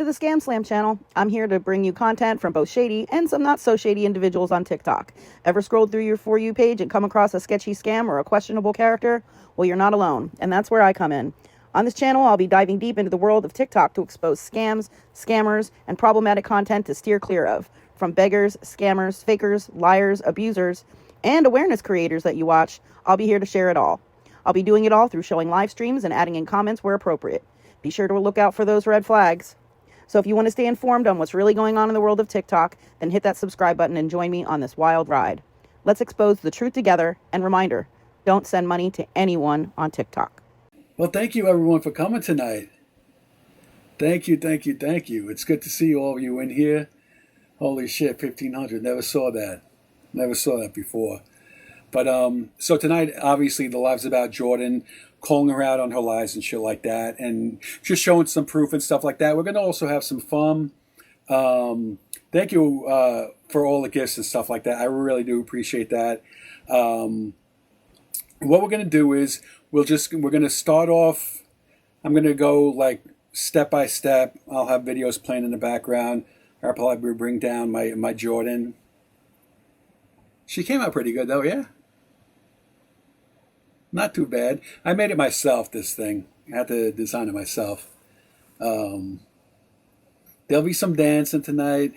to the ScamSlam channel. I'm here to bring you content from both shady and some not so shady individuals on TikTok. Ever scrolled through your For You page and come across a sketchy scam or a questionable character? Well, you're not alone, and that's where I come in. On this channel, I'll be diving deep into the world of TikTok to expose scams, scammers, and problematic content to steer clear of. From beggars, scammers, fakers, liars, abusers, and awareness creators that you watch, I'll be here to share it all. I'll be doing it all through showing live streams and adding in comments where appropriate. Be sure to look out for those red flags. So if you want to stay informed on what's really going on in the world of TikTok, then hit that subscribe button and join me on this wild ride. Let's expose the truth together, and reminder, don't send money to anyone on TikTok. Well, thank you everyone for coming tonight. Thank you. It's good to see all of you in here. Holy shit, 1,500. Never saw that before. But so tonight, obviously, the live's about Jordan calling her out on her lies and shit like that, and just showing some proof and stuff like that. We're going to also have some fun. Thank you for all the gifts and stuff like that. I really do appreciate that. What we're going to do is we're going to start off. I'm going to go like step by step. I'll have videos playing in the background. I'll probably bring down my Jordan. She came out pretty good though, yeah? Not too bad. I made it myself, this thing. I had to design it myself. There'll be some dancing tonight.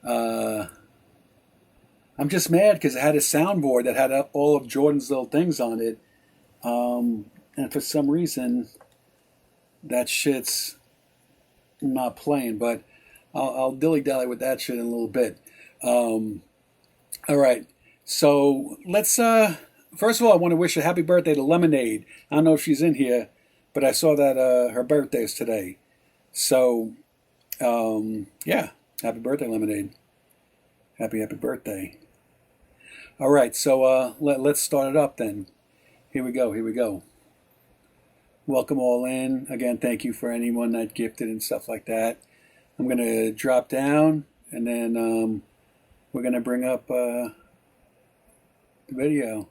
I'm just mad because I had a soundboard that had all of Jordan's little things on it. And for some reason, that shit's not playing. But I'll dilly-dally with that shit in a little bit. All right. So let's... First of all, I want to wish a happy birthday to Lemonade. I don't know if she's in here, but I saw that her birthday is today. So, yeah, happy birthday, Lemonade. Happy birthday. All right, so let's start it up then. Here we go. Welcome all in. Again, thank you for anyone that gifted and stuff like that. I'm going to drop down, and then we're going to bring up the video.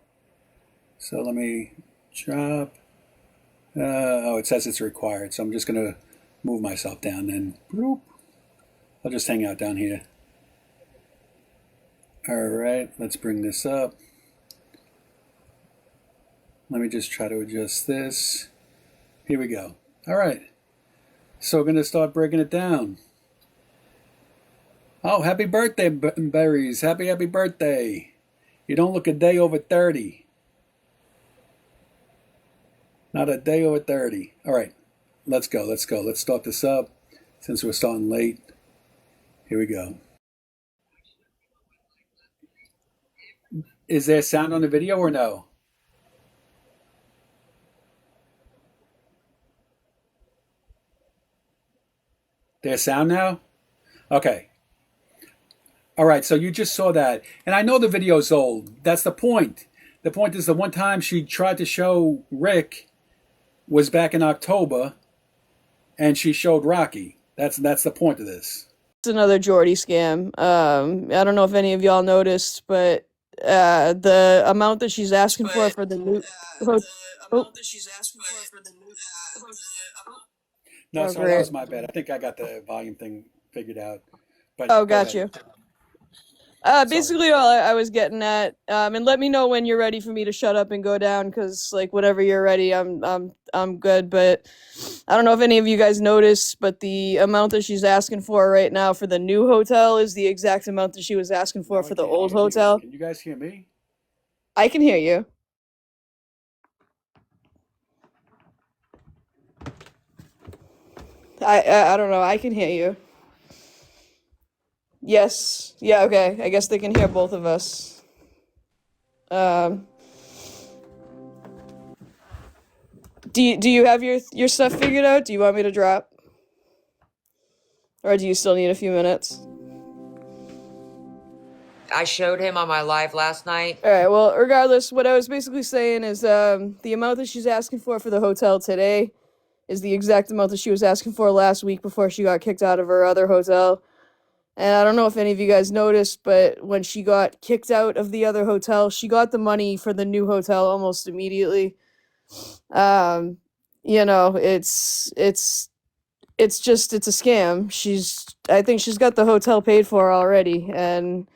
So let me drop. It says it's required, so I'm just going to move myself down then. Bloop. I'll just hang out down here. All right, let's bring this up. Let me just try to adjust this. Here we go. All right. So we're going to start breaking it down. Oh, happy birthday, Berries. Happy birthday. You don't look a day over 30. Not a day over 30. All right, let's go. Let's start this up since we're starting late. Here we go. Is there sound on the video or no? There's sound now? Okay. All right, so you just saw that. And I know the video's old. That's the point. The point is the one time she tried to show Rick was back in October, and she showed Rocky. That's the point of this. It's another Jordy scam. I don't know if any of y'all noticed, but the amount that she's asking for the new... No, sorry, that was my bad. I think I got the volume thing figured out. But oh, got you. Basically all I was getting at, and let me know when you're ready for me to shut up and go down, because like whenever you're ready, I'm good. But I don't know if any of you guys noticed, but the amount that she's asking for right now for the new hotel is the exact amount that she was asking for the old hotel. Can you guys hear me? I can hear you. I don't know. I can hear you. Yes. Yeah, okay. I guess they can hear both of us. Do you have your stuff figured out? Do you want me to drop? Or do you still need a few minutes? I showed him on my live last night. Alright, well, regardless, what I was basically saying is the amount that she's asking for the hotel today is the exact amount that she was asking for last week before she got kicked out of her other hotel. And I don't know if any of you guys noticed, but when she got kicked out of the other hotel, she got the money for the new hotel almost immediately. You know, it's it's a scam. I think she's got the hotel paid for already, and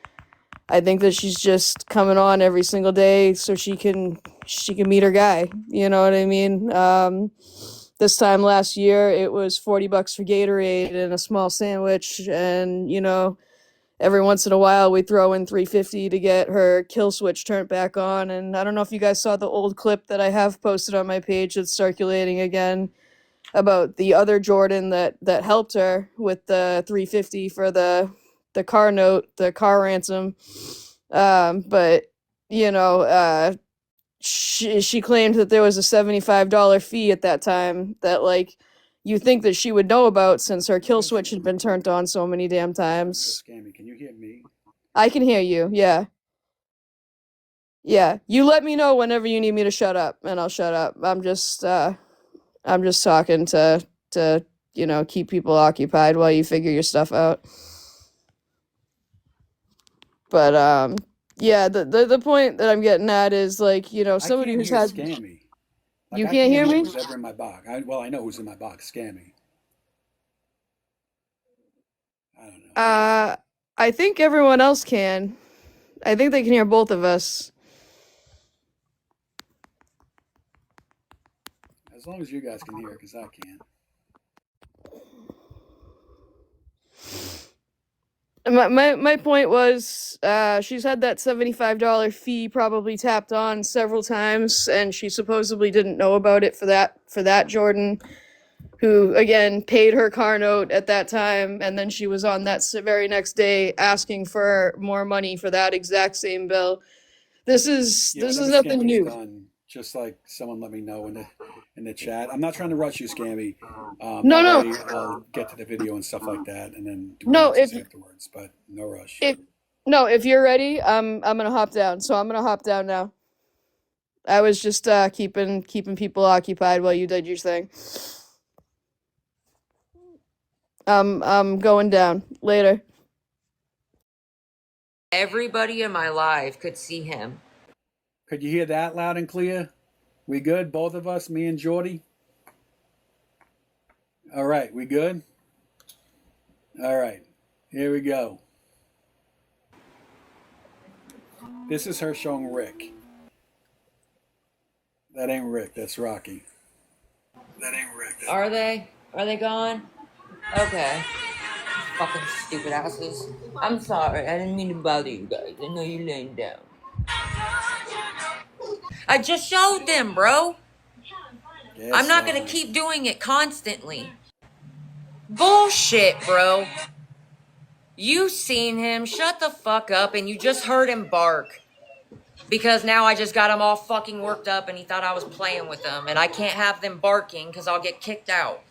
I think that she's just coming on every single day so she can meet her guy. You know what I mean? This time last year, it was $40 for Gatorade and a small sandwich, and every once in a while we throw in $3.50 to get her kill switch turned back on. And I don't know if you guys saw the old clip that I have posted on my page that's circulating again about the other Jordan that helped her with the $3.50 for the car note, the car ransom. But she claimed that there was a $75 fee at that time that you think that she would know about since her kill switch had been turned on so many damn times. Scammy, can you hear me? I can hear you. Yeah. Yeah. You let me know whenever you need me to shut up, and I'll shut up. I'm just talking to keep people occupied while you figure your stuff out. But yeah, the point that I'm getting at is somebody who's had Scammy. You can't hear me? Who's ever in my box? I know who's in my box. Scammy. I don't know. I think everyone else can. I think they can hear both of us. As long as you guys can hear, because I can't. My point was, she's had that $75 fee probably tapped on several times, and she supposedly didn't know about it for that Jordan, who again paid her car note at that time, and then she was on that very next day asking for more money for that exact same bill. This is nothing new. Done, just like someone let me know in the chat. I'm not trying to rush you, Scammy. No. I'll get to the video and stuff like that, and then do afterwards. But no rush. If you're ready, I'm gonna hop down. So I'm gonna hop down now. I was just keeping people occupied while you did your thing. I'm going down later. Everybody in my life could see him. Could you hear that loud and clear? We good, both of us, me and Jordy? All right, we good? All right, here we go. This is her showing Rick. That ain't Rick, that's Rocky. That ain't Rick. Are they? Are they gone? Okay. Fucking stupid asses. I'm sorry, I didn't mean to bother you guys. I know you're laying down. I just showed them, bro. Yes, I'm not gonna keep doing it constantly. Bullshit, bro. You seen him, shut the fuck up, and you just heard him bark. Because now I just got him all fucking worked up and he thought I was playing with them. And I can't have them barking because I'll get kicked out.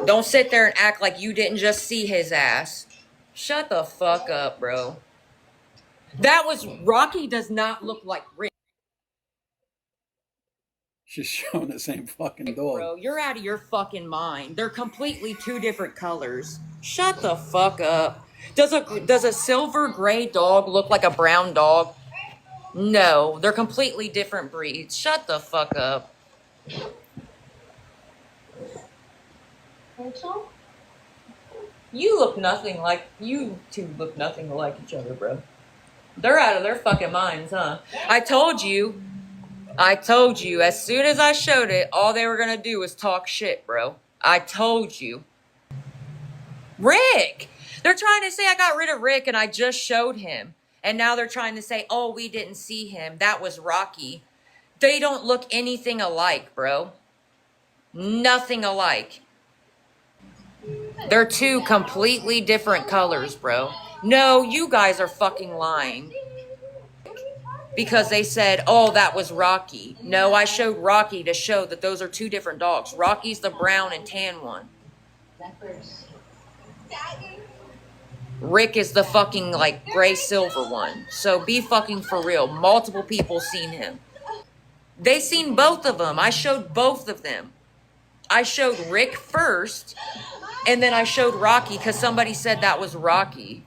Don't sit there and act like you didn't just see his ass. Shut the fuck up, bro. That was... Rocky does not look like Rick. She's showing the same fucking dog. Bro, you're out of your fucking mind. They're completely two different colors. Shut the fuck up. Does a silver gray dog look like a brown dog? No, they're completely different breeds. Shut the fuck up. Rachel? You two look nothing like each other, bro. They're out of their fucking minds, huh? I told you, as soon as I showed it, all they were gonna do was talk shit, bro. I told you. Rick! They're trying to say I got rid of Rick and I just showed him. And now they're trying to say, oh, we didn't see him. That was Rocky. They don't look anything alike, bro. Nothing alike. They're two completely different colors, bro. No, you guys are fucking lying. Because they said, oh, that was Rocky. No, I showed Rocky to show that those are two different dogs. Rocky's the brown and tan one. Rick is the fucking, gray silver one. So be fucking for real. Multiple people seen him. They seen both of them. I showed both of them. I showed Rick first, and then I showed Rocky because somebody said that was Rocky.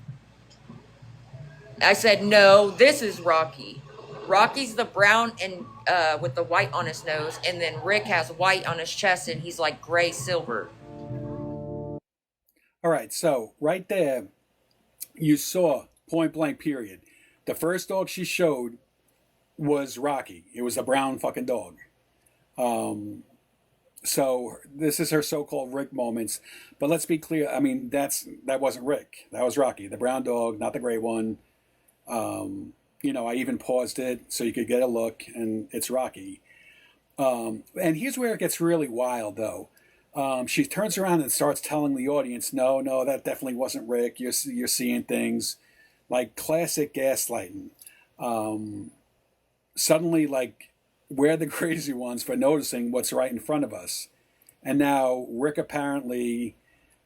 I said, no, this is Rocky. Rocky's the brown and with the white on his nose, and then Rick has white on his chest, and he's like gray silver. All right, so right there, you saw point blank period. The first dog she showed was Rocky. It was a brown fucking dog. Um, so this is her so-called Rick moments. But let's be clear. I mean, that wasn't Rick. That was Rocky, the brown dog, not the gray one. I even paused it so you could get a look, and it's Rocky. And here's where it gets really wild, though. She turns around and starts telling the audience, "No, no, that definitely wasn't Rick. You're seeing things like classic gaslighting." Suddenly, like, we're the crazy ones for noticing what's right in front of us. And now Rick apparently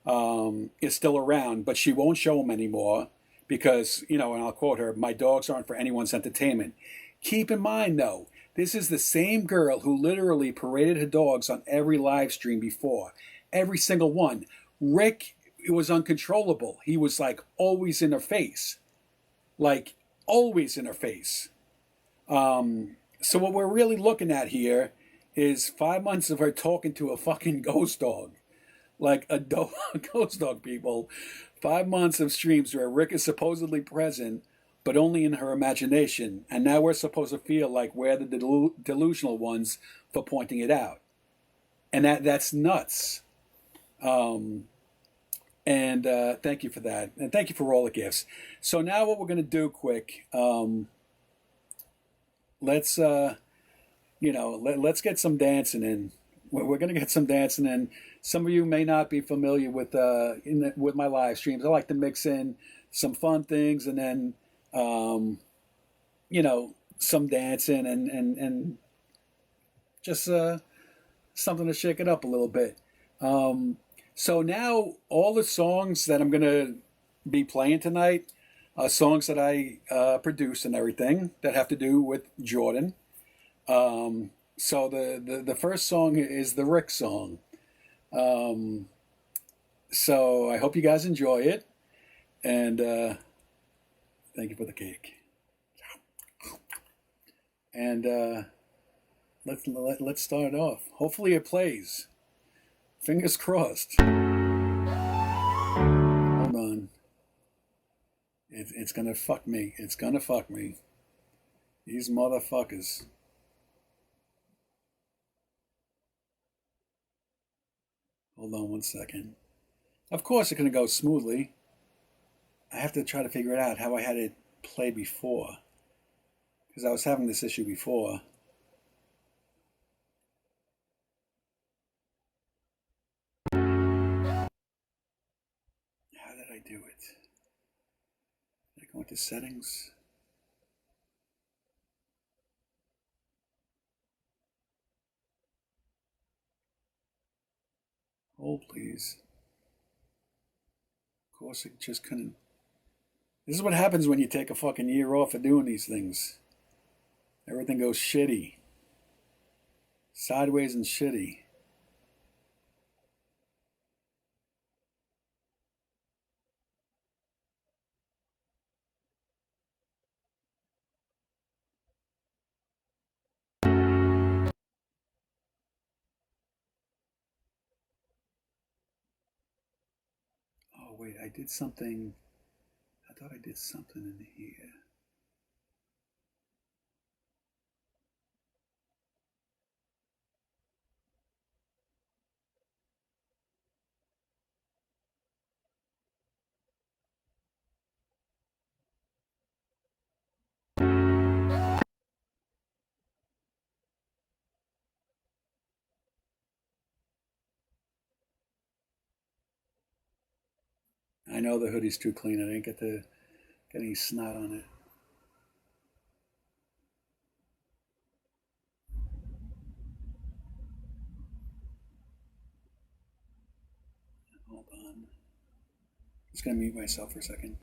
is still around, but she won't show him anymore because, and I'll quote her, "My dogs aren't for anyone's entertainment." Keep in mind, though, this is the same girl who literally paraded her dogs on every live stream before. Every single one. Rick, it was uncontrollable. He was like always in her face. Like always in her face. So what we're really looking at here is 5 months of her talking to a fucking ghost dog. Like a ghost dog, people. 5 months of streams where Rick is supposedly present, but only in her imagination. And now we're supposed to feel like we're the delusional ones for pointing it out. And that's nuts. And thank you for that. And thank you for all the gifts. So now what we're going to do quick, let's let's get some dancing in. We're going to get some dancing in. Some of you may not be familiar with with my live streams. I like to mix in some fun things and then some dancing and just something to shake it up a little bit. So now all the songs that I'm going to be playing tonight are songs that I produce and everything that have to do with Jordan. So the first song is the Rick song. So I hope you guys enjoy it. And thank you for the cake. And let's start off. Hopefully it plays. Fingers crossed. Hold on. It's gonna fuck me. It's gonna fuck me. These motherfuckers. Hold on 1 second. Of course it's gonna go smoothly. I have to try to figure it out how I had it play before. Because I was having this issue before. How did I do it? Did I go into settings? Hold, please. Of course, it just couldn't. This is what happens when you take a fucking year off of doing these things. Everything goes shitty. Sideways and shitty. Oh, wait, I did something. I thought I did something in here. I know the hoodie's too clean. I didn't get any snot on it. Hold on. Just gonna mute myself for a second.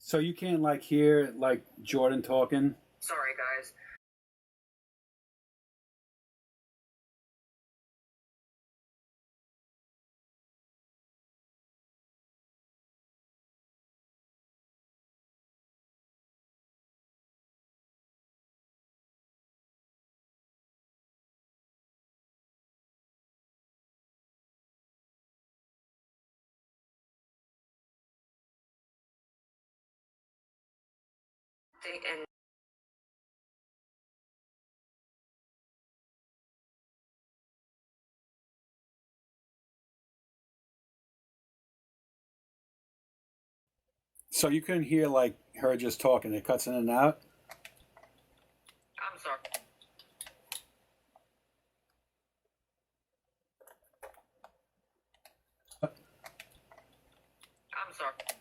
So you can't like hear like Jordan talking. Sorry, guys. And So you couldn't hear like her just talking. It cuts in and out. I'm sorry. I'm sorry.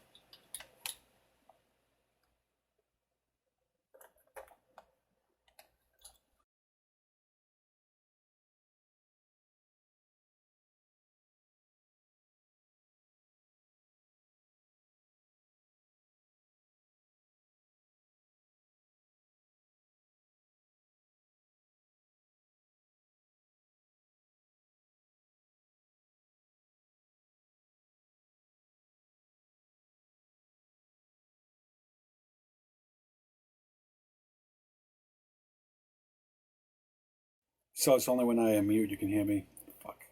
So it's only when I am mute you can hear me. Fuck.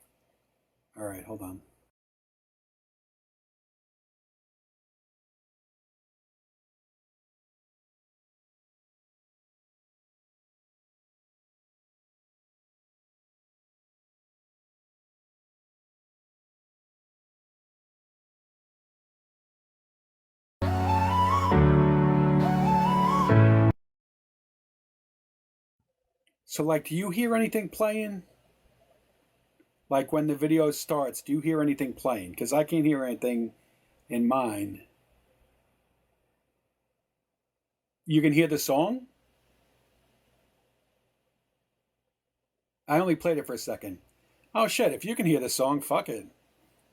All right, hold on. So like, do you hear anything playing? Like when the video starts, do you hear anything playing? Because I can't hear anything in mine. You can hear the song? I only played it for a second. Oh shit, if you can hear the song, fuck it.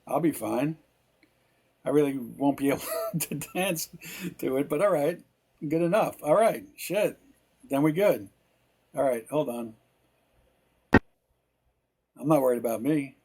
I'll be fine. I really won't be able to dance to it, but all right. Good enough. All right. Shit. Then we good. All right, hold on. I'm not worried about me.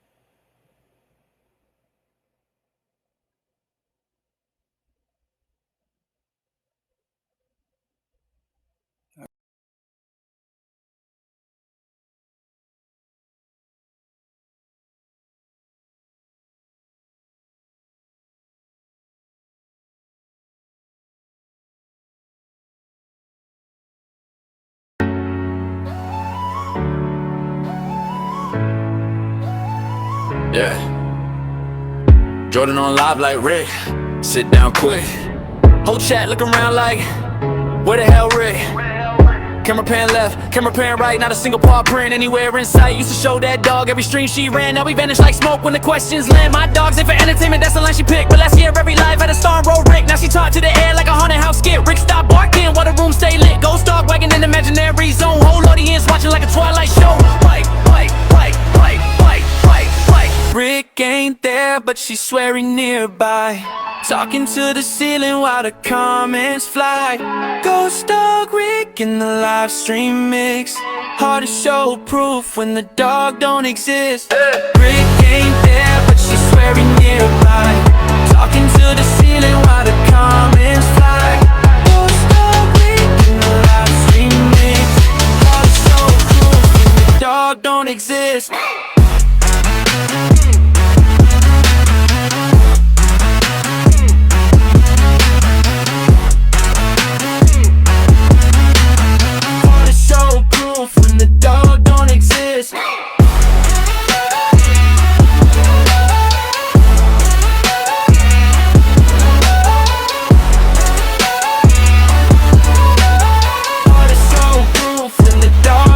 Yeah. Jordan on live like Rick. Sit down quick. Whole chat look around like, where the hell Rick? Camera pan left, camera pan right, not a single paw print anywhere in sight. Used to show that dog every stream she ran, now we vanish like smoke when the questions land. My dogs ain't for entertainment, that's the line she picked. But last year every live had a star and roll Rick. Now she taught to the air like a haunted house skit. Rick stopped barking while the room stay lit. Ghost dog wagging in imaginary zone. Whole audience watching like a Twilight show. White, white, white, white, white, white, white. Rick ain't there, but she's swearing nearby. Talking to the ceiling while the comments fly. Ghost dog Rick in the live stream mix. Hard to show proof when the dog don't exist. Rick ain't there, but she's swearing nearby. Talking to the ceiling while the comments fly. Ghost dog Rick in the live stream mix. Hard to show proof when the dog don't exist. When the dog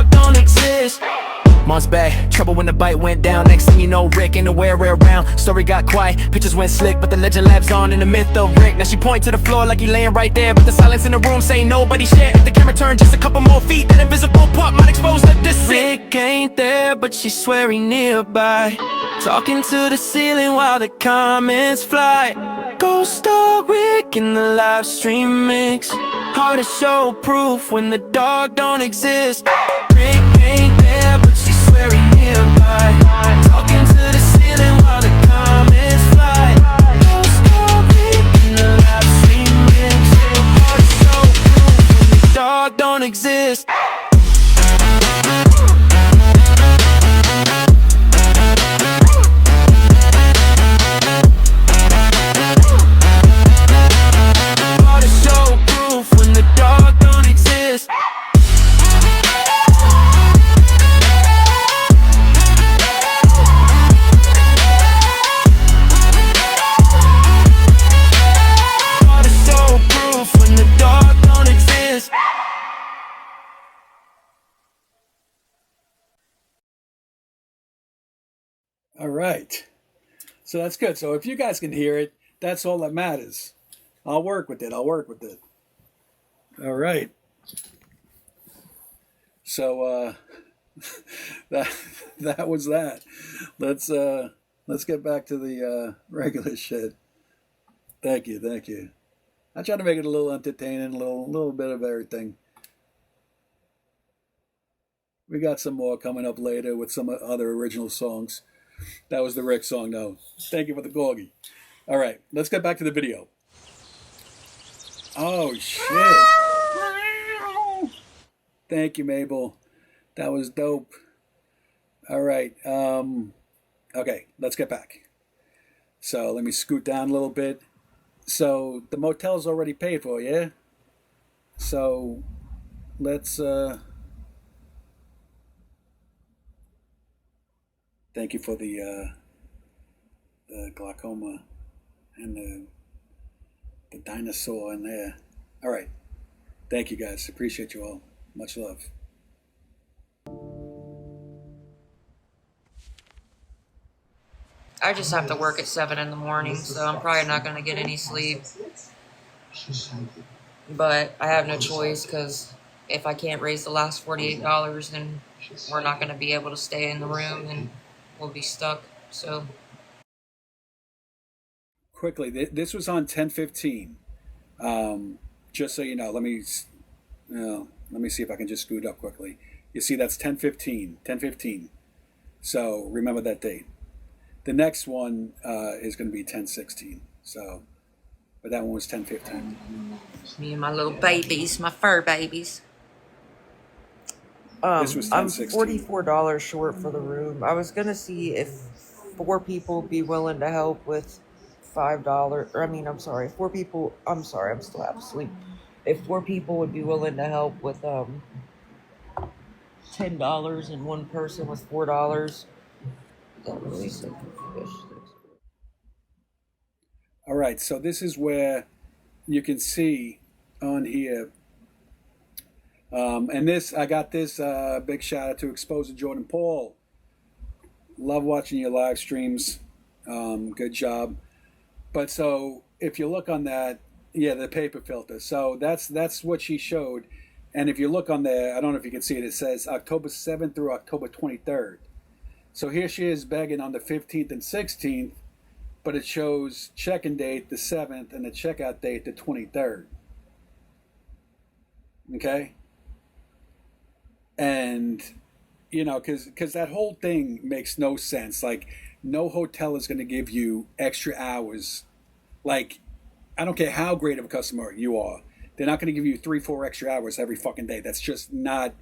don't exist. Months back, trouble when the bite went down. Next thing you know, Rick ain't nowhere around. Story got quiet, pictures went slick, but the legend lives on in the myth of Rick. Now she point to the floor like he laying right there, but the silence in the room say nobody share. If the camera turned just a couple more feet, that invisible part might expose the deceit. Rick ain't there, but she's swearing nearby. Talking to the ceiling while the comments fly. Ghost dog Rick in the live stream mix. Hard to show proof when the dog don't exist. Rick ain't there, but she's swearing nearby. Talking to the ceiling while the comments fly. Ghost dog Rick in the live stream mix. Hard to show proof when the dog don't exist. Hard to show proof when the dog don't exist. All right. So that's good. So if you guys can hear it, that's all that matters. I'll work with it. I'll work with it. All right. So that was that. Let's get back to the regular shit. Thank you. I try to make it a little entertaining, a little bit of everything. We got some more coming up later with some other original songs. That was the Rick song, though. Thank you for the corgi. All right, let's get back to the video. Oh, shit. Thank you, Mabel. That was dope. All right. Okay, let's get back. So let me scoot down a little bit. So the motel's already paid for, yeah? So let's... Thank you for the glaucoma and the dinosaur in there. All right. Thank you, guys. Appreciate you all. Much love. I just have to work at 7 in the morning, so I'm probably not going to get any sleep. But I have no choice, because if I can't raise the last $48, then we're not going to be able to stay in the room. And will be stuck. So Quickly, this was on 10/15. Just so you know, let me see if I can just scoot up quickly. You see, that's 10/15. 10/15. So remember that date. The next one is going to be 10/16. So, but that one was 10/15. me and my little babies, my fur babies. This was I'm 10/16. $44 short for the room. I was gonna see if 4 people would be willing to help with $5. Or I mean, I'm sorry, 4 people. I'm sorry, I'm still half asleep. If 4 people would be willing to help with $10 and one person with $4, that really sick fish sticks. All right. So this is where you can see on here. And this, I got this big shout out to Exposing Jordan Paul. Love watching your live streams. Good job. But so if you look on that, yeah, the paper filter. So that's what she showed. And if you look on there, I don't know if you can see it, it says October 7th through October 23rd. So here she is begging on the 15th and 16th, but it shows check-in date the 7th and the checkout date the 23rd. Okay? And, you know, because that whole thing makes no sense. Like, no hotel is going to give you extra hours. Like, I don't care how great of a customer you are. They're not going to give you 3-4 extra hours every fucking day. That's just not,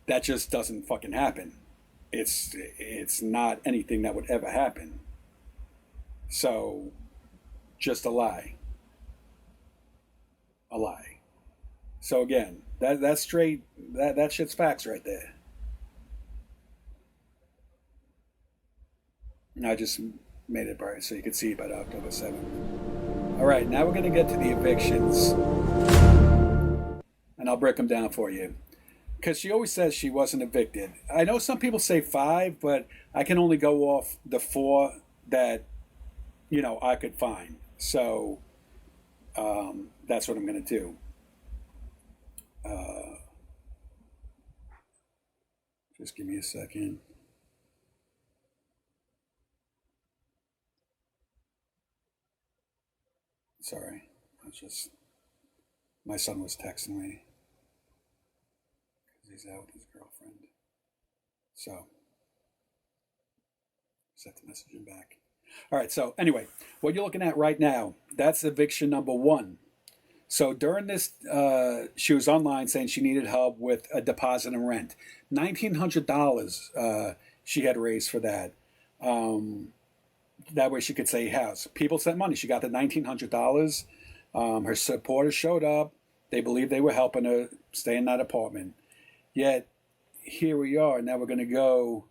that just doesn't fucking happen. It's not anything that would ever happen. So, just a lie. A lie. So again, that's straight, that shit's facts right there. And I just made it bright so you could see it by October 7th. All right, now we're going to get to the evictions. And I'll break them down for you. Because she always says she wasn't evicted. I know some people say 5, but I can only go off the 4 that, you know, I could find. So that's what I'm going to do. Just give me a second. Sorry, my son was texting me because he's out with his girlfriend. So, set the message him back. All right, so anyway, what you're looking at right now, that's eviction number 1. So during this, she was online saying she needed help with a deposit and rent. $1,900 she had raised for that. That way she could say house. People sent money. She got the $1,900. Her supporters showed up. They believed they were helping her stay in that apartment. Yet, here we are. Now we're going to go.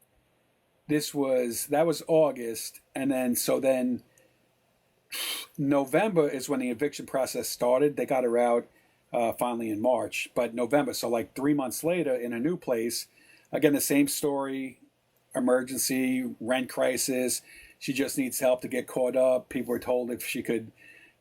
That was August. And then November is when the eviction process started. They got her out finally in March. But November, so like 3 months later in a new place, again, the same story, emergency, rent crisis. She just needs help to get caught up. People were told if she could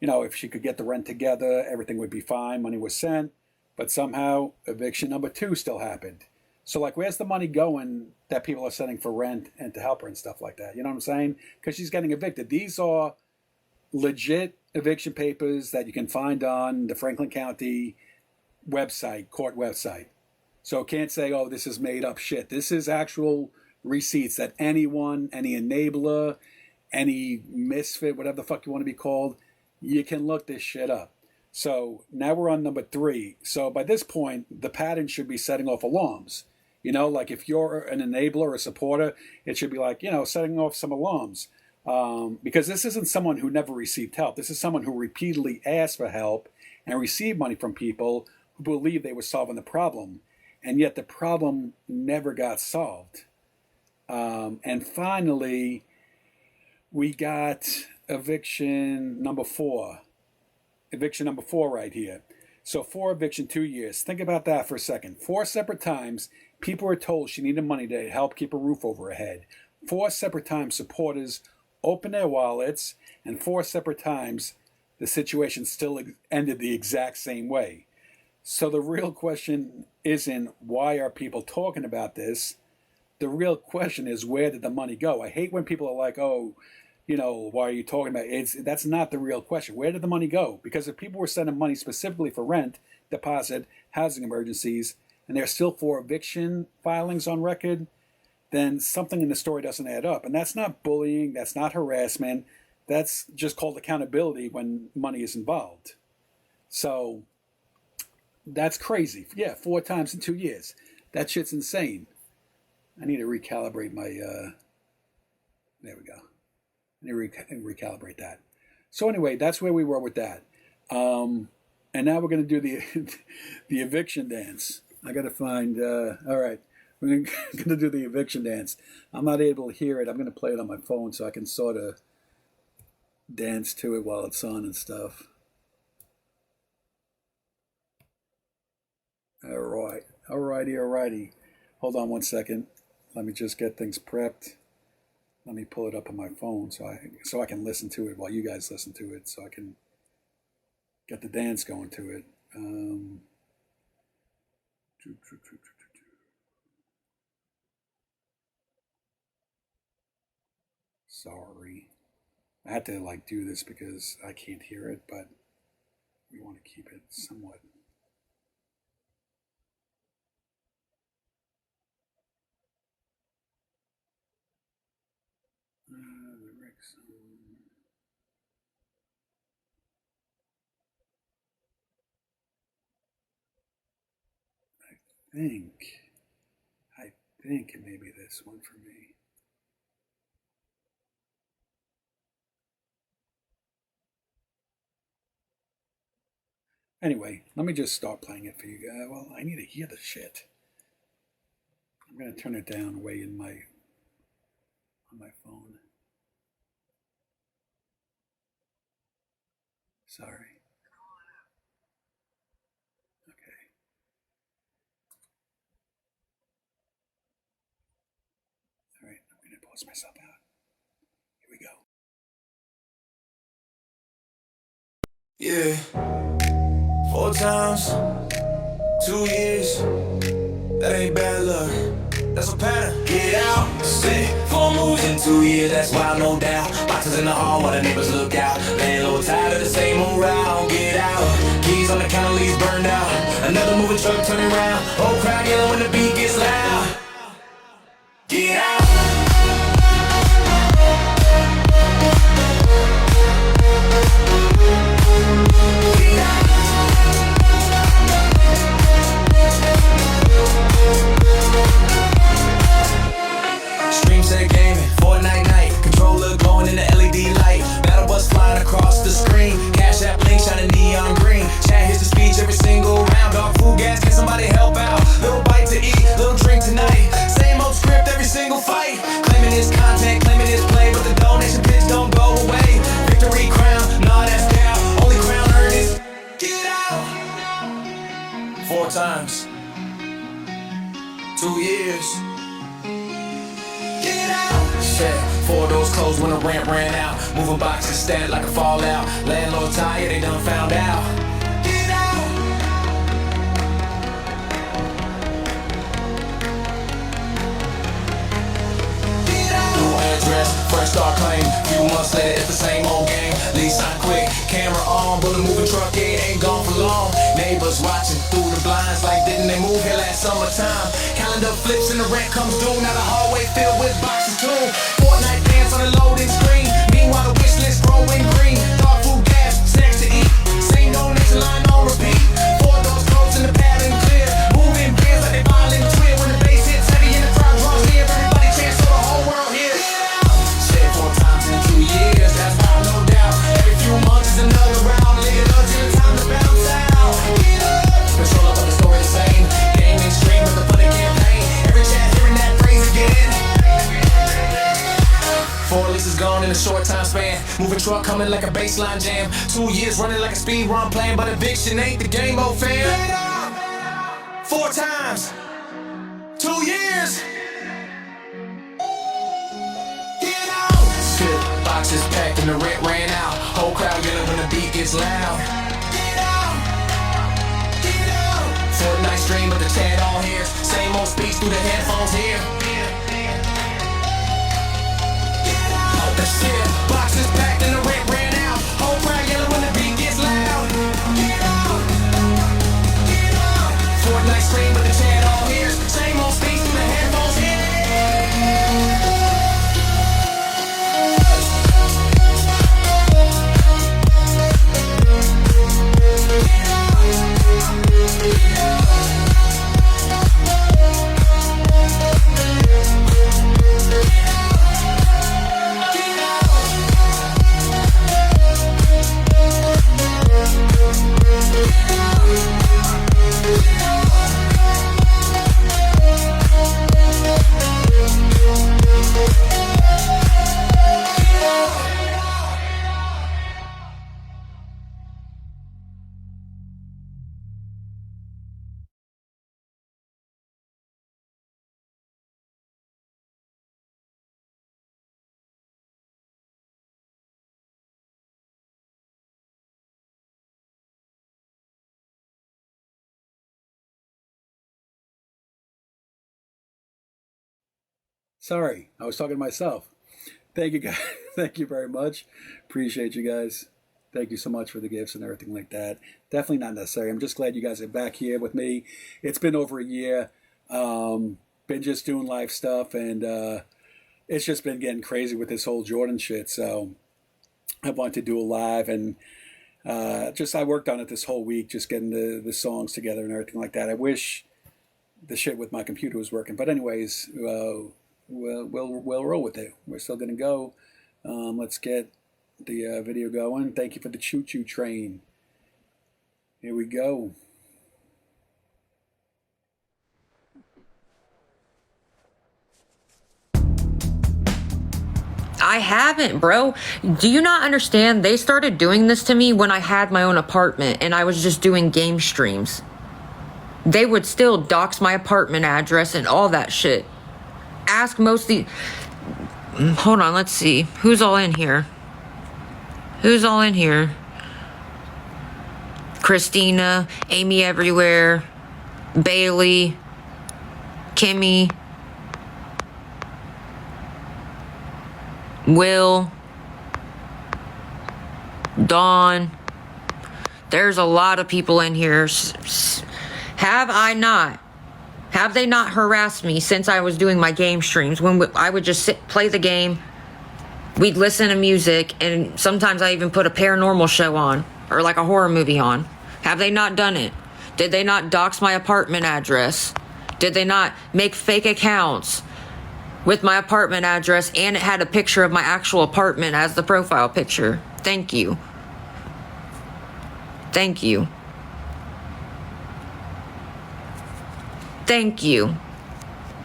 get the rent together, everything would be fine. Money was sent. But somehow eviction number 2 still happened. So like, where's the money going that people are sending for rent and to help her and stuff like that? You know what I'm saying? Because she's getting evicted. These are legit eviction papers that you can find on the Franklin County website, court website. So can't say, oh, this is made up shit. This is actual receipts that anyone, any enabler, any misfit, whatever the fuck you want to be called, you can look this shit up. So now we're on number 3. So by this point, the pattern should be setting off alarms. You know, like if you're an enabler or a supporter, it should be like, you know, setting off some alarms. Because this isn't someone who never received help. This is someone who repeatedly asked for help and received money from people who believed they were solving the problem. And yet the problem never got solved. And finally, we got eviction number 4. Eviction number 4 right here. So 4 eviction, 2 years. Think about that for a second. 4 separate times, people were told she needed money to help keep a roof over her head. 4 separate times, supporters opened their wallets, and 4 separate times, the situation still ended the exact same way. So the real question isn't why are people talking about this? the real question is, where did the money go? I hate when people are like, oh, why are you talking about it? That's not the real question. Where did the money go? Because if people were sending money specifically for rent, deposit, housing emergencies, and they're still for eviction filings on record, then something in the story doesn't add up. And that's not bullying. That's not harassment. That's just called accountability when money is involved. So that's crazy. Yeah, 4 times in 2 years. That shit's insane. I need to recalibrate my, there we go. I need to recalibrate that. So anyway, that's where we were with that. And now we're going to do the eviction dance. I got to find, all right. We're going to do the eviction dance. I'm not able to hear it. I'm going to play it on my phone so I can sort of dance to it while it's on and stuff. All right. Alrighty. Hold on one second. Let me just get things prepped. Let me pull it up on my phone so I can listen to it while you guys listen to it, so I can get the dance going to it. Sorry. I had to do this because I can't hear it, but we want to keep it somewhat. I think it may be this one for me. Anyway, let me just start playing it for you guys. Well, I need to hear the shit. I'm going to turn it down way on my phone. Sorry. Okay. All right, I'm going to pause myself out. Here we go. Yeah, 4 times, 2 years, that ain't bad luck, that's a pattern. Get out, sick, 4 moves in 2 years, that's wild, no doubt. Boxes in the hall while the neighbors look out. Landlord tired of the same old route. Get out, keys on the counter, leaves burned out. Another moving truck turning around. Whole crowd yelling when the beat gets loud. Get out. Stream set gaming, Fortnite night, controller glowing in the LED light, battle bus flying across the screen, cash app link shining neon green, chat hits the speech every single round, dog food gas, can somebody help out, little bite to eat, little drink tonight, same old script every single fight, claiming his content, claiming his play, but the donation pitch don't go away, victory crown, nah that's down, only crown earned is get out. 4 times, 2 years. Get out! Shit, 4 doors closed when the rent ran out. Moving boxes stacked like a fallout. Landlord tired, they done found out. Get out! Get out! New address, fresh start claim. Few months later, it's the same old game. Lease sign quick, camera on, but the moving truck ain't gone for long. Neighbors watching through the blinds like didn't they move here last summertime? Calendar flips and the rent comes due. Now the hallway filled with boxes too. Fortnite dance on the loading screen. Meanwhile the wish list growing green. Dog food, gas, snacks to eat. Same donation line on repeat. 4 doors closed and the pattern clear. Moving beers like they volunteer. When the bass hits heavy and the crowd draws near, everybody chants so the whole world hears. Shit 4 times in 2 years, that's wild, no doubt. Every few months is another round. Live it up till the time to bounce out. Get up. Control up, but the story the same. Game extreme, but the funny campaign. Every chat hearing that phrase again. 4 leases gone in a short time span. Moving truck coming like a baseline jam. 2 years running like a speed run plan, but eviction ain't the game, old fam. 4 times, 2 years. Get out! Shit, boxes packed and the rent ran out. Whole crowd yelling when the beat gets loud. Get out! Get out! Fortnite stream, but the chat all hears. Same old speech through the headphones here. the shit. Boxes packed and the rent ran out. Whole crowd yelling when the beat gets loud. Get out, get out. Fortnite scream but the chat all hears. Same old speech through the headphones. Sorry, I was talking to myself. Thank you guys. Thank you very much. Appreciate you guys. Thank you so much for the gifts and everything like that. Definitely not necessary. I'm just glad you guys are back here with me. It's been over a year. Been just doing live stuff, and it's just been getting crazy with this whole Jordan shit. So I wanted to do a live, and I worked on it this whole week, just getting the songs together and everything like that. I wish the shit with my computer was working, but anyways, we'll roll with it. We're still gonna go. Let's get the video going. Thank you for the choo-choo train. Here we go. I haven't, bro. Do you not understand? They started doing this to me when I had my own apartment and I was just doing game streams. They would still dox my apartment address and all that shit. Ask mostly. Hold on, let's see. Who's all in here? Who's all in here? Christina, Amy Everywhere, Bailey, Kimmy, Will, Dawn. There's a lot of people in here. Have I not? Have they not harassed me since I was doing my game streams? When I would just play the game, we'd listen to music, and sometimes I even put a paranormal show on, or like a horror movie on. Have they not done it? Did they not dox my apartment address? Did they not make fake accounts with my apartment address, and it had a picture of my actual apartment as the profile picture? Thank you. Thank you. Thank you.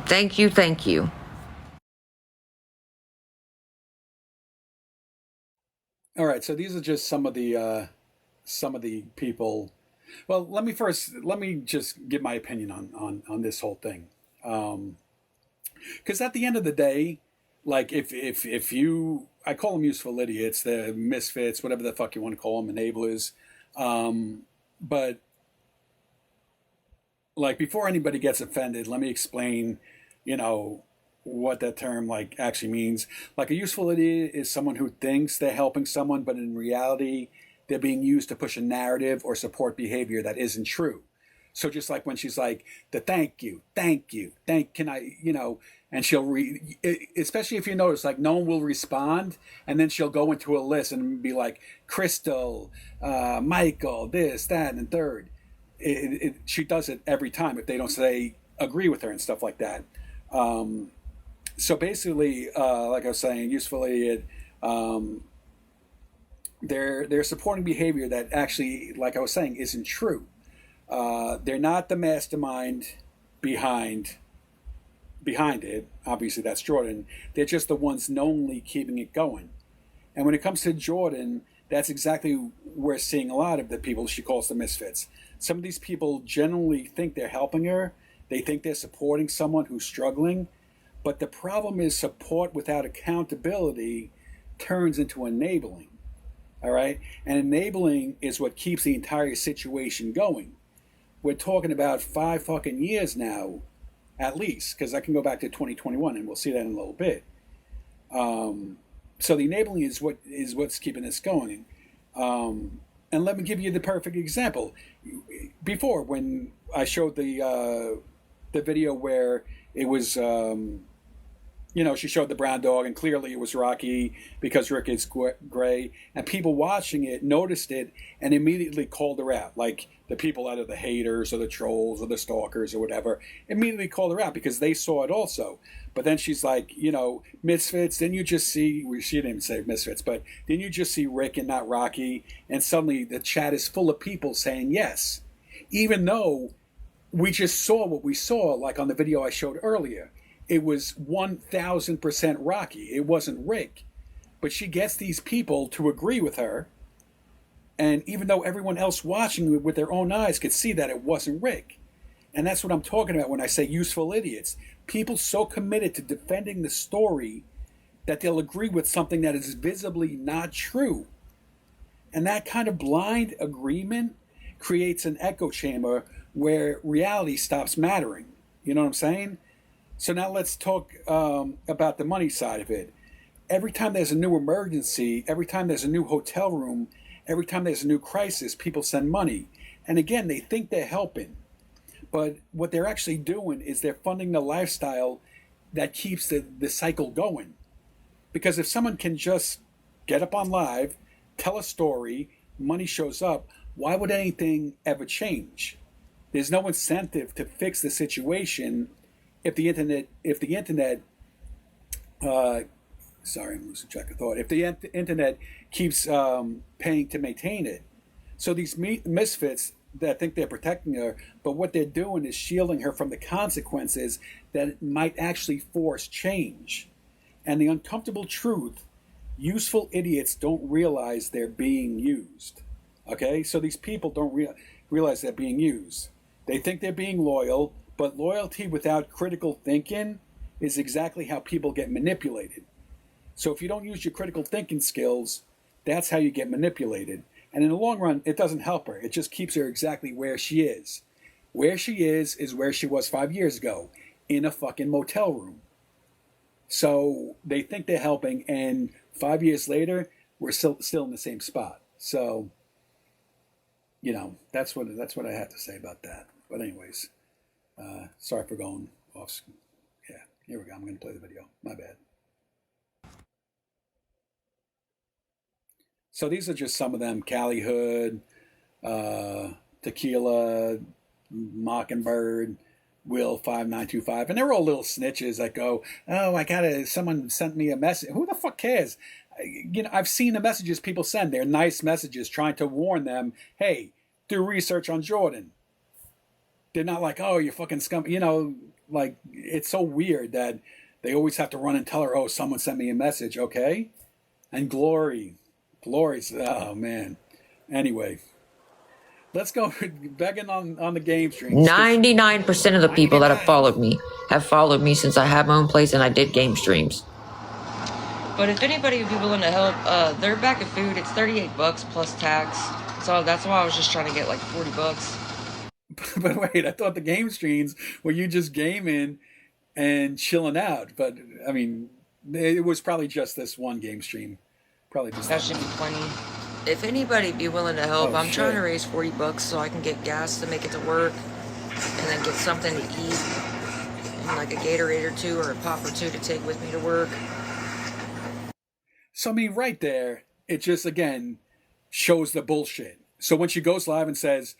Thank you, thank you. All right, so these are just some of the people. Well, let me just give my opinion on this whole thing. Because at the end of the day, like if you, I call them useful idiots, the misfits, whatever the fuck you want to call them, enablers. But like before anybody gets offended, let me explain, what that term like actually means. Like a useful idiot is someone who thinks they're helping someone, but in reality, they're being used to push a narrative or support behavior that isn't true. So just like when she's like, thank you, can I, and she'll especially if you notice, like no one will respond, and then she'll go into a list and be like, Crystal, Michael, this, that, and third. She does it every time if they don't say agree with her and stuff like that. So basically, like I was saying, useful idiot, they're supporting behavior that actually, like I was saying, isn't true. They're not the mastermind behind it. Obviously, that's Jordan. They're just the ones knowingly keeping it going. And when it comes to Jordan, that's exactly we're seeing a lot of the people she calls the misfits. Some of these people generally think they're helping her. They think they're supporting someone who's struggling. But the problem is support without accountability turns into enabling. All right? And enabling is what keeps the entire situation going. We're talking about 5 fucking years now, at least, because I can go back to 2021 and we'll see that in a little bit. So the enabling is what's keeping us going. And let me give you the perfect example. Before, when I showed the video where it was, she showed the brown dog, and clearly it was Rocky because Rick is gray, and people watching it noticed it and immediately called her out. Like the people that are the haters or the trolls or the stalkers or whatever immediately called her out because they saw it also. But then she's like, misfits, didn't you just see, well, she didn't even say misfits, but didn't you just see Rick and not Rocky? And suddenly the chat is full of people saying yes, even though we just saw what we saw, like on the video I showed earlier. It was 1,000% Rocky. It wasn't Rick. But she gets these people to agree with her. And even though everyone else watching it with their own eyes could see that it wasn't Rick. And that's what I'm talking about when I say useful idiots. People so committed to defending the story that they'll agree with something that is visibly not true. And that kind of blind agreement creates an echo chamber where reality stops mattering. You know what I'm saying? So now let's talk about the money side of it. Every time there's a new emergency, every time there's a new hotel room, every time there's a new crisis, people send money. And again, they think they're helping. But what they're actually doing is they're funding the lifestyle that keeps the cycle going. Because if someone can just get up on live, tell a story, money shows up, why would anything ever change? There's no incentive to fix the situation if the internet, sorry, I'm losing track of thought. If the internet keeps paying to maintain it. So these misfits that think they're protecting her, but what they're doing is shielding her from the consequences that might actually force change. And the uncomfortable truth, useful idiots don't realize they're being used. Okay? So these people don't realize they're being used. They think they're being loyal, but loyalty without critical thinking is exactly how people get manipulated. So if you don't use your critical thinking skills, that's how you get manipulated. And in the long run, it doesn't help her. It just keeps her exactly where she is. Where she is where she was 5 years ago, in a fucking motel room. So they think they're helping, and 5 years later, we're still in the same spot. So, that's what I have to say about that. But anyways, sorry for going off. Yeah, here we go. I'm going to play the video. My bad. So these are just some of them. Cali Hood, Tequila, Mockingbird, Will 5925, and they're all little snitches that go, oh, someone sent me a message. Who the fuck cares? I've seen the messages people send. They're nice messages trying to warn them, hey, do research on Jordan. They're not like, oh, you fucking scum. Like, it's so weird that they always have to run and tell her, oh, someone sent me a message, okay? And Glory's, oh, man. Anyway, let's go back in on the game stream. 99% of the people that have followed me since I have my own place and I did game streams. But if anybody would be willing to help, their bag of food, it's $38 plus tax. So that's why I was just trying to get like $40. But wait, I thought the game streams were you just gaming and chilling out. But I mean, it was probably just this one game stream. Probably just that should be plenty. If anybody be willing to help, I'm trying to raise $40 so I can get gas to make it to work, and then get something to eat, and like a Gatorade or two or a pop or two to take with me to work. So I mean, right there, it just again shows the bullshit. So when she goes live and says,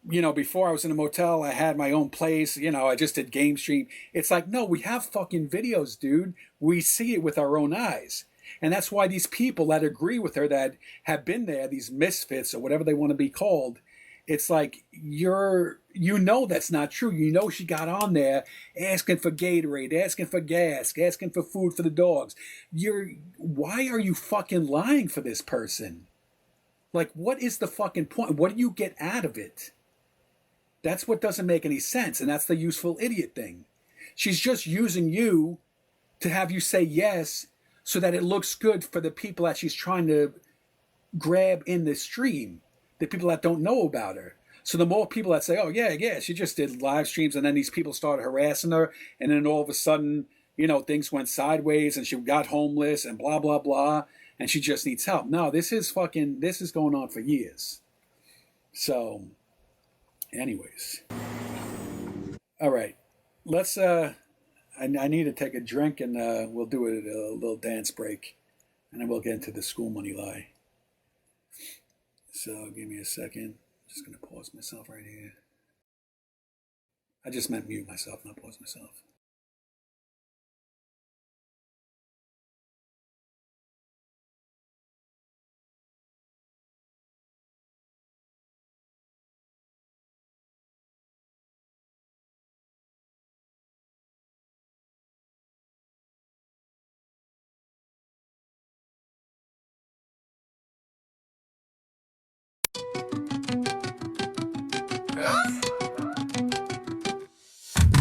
before I was in a motel, I had my own place, I just did game stream. It's like, no, we have fucking videos, dude. We see it with our own eyes. And that's why these people that agree with her, that have been there, these misfits or whatever they want to be called, it's like that's not true. She got on there asking for Gatorade, asking for gas, asking for food for the dogs. Why are you fucking lying for this person? Like, what is the fucking point? What do you get out of it? That's what doesn't make any sense, and that's the useful idiot thing. She's just using you to have you say yes so that it looks good for the people that she's trying to grab in the stream, the people that don't know about her. So the more people that say, oh, yeah, she just did live streams, and then these people started harassing her, and then all of a sudden, things went sideways and she got homeless and blah, blah, blah, and she just needs help. No, this is going on for years. So, anyways. All right. Let's, I need to take a drink and we'll do a little dance break and then we'll get into the school money lie. So, give me a second. I'm just going to pause myself right here. I just meant mute myself, not pause myself.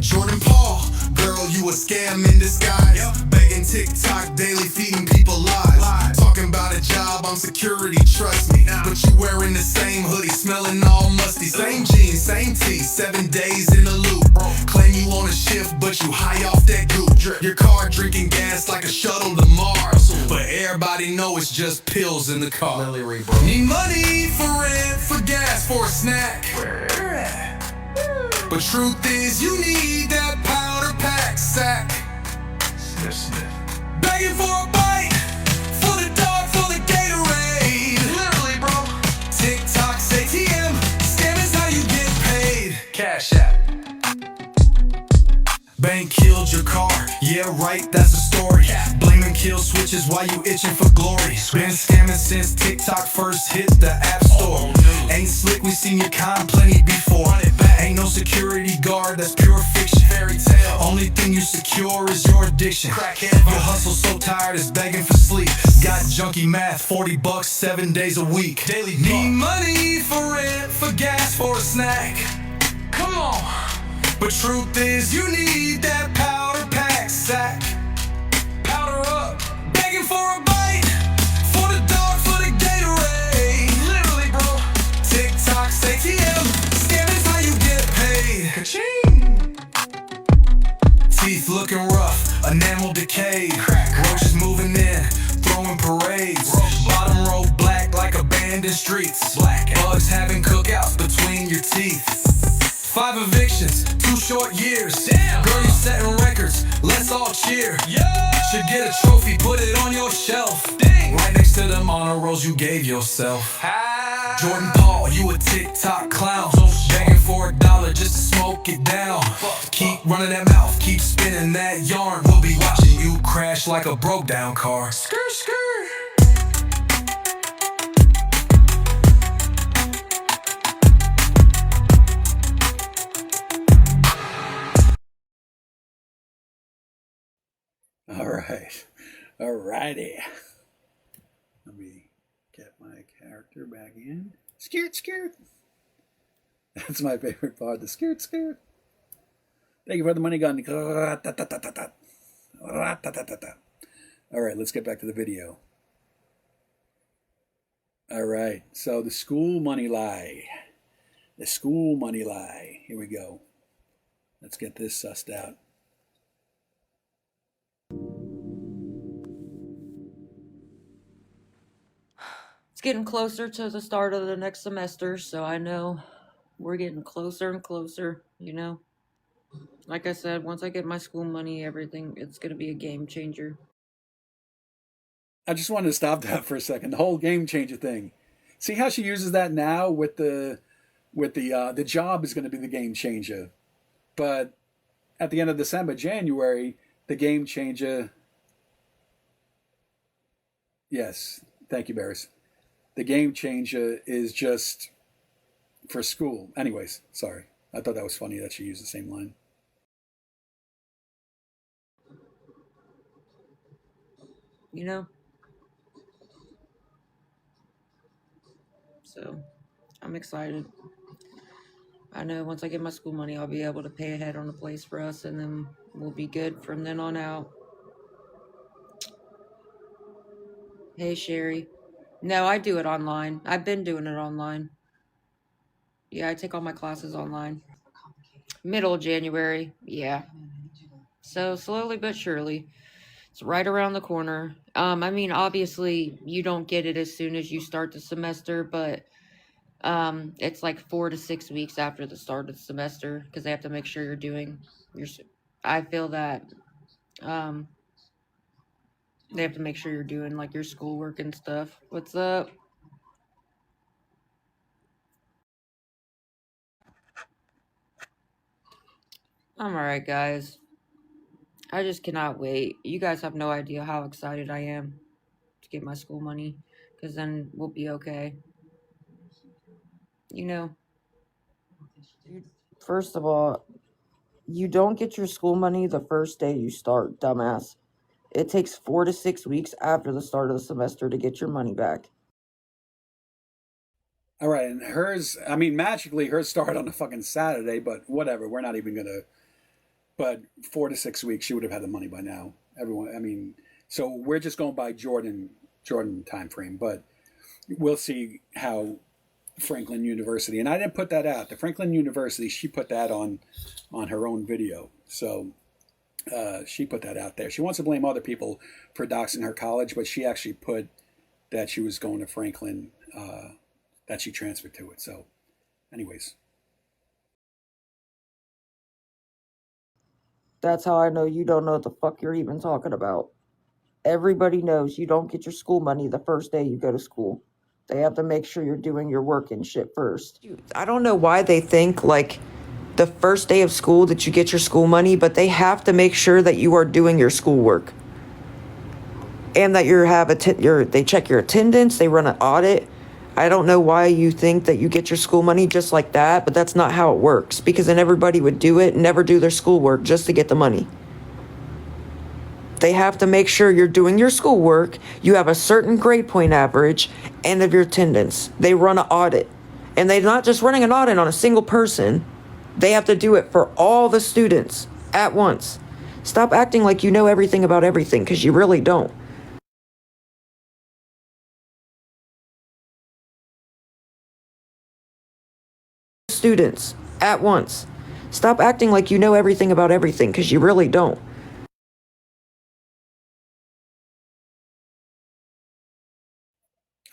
Jordan Paul, girl, you a scam in disguise. Begging TikTok daily, feeding people lies. Talking about a job on security, trust me. But you wearing the same hoodie, smelling all musty. Same jeans, same tee, 7 days in the loop. Claim you on a shift, but you high off that goop. Your car drinking gas like a shuttle to Mars. But everybody know it's just pills in the car. Need money for rent, for gas, for a snack. But truth is, you need that powder pack sack. Begging for a bite, for the dog, for the Gatorade. Literally, bro. TikTok's ATM, scam is how you get paid. Cash App. Bank killed your car, yeah right, that's the story. Blaming kill switches while you itching for glory. Been scamming since TikTok first hit the app store. Ain't slick, we seen your con plenty before. Ain't no security guard, that's pure fiction. Fairy tale. Only thing you secure is your addiction. Your hustle so tired it's begging for sleep. Got junkie math, 40 bucks, 7 days a week. Daily need money for rent, for gas, for a snack. Come on. But truth is, you need that powder pack sack. Powder up, begging for a bite, for the dog, for the Gatorade. Literally, bro. TikTok's ATM, scam is how you get paid. Ka-ching. Teeth looking rough, enamel decayed. Roaches moving in, throwing parades. Bottom row black like abandoned streets. Bugs having cookouts between your teeth. 5 evictions, 2 short years. Damn. Girl, you setting records, let's all cheer. Yeah. Should get a trophy, put it on your shelf. Dang. Right next to them honor rolls you gave yourself. Ah. Jordan Paul, you a TikTok clown. Begging for $1 just to smoke it down. Keep running that mouth, keep spinning that yarn. We'll be watching you crash like a broke down car. Skr, skr. All right. All righty. Let me get my character back in. Skirt, skirt. That's my favorite part. The skirt, skirt. Thank you for the money gun. All right, let's get back to the video. All right. So the school money lie. The school money lie. Here we go. Let's get this sussed out. It's getting closer to the start of the next semester, so I know we're getting closer and closer, you know. Like I said, once I get my school money, everything, it's going to be a game changer. I just wanted to stop that for a second. The whole game changer thing. See how she uses that now with the job is going to be the game changer. But at the end of December, January, the game changer. Yes. Thank you, Barris. The game changer is just for school. Anyways, sorry. I thought that was funny that she used the same line. You know? So, I'm excited. I know once I get my school money, I'll be able to pay ahead on a place for us, and then we'll be good from then on out. Hey, Sherry. No, I do it online. I've been doing it online. Yeah, I take all my classes online. Middle of January. Yeah. So slowly but surely, it's right around the corner. I mean, obviously, you don't get it as soon as you start the semester, but it's like 4 to 6 weeks after the start of the semester because they have to make sure you're doing your. I feel that um, they have to make sure you're doing like your schoolwork and stuff. What's up? I'm alright, guys. I just cannot wait. You guys have no idea how excited I am to get my school money because then we'll be okay. You know. First of all, you don't get your school money the first day you start, dumbass. It takes 4 to 6 weeks after the start of the semester to get your money back. All right, and hers, I mean, magically hers started on a fucking Saturday, but whatever. We're not even gonna. But 4 to 6 weeks, she would have had the money by now. Everyone, I mean, so we're just going by Jordan time frame, but we'll see how Franklin University, and I didn't put that out. The Franklin University, she put that on her own video, so she put that out there. She wants to blame other people for doxing her college, but she actually put that she was going to Franklin, that she transferred to it. So, anyways. That's how I know you don't know what the fuck you're even talking about. Everybody knows you don't get your school money the first day you go to school. They have to make sure you're doing your work and shit first. I don't know why they think, like, the first day of school that you get your school money, but they have to make sure that you are doing your schoolwork. And that they check your attendance, they run an audit. I don't know why you think that you get your school money just like that, but that's not how it works. Because then everybody would do it and never do their schoolwork just to get the money. They have to make sure you're doing your schoolwork, you have a certain grade point average, and of your attendance. They run an audit. And they're not just running an audit on a single person. They have to do it for all the students at once. Stop acting like you know everything about everything, because you really don't. Students at once. Stop acting like you know everything about everything, because you really don't.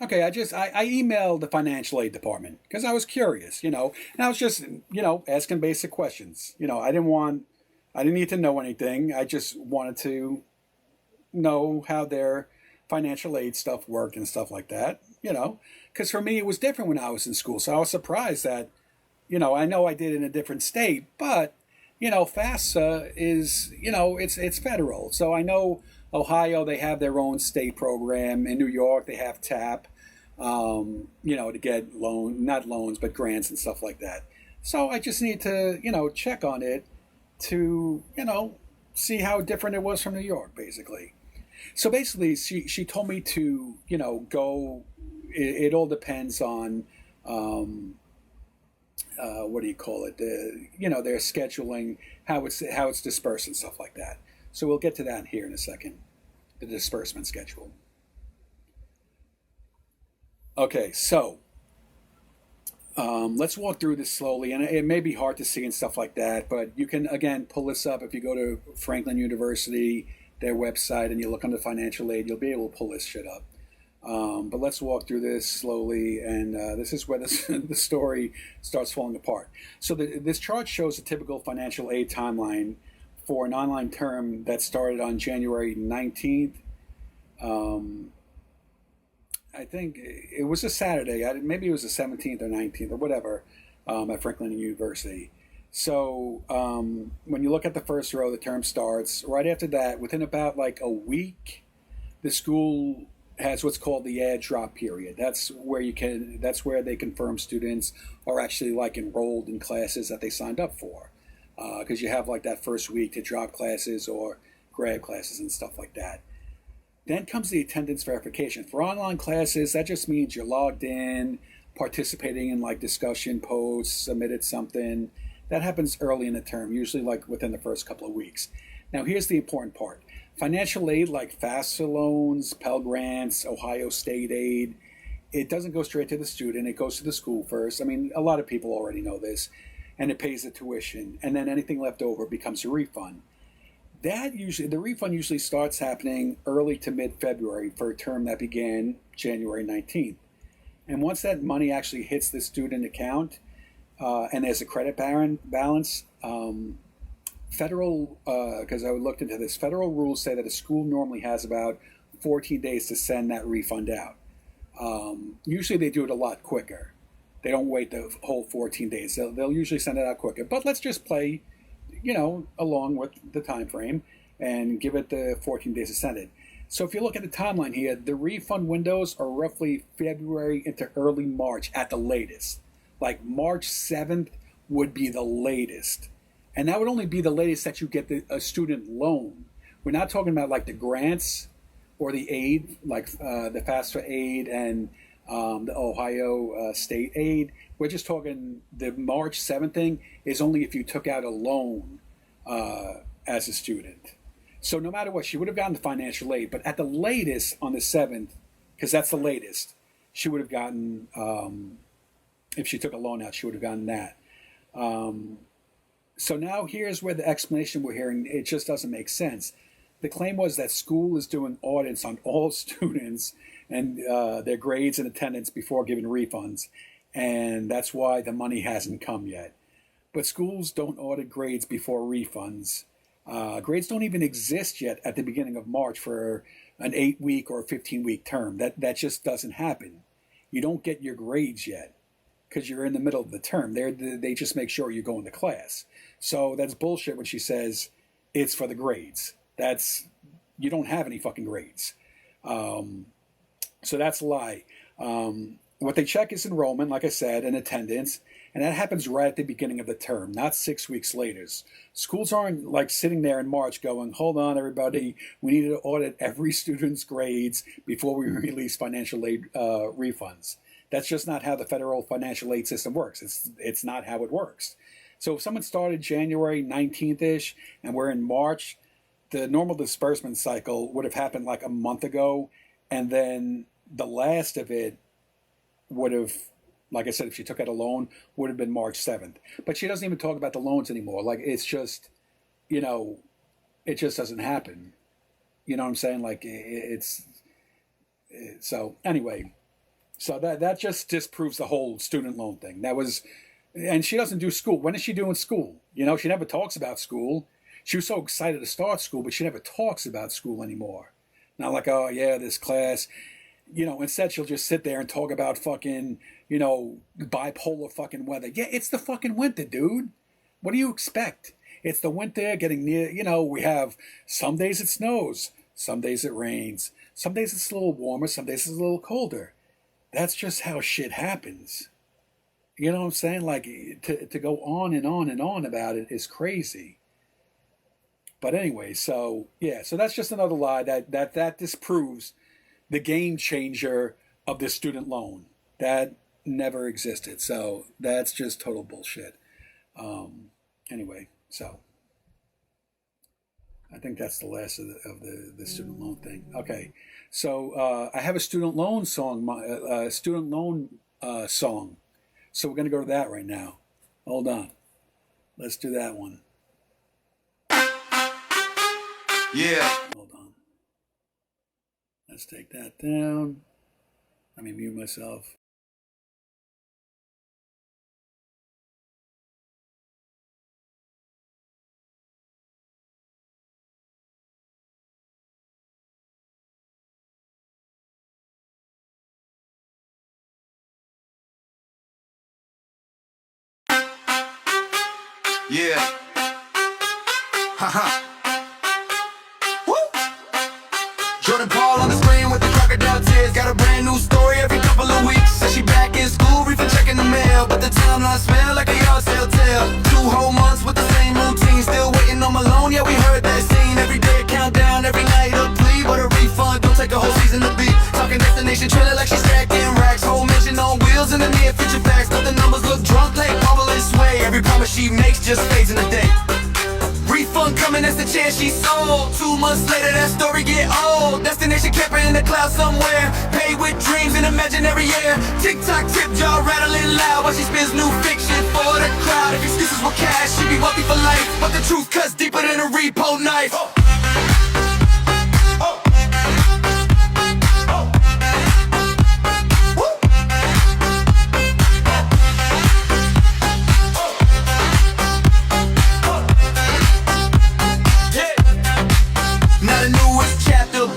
Okay, I emailed the financial aid department because I was curious, and I was just asking basic questions. I didn't need to know anything. I just wanted to know how their financial aid stuff worked and stuff like that. Because for me it was different when I was in school, so I was surprised that I know I did in a different state, but FAFSA is it's federal, so I know Ohio, they have their own state program. In New York, they have TAP, to get not loans, but grants and stuff like that. So I just need to, check on it to, see how different it was from New York, basically. So basically, she told me to, go, it all depends on, what do you call it? Their scheduling, how it's dispersed and stuff like that. So we'll get to that here in a second, the disbursement schedule. Okay, so let's walk through this slowly, and it may be hard to see and stuff like that, but you can, again, pull this up. If you go to Franklin University, their website, and you look under financial aid, you'll be able to pull this shit up. But let's walk through this slowly, and this is where the story starts falling apart. So this chart shows a typical financial aid timeline for an online term that started on January 19th. I think it was a Saturday. Maybe it was the 17th or 19th or whatever, at Franklin University. So when you look at the first row, the term starts. Right after that, within about like a week, the school has what's called the add drop period. That's where they confirm students are actually like enrolled in classes that they signed up for. Because you have like that first week to drop classes or grab classes and stuff like that. Then comes the attendance verification. For online classes, that just means you're logged in, participating in like discussion posts, submitted something. That happens early in the term, usually like within the first couple of weeks. Now here's the important part. Financial aid like FAFSA loans, Pell Grants, Ohio State aid, it doesn't go straight to the student. It goes to the school first. I mean, a lot of people already know this. And it pays the tuition. And then anything left over becomes a refund. The refund usually starts happening early to mid-February for a term that began January 19th. And once that money actually hits the student account, and there's a credit balance, federal, because I looked into this, federal rules say that a school normally has about 14 days to send that refund out. Usually they do it a lot quicker. They don't wait the whole 14 days. They'll usually send it out quicker. But let's just play, along with the time frame and give it the 14 days to send it. So if you look at the timeline here, the refund windows are roughly February into early March at the latest. Like March 7th would be the latest. And that would only be the latest that you get a student loan. We're not talking about like the grants or the aid, like the FAFSA aid and the Ohio state aid. We're just talking the March 7th thing is only if you took out a loan as a student. So no matter what, she would have gotten the financial aid, but at the latest on the 7th, because that's the latest, she would have gotten, if she took a loan out, she would have gotten that. So now here's where the explanation we're hearing, it just doesn't make sense. The claim was that school is doing audits on all students and their grades and attendance before giving refunds, and that's why the money hasn't come yet. But schools don't audit grades before refunds. Grades don't even exist yet at the beginning of March for an 8-week or 15-week term. That just doesn't happen. You don't get your grades yet because you're in the middle of the term. They just make sure you go into class. So that's bullshit when she says it's for the grades. You don't have any fucking grades. So that's a lie. What they check is enrollment, like I said, and attendance, and that happens right at the beginning of the term, not 6 weeks later. Schools aren't like sitting there in March going, hold on, everybody, we need to audit every student's grades before we release financial aid refunds. That's just not how the federal financial aid system works. It's not how it works. So if someone started January 19th-ish and we're in March, the normal disbursement cycle would have happened like a month ago, and then the last of it would have, like I said, if she took out a loan, would have been March 7th. But she doesn't even talk about the loans anymore. Like, it's just, it just doesn't happen. You know what I'm saying? Like, so anyway, so that just disproves the whole student loan thing. And she doesn't do school. When is she doing school? She never talks about school. She was so excited to start school, but she never talks about school anymore. Not like, oh yeah, this class. Instead she'll just sit there and talk about fucking, bipolar fucking weather. Yeah, it's the fucking winter, dude. What do you expect? It's the winter getting near, we have some days it snows, some days it rains, some days it's a little warmer, some days it's a little colder. That's just how shit happens. You know what I'm saying? Like, to go on and on and on about it is crazy. But anyway, so that's just another lie that disproves the game changer of the student loan. That never existed. So that's just total bullshit. Anyway, so I think that's the last of the student loan thing. Okay, so I have a student loan song, song. So we're going to go to that right now. Hold on. Let's do that one. Yeah. Hold on. Let's take that down. Let me mute myself. Yeah. Haha. Woo! Jordan Paul on the screen with the crocodile tears. Got a brand new story every couple of weeks. Says she back in school, reefer checking the mail. But the timeline smell like a yard sale tale. 2 whole months with the same routine. Still waiting on my loan, yeah, we heard that scene. Every day a countdown, every night a plea. But a refund don't take a whole season to beat. Talking destination trailer like she's stacking racks. Whole mansion on wheels in the near future facts. But the numbers look drunk like marvelous way. Every promise she makes just fades in a day. Refund coming, that's the chance she sold. 2 months later, that story get old. Destination kept her in the cloud somewhere. Paid with dreams in imaginary air. Tick-tock tip jaw rattling loud while she spins new fiction for the crowd. If excuses were cash, she'd be wealthy for life. But the truth cut cuts deeper than a repo knife.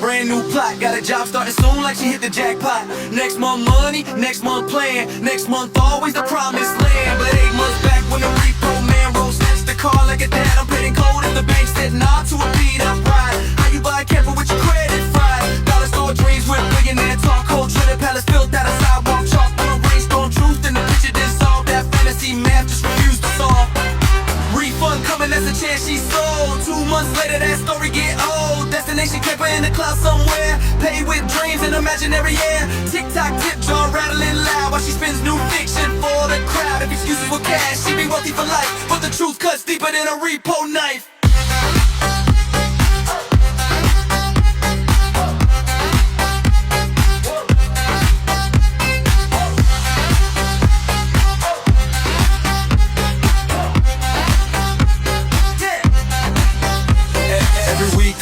Brand new plot, got a job starting soon like she hit the jackpot. Next month money, next month plan, next month always the promised land. But 8 months back when the repo man rolled, snatched the car like a dad. I'm pitting cold in the bank, said nah to a beat up ride. How you buy careful with your credit fried? Dollar store dreams with billionaire talk, cold traded palace built out of sidewalk chalk. On a brainstorm truth and the picture didn't solve. That fantasy math just refused to solve. Refund coming, that's a chance she sold. 2 months later that story get old. Destination paper in the cloud somewhere. Paid with dreams in imaginary air. Tick-tock, tip jar rattling loud while she spins new fiction for the crowd. If excuses were cash, she'd be wealthy for life. But the truth cuts deeper than a repo knife.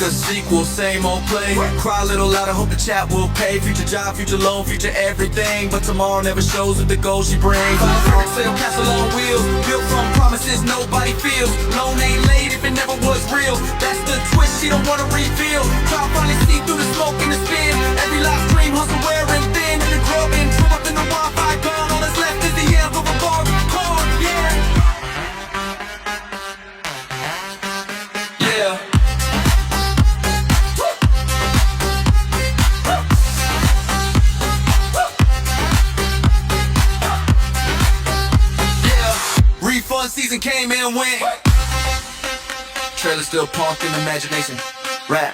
A sequel, same old play. Cry a little louder, hope the chat will pay. Future job, future loan, future everything. But tomorrow never shows with the goals she brings. Fire sale, castle on wheels. Built from promises nobody feels. Loan ain't late if it never was real. That's the twist she don't wanna reveal. Crowd finally see through the smoke and the spin. Every last dream, hustle wearing thin. In the grub and true up in the Wi-Fi gone. All that's left is the end of a bar. Yeah. Yeah. Refund season came and went. Trailer still parked in imagination. Rap.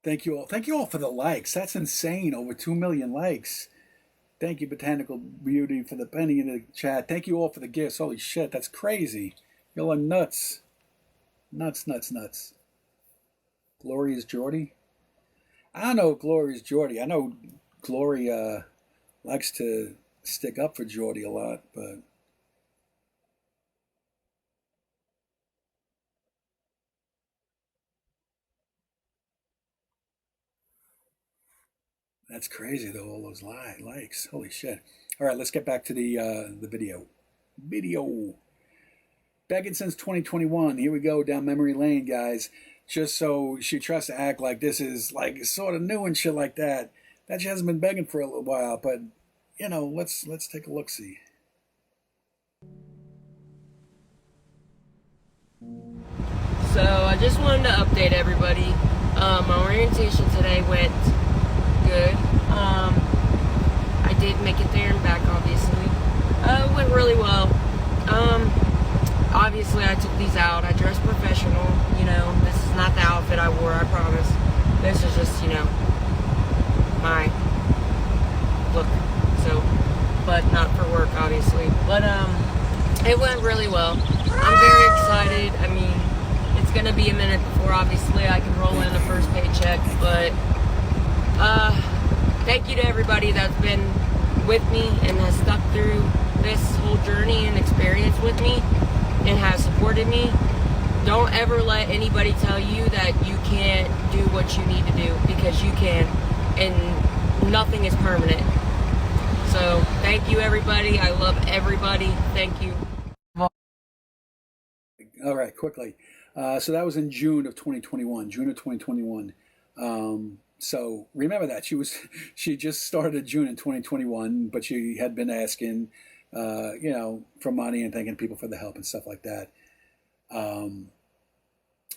Thank you all. Thank you all for the likes. That's insane. Over 2 million likes. Thank you, Botanical Beauty, for the penny in the chat. Thank you all for the gifts. Holy shit, that's crazy. Y'all are nuts. Nuts, nuts, nuts. Gloria's Geordie? I don't know Gloria's Geordie. I know Gloria likes to stick up for Geordie a lot, but... That's crazy, though, all those likes. Holy shit. All right, let's get back to the video. Begging since 2021. Here we go, down memory lane, guys. Just so she tries to act like this is, like, sort of new and shit like that. That she hasn't been begging for a little while, but, you know, let's take a look-see. So, I just wanted to update everybody. My orientation today went good. I did make it there and back, obviously. It went really well. Obviously I took these out. I dressed professional, you know. This is not the outfit I wore, I promise. This is just, you know, my look. So, but not for work, obviously. But, it went really well. I'm very excited. I mean, it's gonna be a minute before, obviously, I can roll in the first paycheck, but, thank you to everybody that's been with me and has stuck through this whole journey and experience with me and has supported me. Don't ever let anybody tell you that you can't do what you need to do, because you can, and nothing is permanent. So thank you, everybody. I love everybody. Thank you. All right, quickly. So that was in June of 2021. June of 2021. So remember that she just started June in 2021, but she had been asking, you know, for money and thanking people for the help and stuff like that.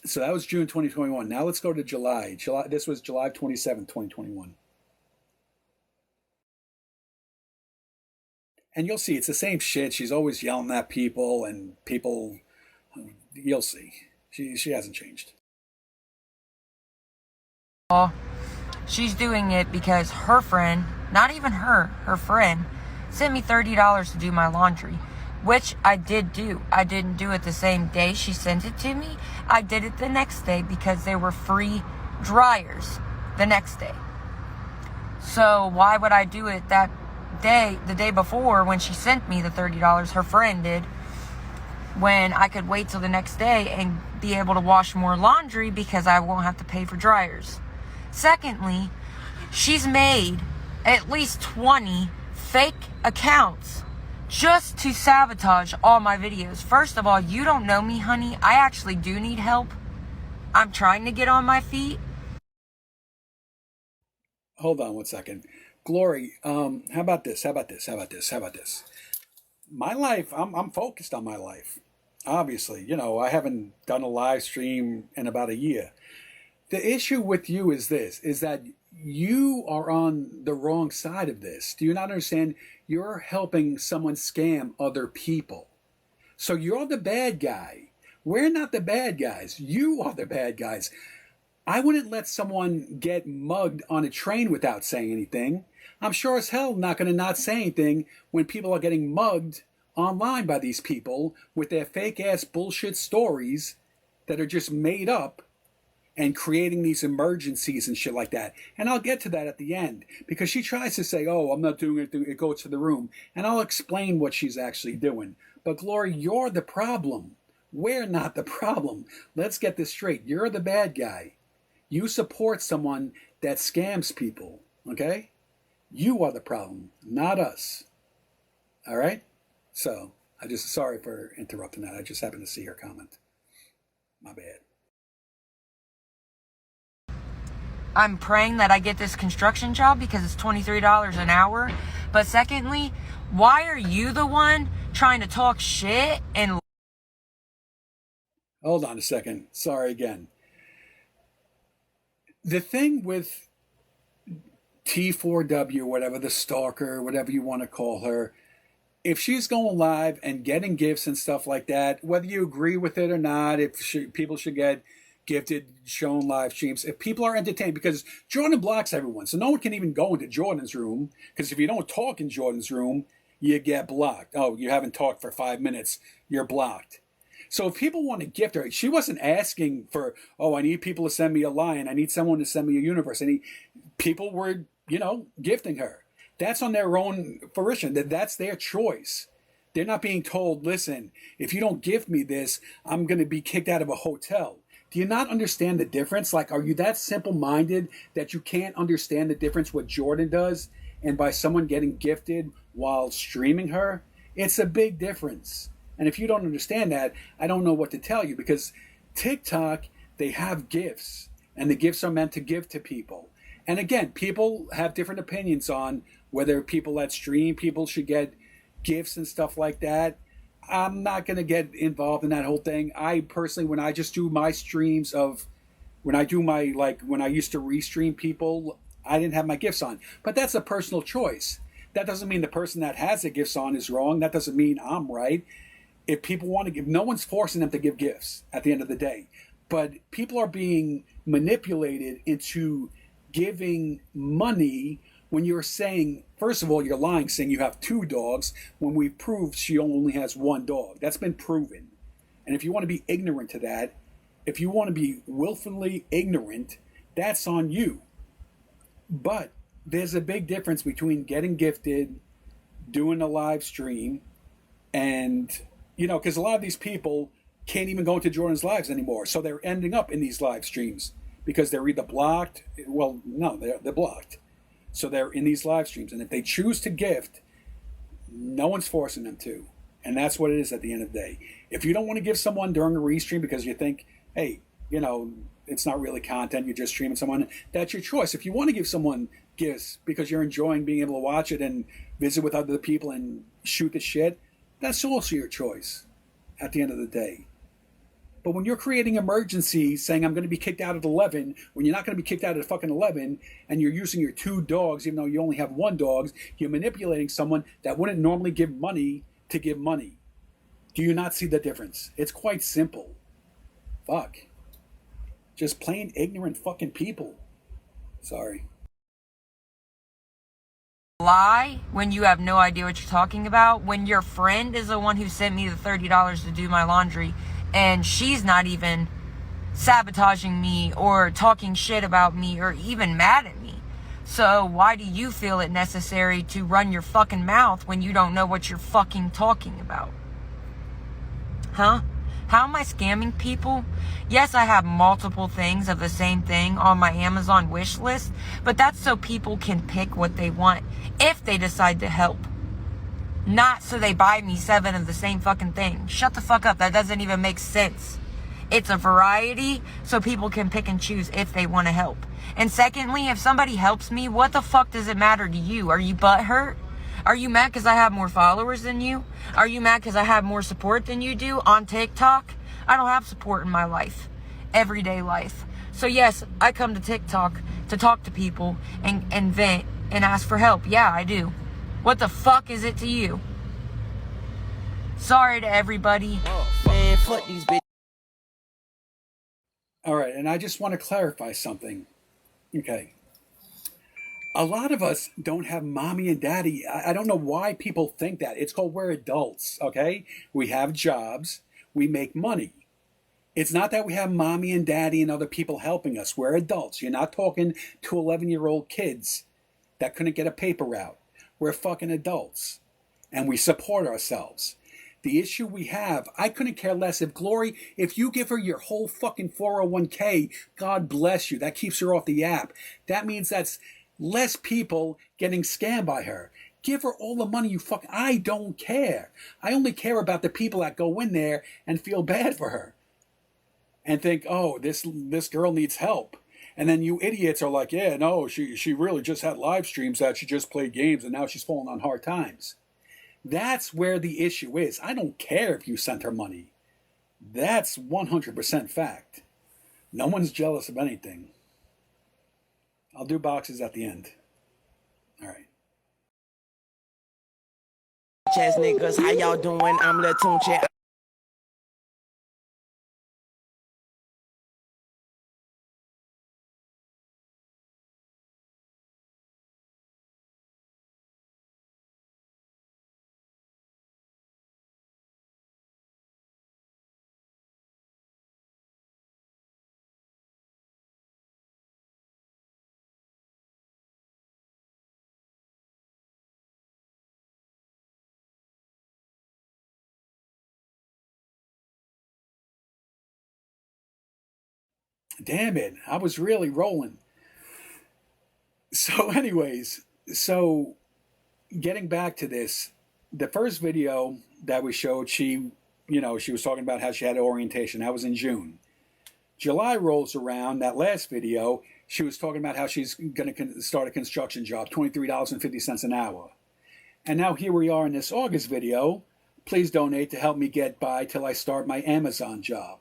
So that was June 2021. Now let's go to July. This was July 27, 2021. And you'll see it's the same shit. She's always yelling at people, and people, you'll see. She hasn't changed. She's doing it because her friend, not even her friend, sent me $30 to do my laundry, which I did do. I didn't do it the same day she sent it to me. I did it the next day because they were free dryers the next day. So why would I do it that day, the day before when she sent me the $30, her friend did, when I could wait till the next day and be able to wash more laundry because I won't have to pay for dryers. Secondly, she's made at least 20 fake accounts just to sabotage all my videos. First of all, you don't know me, honey. I actually do need help. I'm trying to get on my feet. Hold on one second. Glory, how about this? My life, I'm focused on my life. Obviously, I haven't done a live stream in about a year. The issue with you is this, is that you are on the wrong side of this. Do you not understand? You're helping someone scam other people. So you're the bad guy. We're not the bad guys. You are the bad guys. I wouldn't let someone get mugged on a train without saying anything. I'm sure as hell not going to not say anything when people are getting mugged online by these people with their fake ass bullshit stories that are just made up and creating these emergencies and shit like that. And I'll get to that at the end because she tries to say, oh, I'm not doing it, go to the room. And I'll explain what she's actually doing. But Glory, you're the problem. We're not the problem. Let's get this straight. You're the bad guy. You support someone that scams people, okay? You are the problem, not us. All right? So, sorry for interrupting that. I just happened to see her comment. My bad. I'm praying that I get this construction job because it's $23 an hour. But secondly, why are you the one trying to talk shit and... Hold on a second. Sorry again. The thing with T4W, whatever, the stalker, whatever you want to call her, if she's going live and getting gifts and stuff like that, whether you agree with it or not, people should get gifted, shown live streams, if people are entertained, because Jordan blocks everyone, so no one can even go into Jordan's room, because if you don't talk in Jordan's room, you get blocked. Oh, you haven't talked for 5 minutes, you're blocked. So if people want to gift her, she wasn't asking for, oh, I need people to send me a lion, I need someone to send me a universe. People were, gifting her. That's on their own fruition. That's their choice. They're not being told, listen, if you don't gift me this, I'm going to be kicked out of a hotel. Do you not understand the difference? Like, are you that simple-minded that you can't understand the difference what Jordan does and by someone getting gifted while streaming her? It's a big difference. And if you don't understand that, I don't know what to tell you, because TikTok, they have gifts, and the gifts are meant to give to people. And again, people have different opinions on whether people that stream, people should get gifts and stuff like that. I'm not going to get involved in that whole thing. I personally, when I just do my streams when I used to restream people, I didn't have my gifts on. But that's a personal choice. That doesn't mean the person that has the gifts on is wrong. That doesn't mean I'm right. If people want to give, no one's forcing them to give gifts at the end of the day. But people are being manipulated into giving money when you're saying, first of all, you're lying, saying you have 2 dogs when we've proved she only has 1 dog. That's been proven. And if you want to be ignorant to that, if you want to be willfully ignorant, that's on you. But there's a big difference between getting gifted, doing a live stream, and, because a lot of these people can't even go into Jordan's lives anymore. So they're ending up in these live streams because they're either blocked. Well, no, they're blocked. So they're in these live streams. And if they choose to gift, no one's forcing them to. And that's what it is at the end of the day. If you don't want to give someone during a restream because you think, hey, it's not really content, you're just streaming someone, that's your choice. If you want to give someone gifts because you're enjoying being able to watch it and visit with other people and shoot the shit, that's also your choice at the end of the day. But when you're creating emergency, saying I'm going to be kicked out at 11, when you're not going to be kicked out at fucking 11, and you're using your 2 dogs, even though you only have 1 dog, you're manipulating someone that wouldn't normally give money to give money. Do you not see the difference? It's quite simple. Fuck. Just plain ignorant fucking people. Sorry. lie when you have no idea what you're talking about, when your friend is the one who sent me the $30 to do my laundry, and she's not even sabotaging me or talking shit about me or even mad at me. So why do you feel it necessary to run your fucking mouth when you don't know what you're fucking talking about? Huh? How am I scamming people? Yes, I have multiple things of the same thing on my Amazon wish list, but that's so people can pick what they want if they decide to help. Not so they buy me 7 of the same fucking thing. Shut the fuck up. That doesn't even make sense. It's a variety so people can pick and choose if they want to help. And secondly, if somebody helps me, what the fuck does it matter to you? Are you butthurt? Are you mad because I have more followers than you? Are you mad because I have more support than you do on TikTok? I don't have support in my life, everyday life. So yes, I come to TikTok to talk to people and vent and ask for help. Yeah, I do. What the fuck is it to you? Sorry to everybody. Man, fuck these bitches. All right, and I just want to clarify something. Okay. A lot of us don't have mommy and daddy. I don't know why people think that. It's called we're adults, okay? We have jobs. We make money. It's not that we have mommy and daddy and other people helping us. We're adults. You're not talking to 11-year-old kids that couldn't get a paper route. We're fucking adults. And we support ourselves. The issue we have, I couldn't care less if Glory, if you give her your whole fucking 401k, God bless you. That keeps her off the app. That means that's less people getting scammed by her. Give her all the money you fuck. I don't care. I only care about the people that go in there and feel bad for her and think, oh, this girl needs help. And then you idiots are like, yeah, no, she really just had live streams that she just played games and now she's falling on hard times. That's where the issue is. I don't care if you sent her money. That's 100% fact. No one's jealous of anything. I'll do boxes at the end. All right. Ass niggas, how y'all doing? I'm Lil Tunche. Damn it. I was really rolling. So anyways, so getting back to this, the first video that we showed, she was talking about how she had orientation. That was in June. July rolls around, that last video, she was talking about how she's going to start a construction job, $23.50 an hour. And now here we are in this August video. Please donate to help me get by till I start my Amazon job.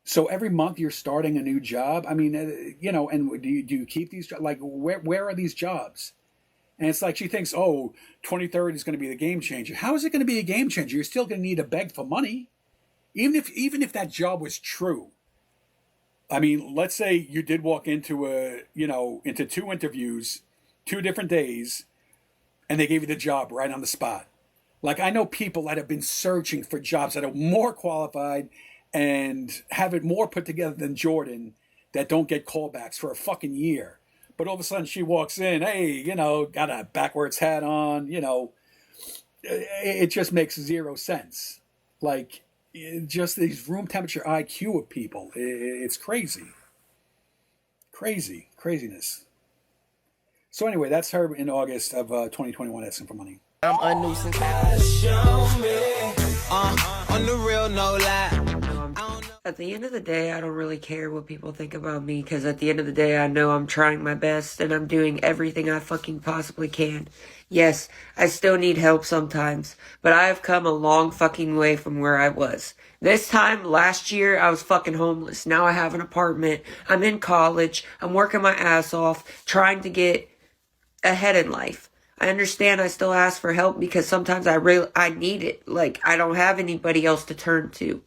So every month you're starting a new job. I mean, and do you keep these jobs? Like, where are these jobs? And it's like she thinks, oh, 23rd is going to be the game changer. How is it going to be a game changer? You're still going to need to beg for money. Even if that job was true. I mean, let's say you did walk into into 2 interviews, 2 different days, and they gave you the job right on the spot. Like, I know people that have been searching for jobs that are more qualified and have it more put together than Jordan that don't get callbacks for a fucking year. But all of a sudden she walks in, hey, got a backwards hat on, it just makes zero sense. Like, just these room temperature IQ of people. It's crazy. Craziness. So anyway, that's her in August of 2021 asking for money. I'm a nuisance. On the real, no lie. At the end of the day, I don't really care what people think about me, because at the end of the day, I know I'm trying my best and I'm doing everything I fucking possibly can. Yes, I still need help sometimes, but I have come a long fucking way from where I was. This time, last year, I was fucking homeless. Now I have an apartment. I'm in college. I'm working my ass off, trying to get ahead in life. I understand I still ask for help because sometimes I need it. Like, I don't have anybody else to turn to.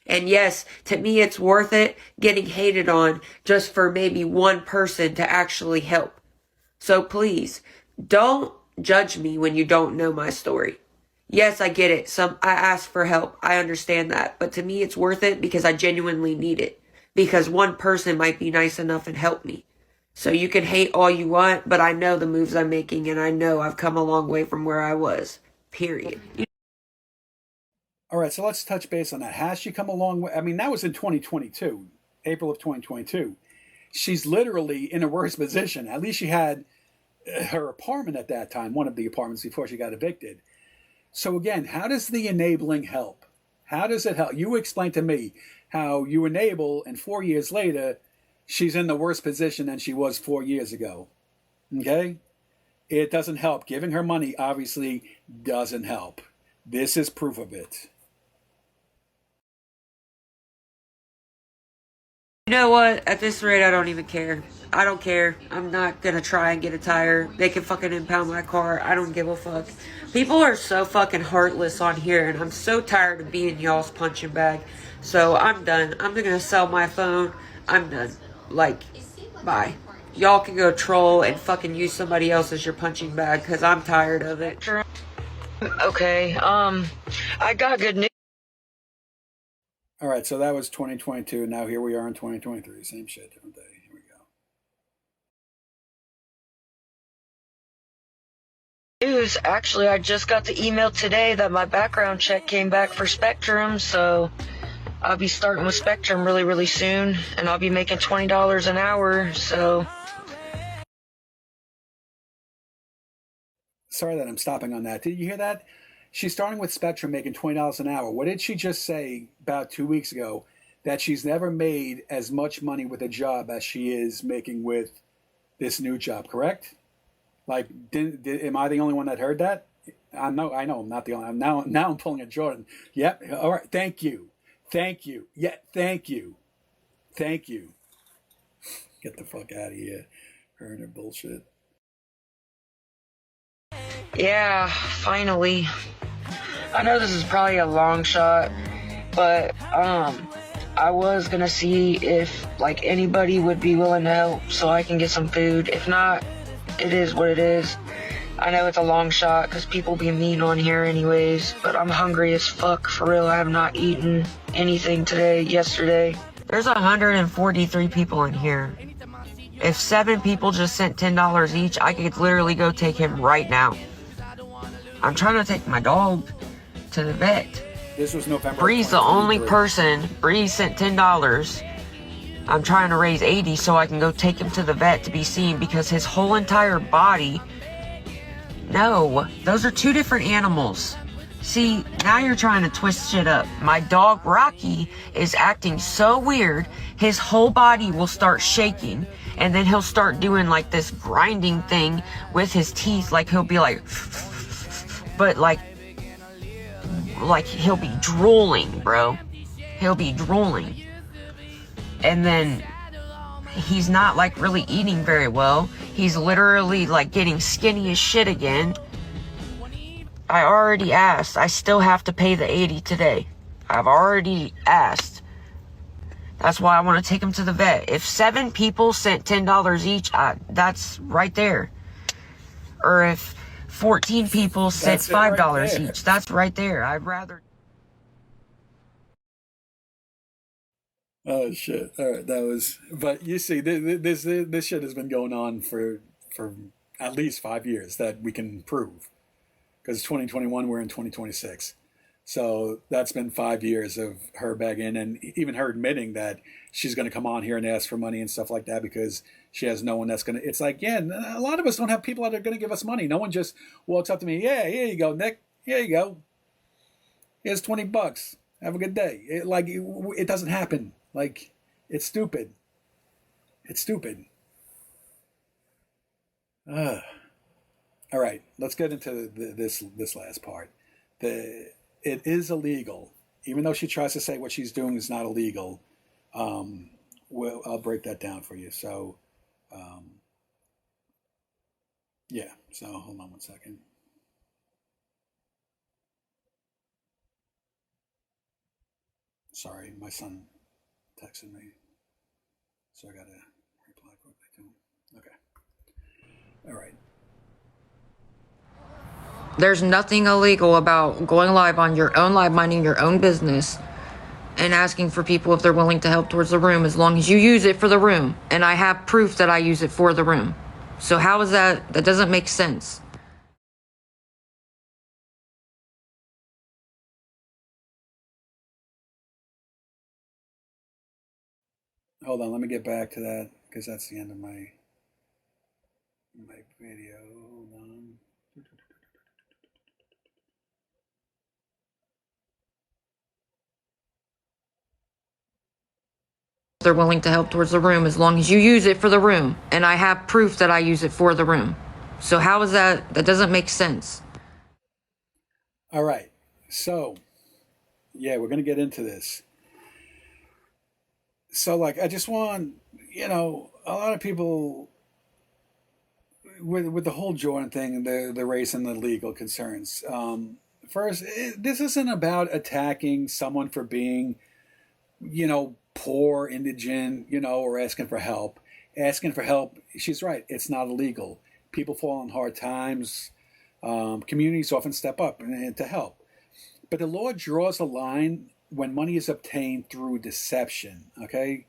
And yes, to me it's worth it getting hated on just for maybe one person to actually help. So please, Don't judge me when you don't know my story. Yes, I get it. I asked for help. I understand that. But to me, it's worth it because I genuinely need it. Because one person might be nice enough and help me. So you can hate all you want, but I know the moves I'm making and I know I've come a long way from where I was. Period. All right, so let's touch base on that. Has she come a long way? I mean, that was in 2022, April of 2022. She's literally in a worse position. At least she had her apartment at that time, one of the apartments before she got evicted. So again, how does the enabling help? How does it help? You explain to me how you enable, and 4 years later, she's in the worst position than she was 4 years ago. Okay? It doesn't help. Giving her money obviously doesn't help. This is proof of it. You know what? At this rate, I don't even care. I don't care. I'm not gonna try and get a tire. They can fucking impound my car. I don't give a fuck. People are so fucking heartless on here, and I'm so tired of being y'all's punching bag. So I'm done. I'm gonna sell my phone. I'm done. Like, bye. Y'all can go troll and fucking use somebody else as your punching bag, because I'm tired of it. Okay, I got good news. All right, so that was 2022. Now here we are in 2023. Same shit, different day. Here we go. News. Actually, I just got the email today that my background check came back for Spectrum, so I'll be starting with Spectrum really, really soon, and I'll be making $20 an hour, so... Sorry that I'm stopping on that. Did you hear that? She's starting with Spectrum making $20 an hour. What did she just say about 2 weeks ago? That she's never made as much money with a job as she is making with this new job, correct? Like, am I the only one that heard that? I know I'm not the only. Now I'm pulling a Jordan. Yep. All right. Thank you. Yeah. Thank you. Get the fuck out of here. Her and her bullshit. Yeah, finally. I know this is probably a long shot, but, I was gonna see if, like, anybody would be willing to help so I can get some food. If not, it is what it is. I know it's a long shot because people be mean on here anyways, but I'm hungry as fuck, for real. I have not eaten anything yesterday. There's 143 people in here. If 7 people just sent $10 each, I could literally go take him right now. I'm trying to take my dog to the vet. This was November. Bree's the only person. Bree sent $10. I'm trying to raise 80 so I can go take him to the vet to be seen because his whole entire body... No, those are 2 different animals. See, now you're trying to twist shit up. My dog, Rocky, is acting so weird, his whole body will start shaking, and then he'll start doing, like, this grinding thing with his teeth, like, he'll be like... But, like, he'll be drooling, bro. He'll be drooling. And then he's not, like, really eating very well. He's literally, like, getting skinny as shit again. I already asked. I still have to pay the 80 today. I've already asked. That's why I want to take him to the vet. If 7 people sent $10 each, that's right there. Or if 14 people sent $5 right each, that's right there. I'd rather... Oh shit! All right, that was. But you see, this shit has been going on for at least 5 years that we can prove. Because 2021, we're in 2026, so that's been 5 years of her begging, and even her admitting that she's going to come on here and ask for money and stuff like that because she has no one that's going to. It's like, yeah, a lot of us don't have people that are going to give us money. No one just walks up to me. Yeah, here you go, Nick. Here you go. Here's $20. Have a good day. It doesn't happen. Like, it's stupid. It's stupid. All right, let's get into this last part. It is illegal, even though she tries to say what she's doing is not illegal. I'll break that down for you. So, yeah. So hold on one second. Sorry, my son texted me, so I gotta reply quickly to him. Okay. All right. There's nothing illegal about going live on your own live, minding your own business, and asking for people if they're willing to help towards the room, as long as you use it for the room. And I have proof that I use it for the room. So how is that? That doesn't make sense. Hold on, let me get back to that because that's the end of my video. Hold on. They're willing to help towards the room, as long as you use it for the room. And I have proof that I use it for the room. So how is that? That doesn't make sense. All right. So, yeah, we're going to get into this. So, like, I just want, a lot of people with the whole Jordan thing, the race and the legal concerns. First, this isn't about attacking someone for being, poor, indigent, or asking for help. Asking for help, she's right, it's not illegal. People fall in hard times. Communities often step up and to help. But the law draws a line when money is obtained through deception, okay?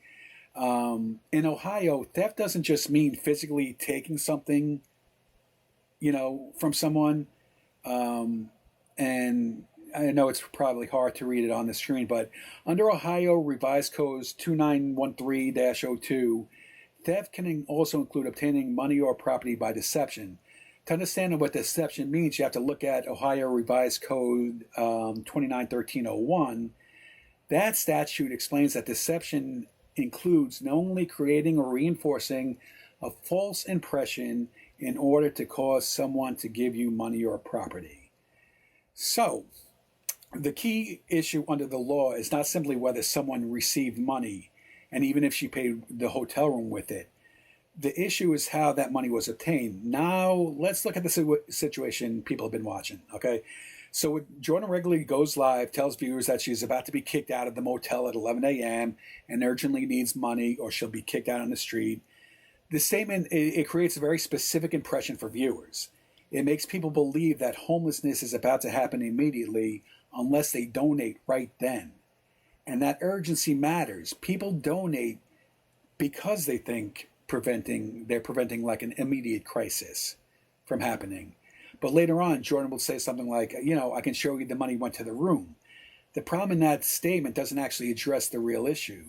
In Ohio, theft doesn't just mean physically taking something, from someone. And I know it's probably hard to read it on the screen, but under Ohio Revised Codes 2913-02, theft can also include obtaining money or property by deception. To understand what deception means, you have to look at Ohio Revised Code 2913-01. That statute explains that deception includes knowingly creating or reinforcing a false impression in order to cause someone to give you money or property. So, the key issue under the law is not simply whether someone received money, and even if she paid the hotel room with it. The issue is how that money was obtained. Now, let's look at the situation people have been watching, okay? So Jordan regularly goes live, tells viewers that she's about to be kicked out of the motel at 11 a.m. and urgently needs money or she'll be kicked out on the street. This statement, it creates a very specific impression for viewers. It makes people believe that homelessness is about to happen immediately unless they donate right then. And that urgency matters. People donate because they think they're preventing like an immediate crisis from happening. But later on, Jordan will say something like, I can show you the money went to the room. The problem in that statement doesn't actually address the real issue.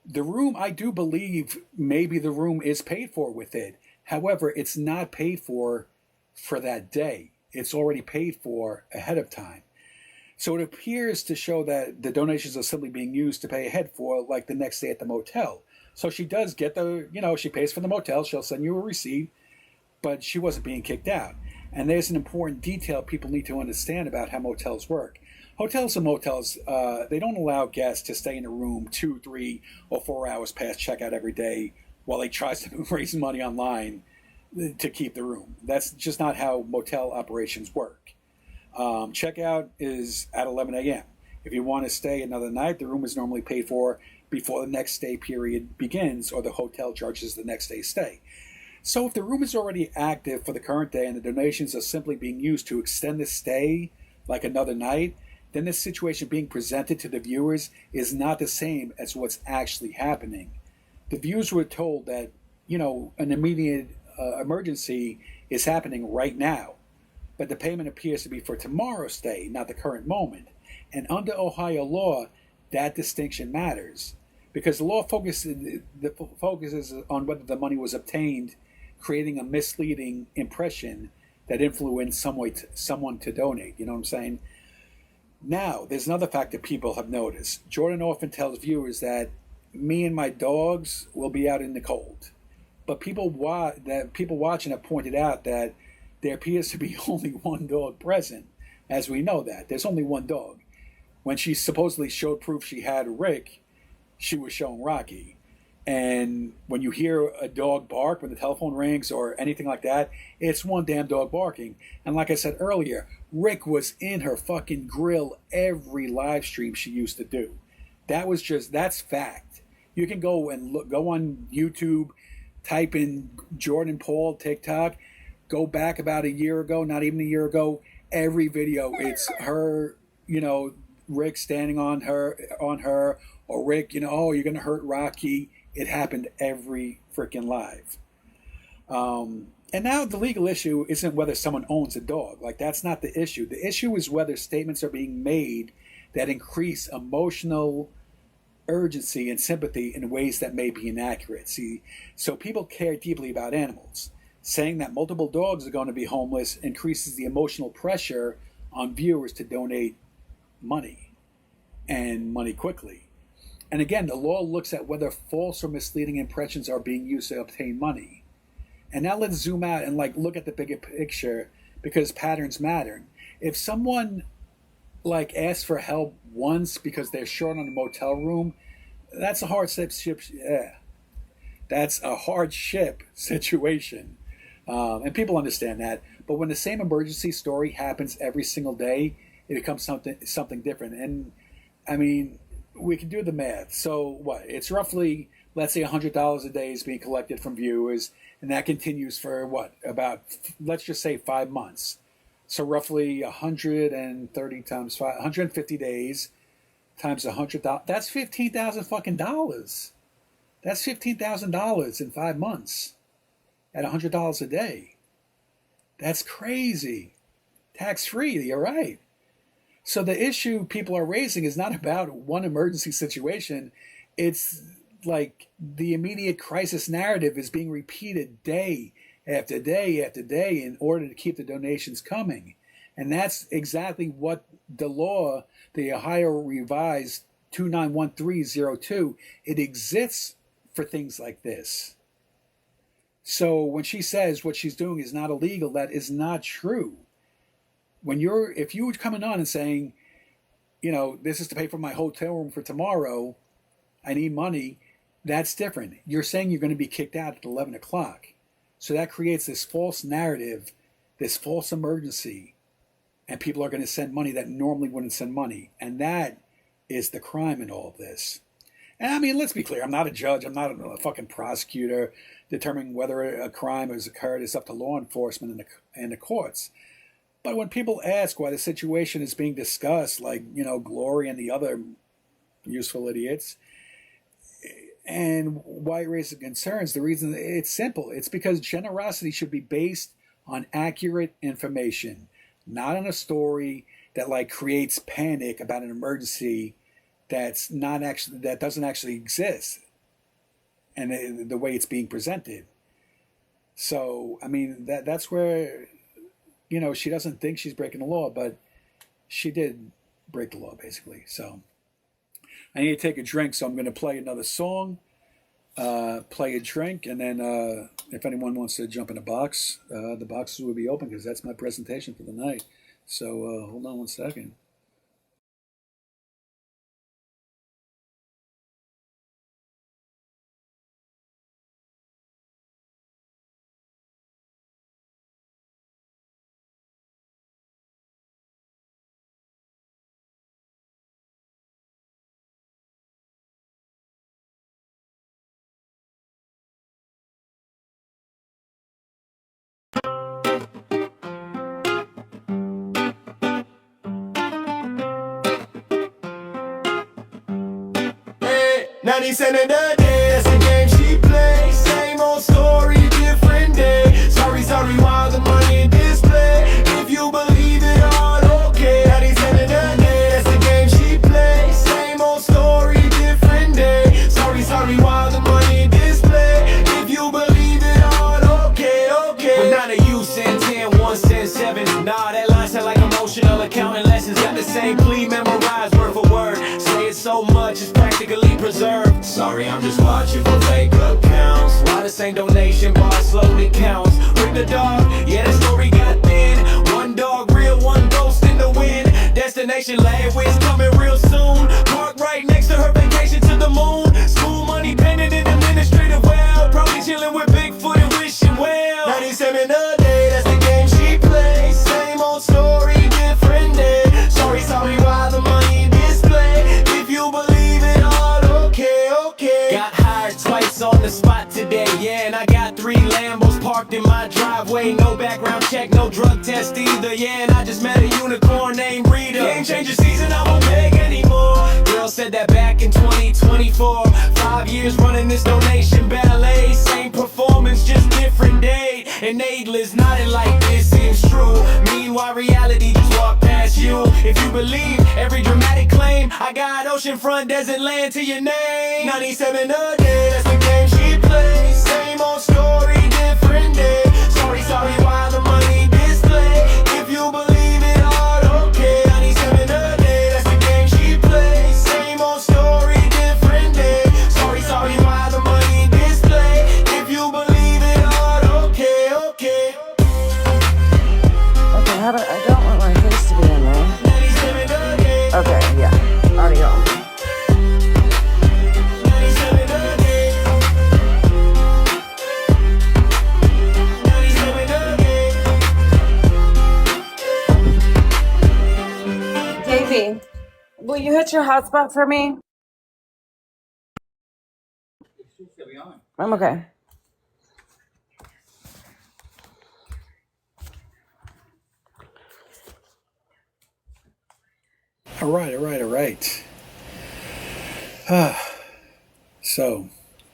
The room, I do believe maybe the room is paid for with it. However, it's not paid for that day. It's already paid for ahead of time. So it appears to show that the donations are simply being used to pay ahead for like the next day at the motel. So she does get she pays for the motel. She'll send you a receipt, but she wasn't being kicked out. And there's an important detail people need to understand about how motels work. Hotels and motels, they don't allow guests to stay in a room 2, 3, or 4 hours past checkout every day while they try to raise money online to keep the room. That's just not how motel operations work. Checkout is at 11 a.m. If you want to stay another night, the room is normally paid for before the next stay period begins or the hotel charges the next day's stay. So if the room is already active for the current day and the donations are simply being used to extend the stay like another night, then this situation being presented to the viewers is not the same as what's actually happening. The viewers were told that, an immediate emergency is happening right now, but the payment appears to be for tomorrow's stay, not the current moment. And under Ohio law, that distinction matters because the law focuses on whether the money was obtained, creating a misleading impression that influenced someone to donate. You know what I'm saying? Now, there's another fact that people have noticed. Jordan often tells viewers that me and my dogs will be out in the cold. But people watching have pointed out that there appears to be only one dog present, as we know that. There's only one dog. When she supposedly showed proof she had Rick, she was showing Rocky. And when you hear a dog bark when the telephone rings or anything like that, it's one damn dog barking. And like I said earlier, Rick was in her fucking grill every live stream she used to do. That's fact. You can go on YouTube, type in Jordan Paul TikTok, go back about a year ago, not even a year ago, every video, it's her, Rick standing on her, or Rick, oh, you're gonna hurt Rocky. It happened every freaking live. And now the legal issue isn't whether someone owns a dog. Like, that's not the issue. The issue is whether statements are being made that increase emotional urgency and sympathy in ways that may be inaccurate. See, so people care deeply about animals. Saying that multiple dogs are going to be homeless increases the emotional pressure on viewers to donate money, and money quickly. And again, the law looks at whether false or misleading impressions are being used to obtain money. And now let's zoom out and look at the bigger picture, because patterns matter. If someone asks for help once because they're short on a motel room, that's a hardship. That's a hardship situation, and people understand that. But when the same emergency story happens every single day, it becomes something different. And I mean, we can do the math. So what? It's roughly, let's say, $100 a day is being collected from viewers, and that continues for about, let's just say, 5 months. So roughly 130 times 5, 150 days times $100. That's $15,000 fucking dollars. That's $15,000 in 5 months at $100 a day. That's crazy. Tax free. You're right. So the issue people are raising is not about one emergency situation. It's like the immediate crisis narrative is being repeated day after day after day in order to keep the donations coming. And that's exactly what the law, the Ohio Revised 291302, it exists for things like this. So when she says what she's doing is not illegal, that is not true. If you were coming on and saying, this is to pay for my hotel room for tomorrow, I need money, that's different. You're saying you're going to be kicked out at 11 o'clock. So that creates this false narrative, this false emergency, and people are going to send money that normally wouldn't send money. And that is the crime in all of this. And I mean, let's be clear, I'm not a judge, I'm not a fucking prosecutor determining whether a crime has occurred. It's up to law enforcement and the courts. But when people ask why the situation is being discussed, Glory and the other useful idiots, and why it raises concerns, the reason, it's simple. It's because generosity should be based on accurate information, not on a story that creates panic about an emergency that doesn't actually exist, and the way it's being presented. So I mean, that's where she doesn't think she's breaking the law, but she did break the law basically. So I need to take a drink, so I'm going to play another song, play a drink, and then if anyone wants to jump in a box, the boxes will be open because that's my presentation for the night. So hold on one second. Now they sending the day, that's the game she plays. Same old story, different day. Sorry, while the money in display. If you believe it all, okay. Now they sending the day, that's the game she plays. Same old story, different day. Sorry, while the money in display. If you believe it all, okay. But not a you send 10, 1 send 7. Nah, that line sound like emotional accounting lessons. Got the same plea memorized word for word. Say it so much, it's practically preserved. Sorry, I'm just watching for fake accounts. Why the same donation bar slowly counts? Bring the dog, yeah, that story got thin. One dog real, one ghost in the wind. Destination land, wind's coming real soon. Park right next to her vacation to the moon. School money pending in administrative well. Probably chilling with Bigfoot and wishing well. 97 a day, that's the game she plays. Same old story, different day. Sorry, why the money in display. If you believe it all, okay. Got hired twice on the spot today, yeah, and I got 3 Lambos parked in my driveway. No background check. check, no drug test either. Yeah, and I just met a unicorn named Rita. Game changer season, I won't beg anymore. Girl said that back in 2024. 5 years running this donation ballet. Same performance, just different day. And needless, nodding like this seems true. Meanwhile, reality just walked past you. If you believe every dramatic claim, I got oceanfront, desert land to your name. 97 a day, that's the game she plays. Same old story, different day. Sorry, why the money display? If you believe it all, okay. 97 a day, that's the game she plays. Same old story, different day. Sorry, why the money display? If you believe it all, okay. Okay, I don't want my face to be in there. 97 a day. Okay, yeah, already on. 97 a day. 97 a day. Davey, will you hit your hotspot for me? I'm okay. All right. So,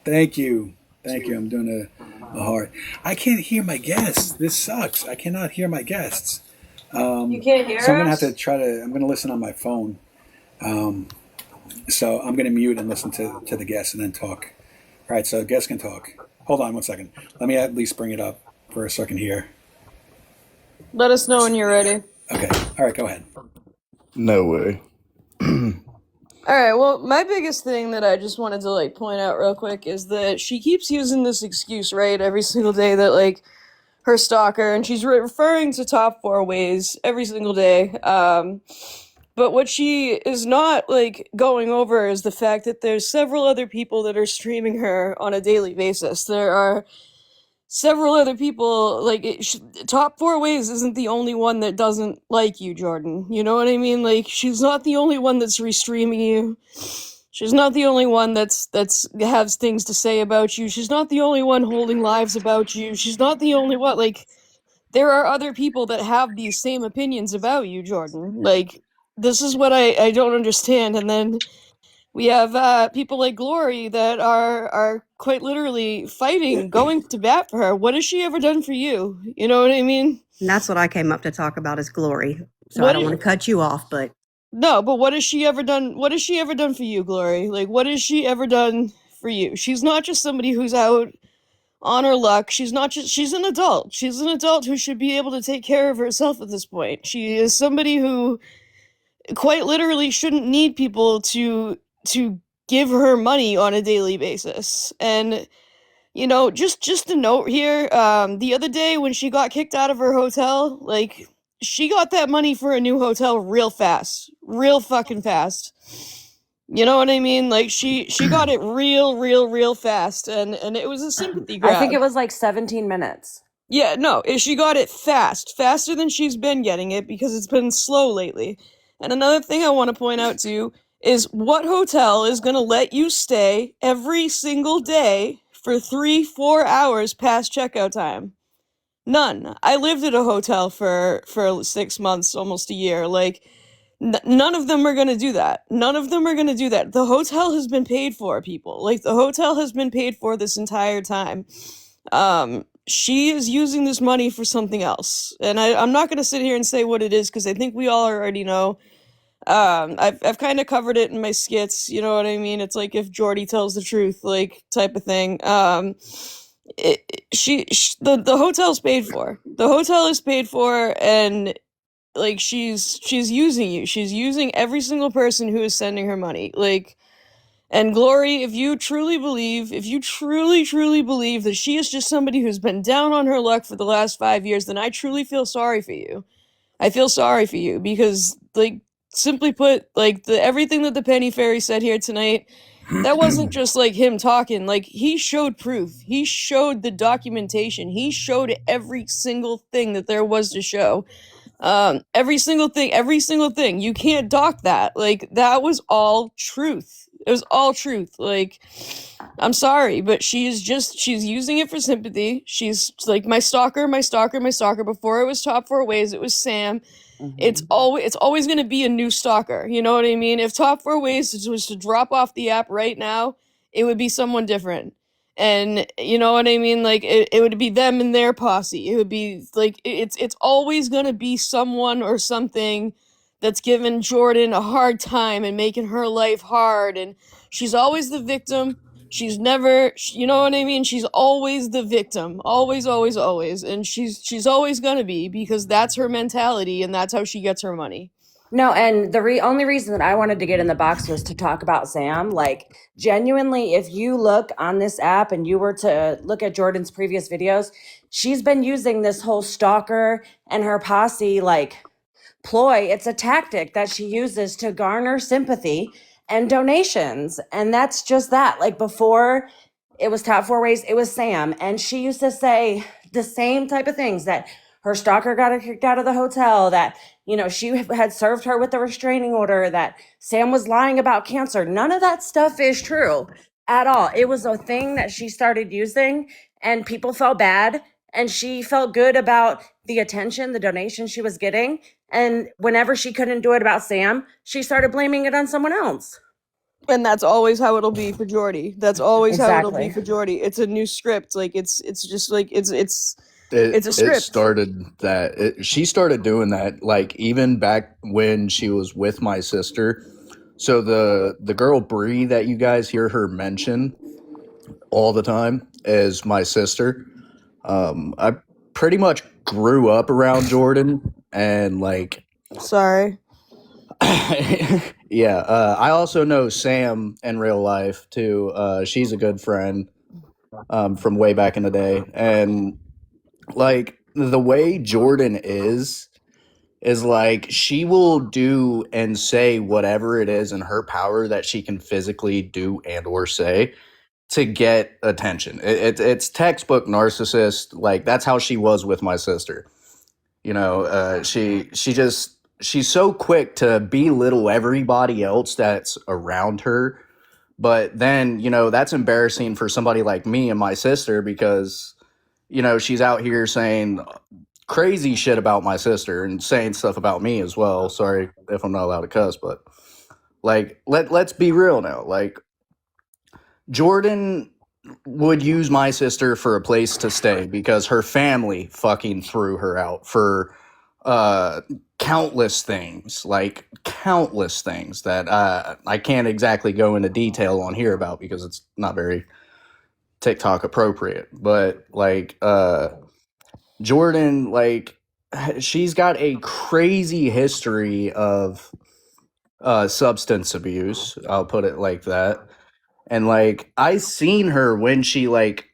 thank you. I'm doing a hard. I can't hear my guests. This sucks. I cannot hear my guests. You can't hear So I'm gonna have us? to I'm gonna listen on my phone. So I'm gonna mute and listen to the guests and then talk. All right, so guests can talk. Hold on one second. Let me at least bring it up for a second here. Let us know when you're ready. Okay. All right, go ahead. No way. Alright, well, my biggest thing that I just wanted to, like, point out real quick is that she keeps using this excuse, right, every single day that, like, her stalker, and she's referring to top 4 ways every single day, but what she is not, like, going over is the fact that there's several other people that are streaming her on a daily basis. There are several other people, like, top 4 ways isn't the only one that doesn't like you, Jordan. You know what I mean? Like, she's not the only one that's restreaming you. She's not the only one that's has things to say about you. She's not the only one holding lives about you. She's not the only one. Like, there are other people that have these same opinions about you, Jordan. Like, this is what I don't understand. And then we have people like Glory that are quite literally fighting, going to bat for her. What has she ever done for you? You know what I mean? And that's what I came up to talk about is Glory. So What I don't is- want to cut you off, but No, but what has she ever done? What has she ever done for you, Glory? Like, what has she ever done for you? She's not just somebody who's out on her luck. She's not just. She's an adult. She's an adult who should be able to take care of herself at this point. She is somebody who quite literally shouldn't need people to give her money on a daily basis. And you know, just a note here, the other day when she got kicked out of her hotel, like, she got that money for a new hotel real fast. Real fucking fast. You know what I mean? Like, she got it real fast, and it was a sympathy grab. I think it was like 17 minutes. Yeah, no, she got it fast. Faster than she's been getting it, because it's been slow lately. And another thing I want to point out, too, is what hotel is going to let you stay every single day for 3-4 hours past checkout time? None. I lived at a hotel for 6 months, almost a year. Like, none of them are going to do that. None of them are going to do that. The hotel has been paid for, people. Like, the hotel has been paid for this entire time. She is using this money for something else. And I'm not going to sit here and say what it is, because I think we all already know. I've kind of covered it in my skits, you know what I mean? It's like if Jordy tells the truth, like, type of thing. The hotel's paid for. The hotel is paid for, and like, she's using you. She's using every single person who is sending her money. Like, and Glory, if you truly believe that she is just somebody who's been down on her luck for the last 5 years, then I truly feel sorry for you. I feel sorry for you, because, like, simply put, like, everything that the Penny Fairy said here tonight, that wasn't just, like, him talking. Like, he showed proof. He showed the documentation. He showed every single thing that there was to show. Every single thing. You can't dock that. Like, that was all truth. It was all truth. Like, I'm sorry, but she's using it for sympathy. She's like, my stalker, my stalker, my stalker. Before it was Top Four Ways, it was Sam. It's always going to be a new stalker. You know what I mean? If Top Four Ways was to drop off the app right now, it would be someone different. And you know what I mean? Like, it would be them and their posse. It would be like, it's always going to be someone or something that's giving Jordan a hard time and making her life hard. And she's always the victim. She's never, you know what I mean? She's always the victim. Always, always, always. And she's always gonna be, because that's her mentality and that's how she gets her money. No, and the only reason that I wanted to get in the box was to talk about Sam. Like, genuinely, if you look on this app and you were to look at Jordan's previous videos, she's been using this whole stalker and her posse, like, ploy. It's a tactic that she uses to garner sympathy and donations. And that's just that. Like, before it was Top Four Ways, it was Sam. And she used to say the same type of things, that her stalker got her kicked out of the hotel, that, you know, she had served her with a restraining order, that Sam was lying about cancer. None of that stuff is true at all. It was a thing that she started using, and people felt bad, and she felt good about the attention, the donation she was getting. And whenever she couldn't do it about Sam, she started blaming it on someone else. And that's always how it'll be for Jordy. That's always how it'll be Exactly. for Jordy. It's a new script. Like, it's just like, it's a It script. started that she started doing that like even back when she was with my sister. So the girl Bree that you guys hear her mention all the time is my sister. I pretty much grew up around Jordan, and like Sorry. yeah, I also know Sam in real life too. She's a good friend from way back in the day, and like the way Jordan is like she will do and say whatever it is in her power that she can physically do and or say to get attention. It's textbook narcissist. Like that's how she was with my sister. You know, she's so quick to belittle everybody else that's around her. But then, you know, that's embarrassing for somebody like me and my sister because, you know, she's out here saying crazy shit about my sister and saying stuff about me as well. Sorry if I'm not allowed to cuss, but like let's be real now. Like Jordan would use my sister for a place to stay because her family fucking threw her out for uh countless things, like countless things that I can't exactly go into detail on here about because it's not very TikTok appropriate. But like Jordan, like she's got a crazy history of substance abuse, I'll put it like that. And like I seen her when she like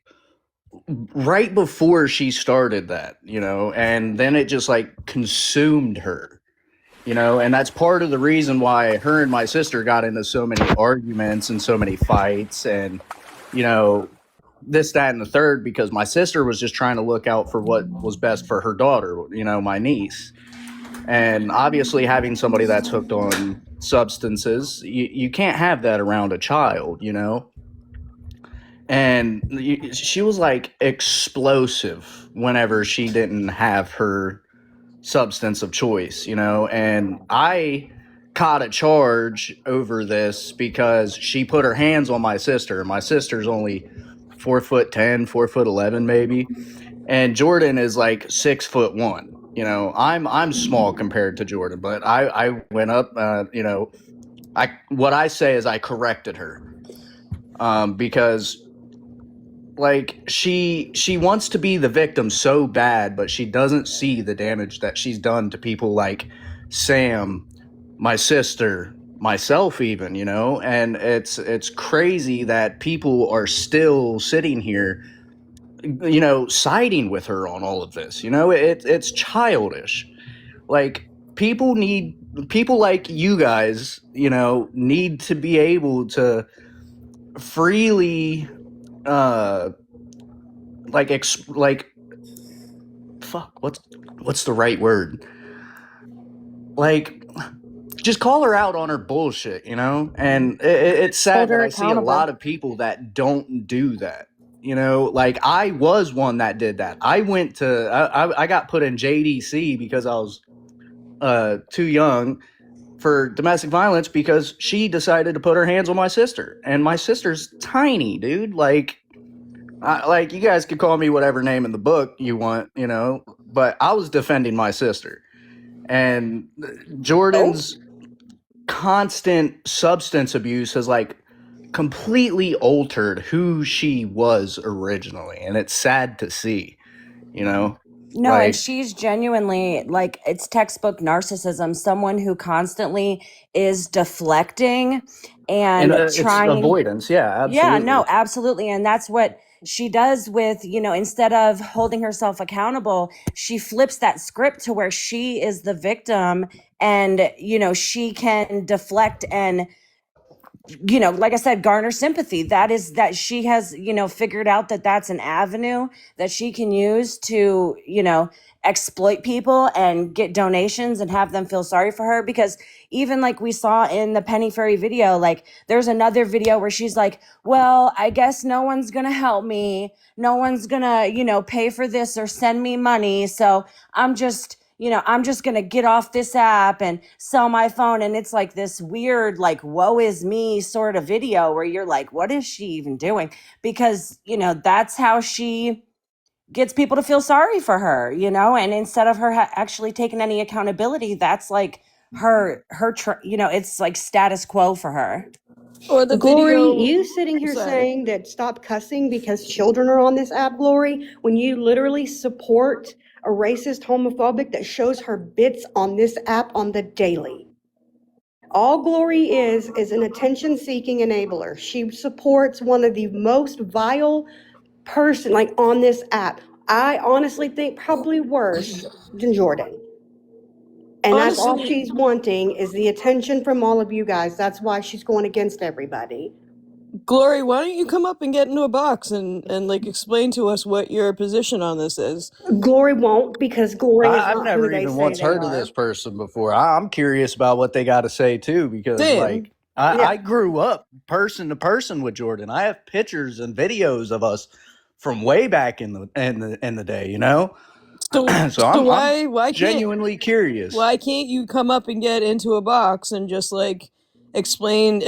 right before she started that, you know, and then it just like consumed her, you know, and that's part of the reason why her and my sister got into so many arguments and so many fights and, you know, this, that, and the third, because my sister was just trying to look out for what was best for her daughter, you know, my niece. And obviously, having somebody that's hooked on substances, you can't have that around a child, you know? And she was like explosive whenever she didn't have her substance of choice, you know? And I caught a charge over this because she put her hands on my sister. My sister's only 4'10", 4'11", maybe. And Jordan is like 6'1". You know, I'm small compared to Jordan, but I went up. You know, what I say is I corrected her, because like she wants to be the victim so bad, but she doesn't see the damage that she's done to people like Sam, my sister, myself, even. You know, and it's crazy that people are still sitting here, you know, siding with her on all of this. You know, it's childish. Like people like you guys, you know, need to be able to freely like fuck, what's the right word? Like just call her out on her bullshit, you know? And it's sad Hold that her I see a accountable. lot of people that don't do that. You know, like I was one that did that. I went to, I got put in JDC because I was too young for domestic violence because she decided to put her hands on my sister. And my sister's tiny, dude. Like you guys could call me whatever name in the book you want, you know, but I was defending my sister. And Jordan's constant substance abuse has like completely altered who she was originally, and it's sad to see, you know. No, and Like, she's genuinely like it's textbook narcissism, someone who constantly is deflecting and and it's trying. avoidance, yeah, Yeah, absolutely. no, absolutely. And that's what she does with, instead of holding herself accountable, she flips that script to where she is the victim and, she can deflect and like I said, garner sympathy. That is that she has, figured out that that's an avenue that she can use to, exploit people and get donations and have them feel sorry for her. Because even like we saw in the Penny Ferry video, like there's another video where she's like, well, I guess no one's going to help me. No one's going to, pay for this or send me money. So I'm just going to get off this app and sell my phone. And it's like this weird, like, woe is me sort of video where you're like, what is she even doing? Because, that's how she gets people to feel sorry for her, and instead of her actually taking any accountability, that's like it's like status quo for her. Or the Glory, video. you sitting here Sorry. saying that stop cussing because children are on this app, Glory, when you literally support a racist homophobic that shows her bits on this app on the daily. All Glory is an attention-seeking enabler. She supports one of the most vile person like on this app. I honestly think probably worse than Jordan. And that's all Honestly, she's wanting is the attention from all of you guys. That's why she's going against everybody. Glory, why don't you come up and get into a box and like explain to us what your position on this is? Glory won't because Glory is I've not who never they even say once they heard of are. this person before. I'm curious about what they got to say too, because Same. like I grew up person to person with Jordan. I have pictures and videos of us from way back in the day, you know. So, So so I'm why genuinely curious. can't you come up and get into a box and just like explain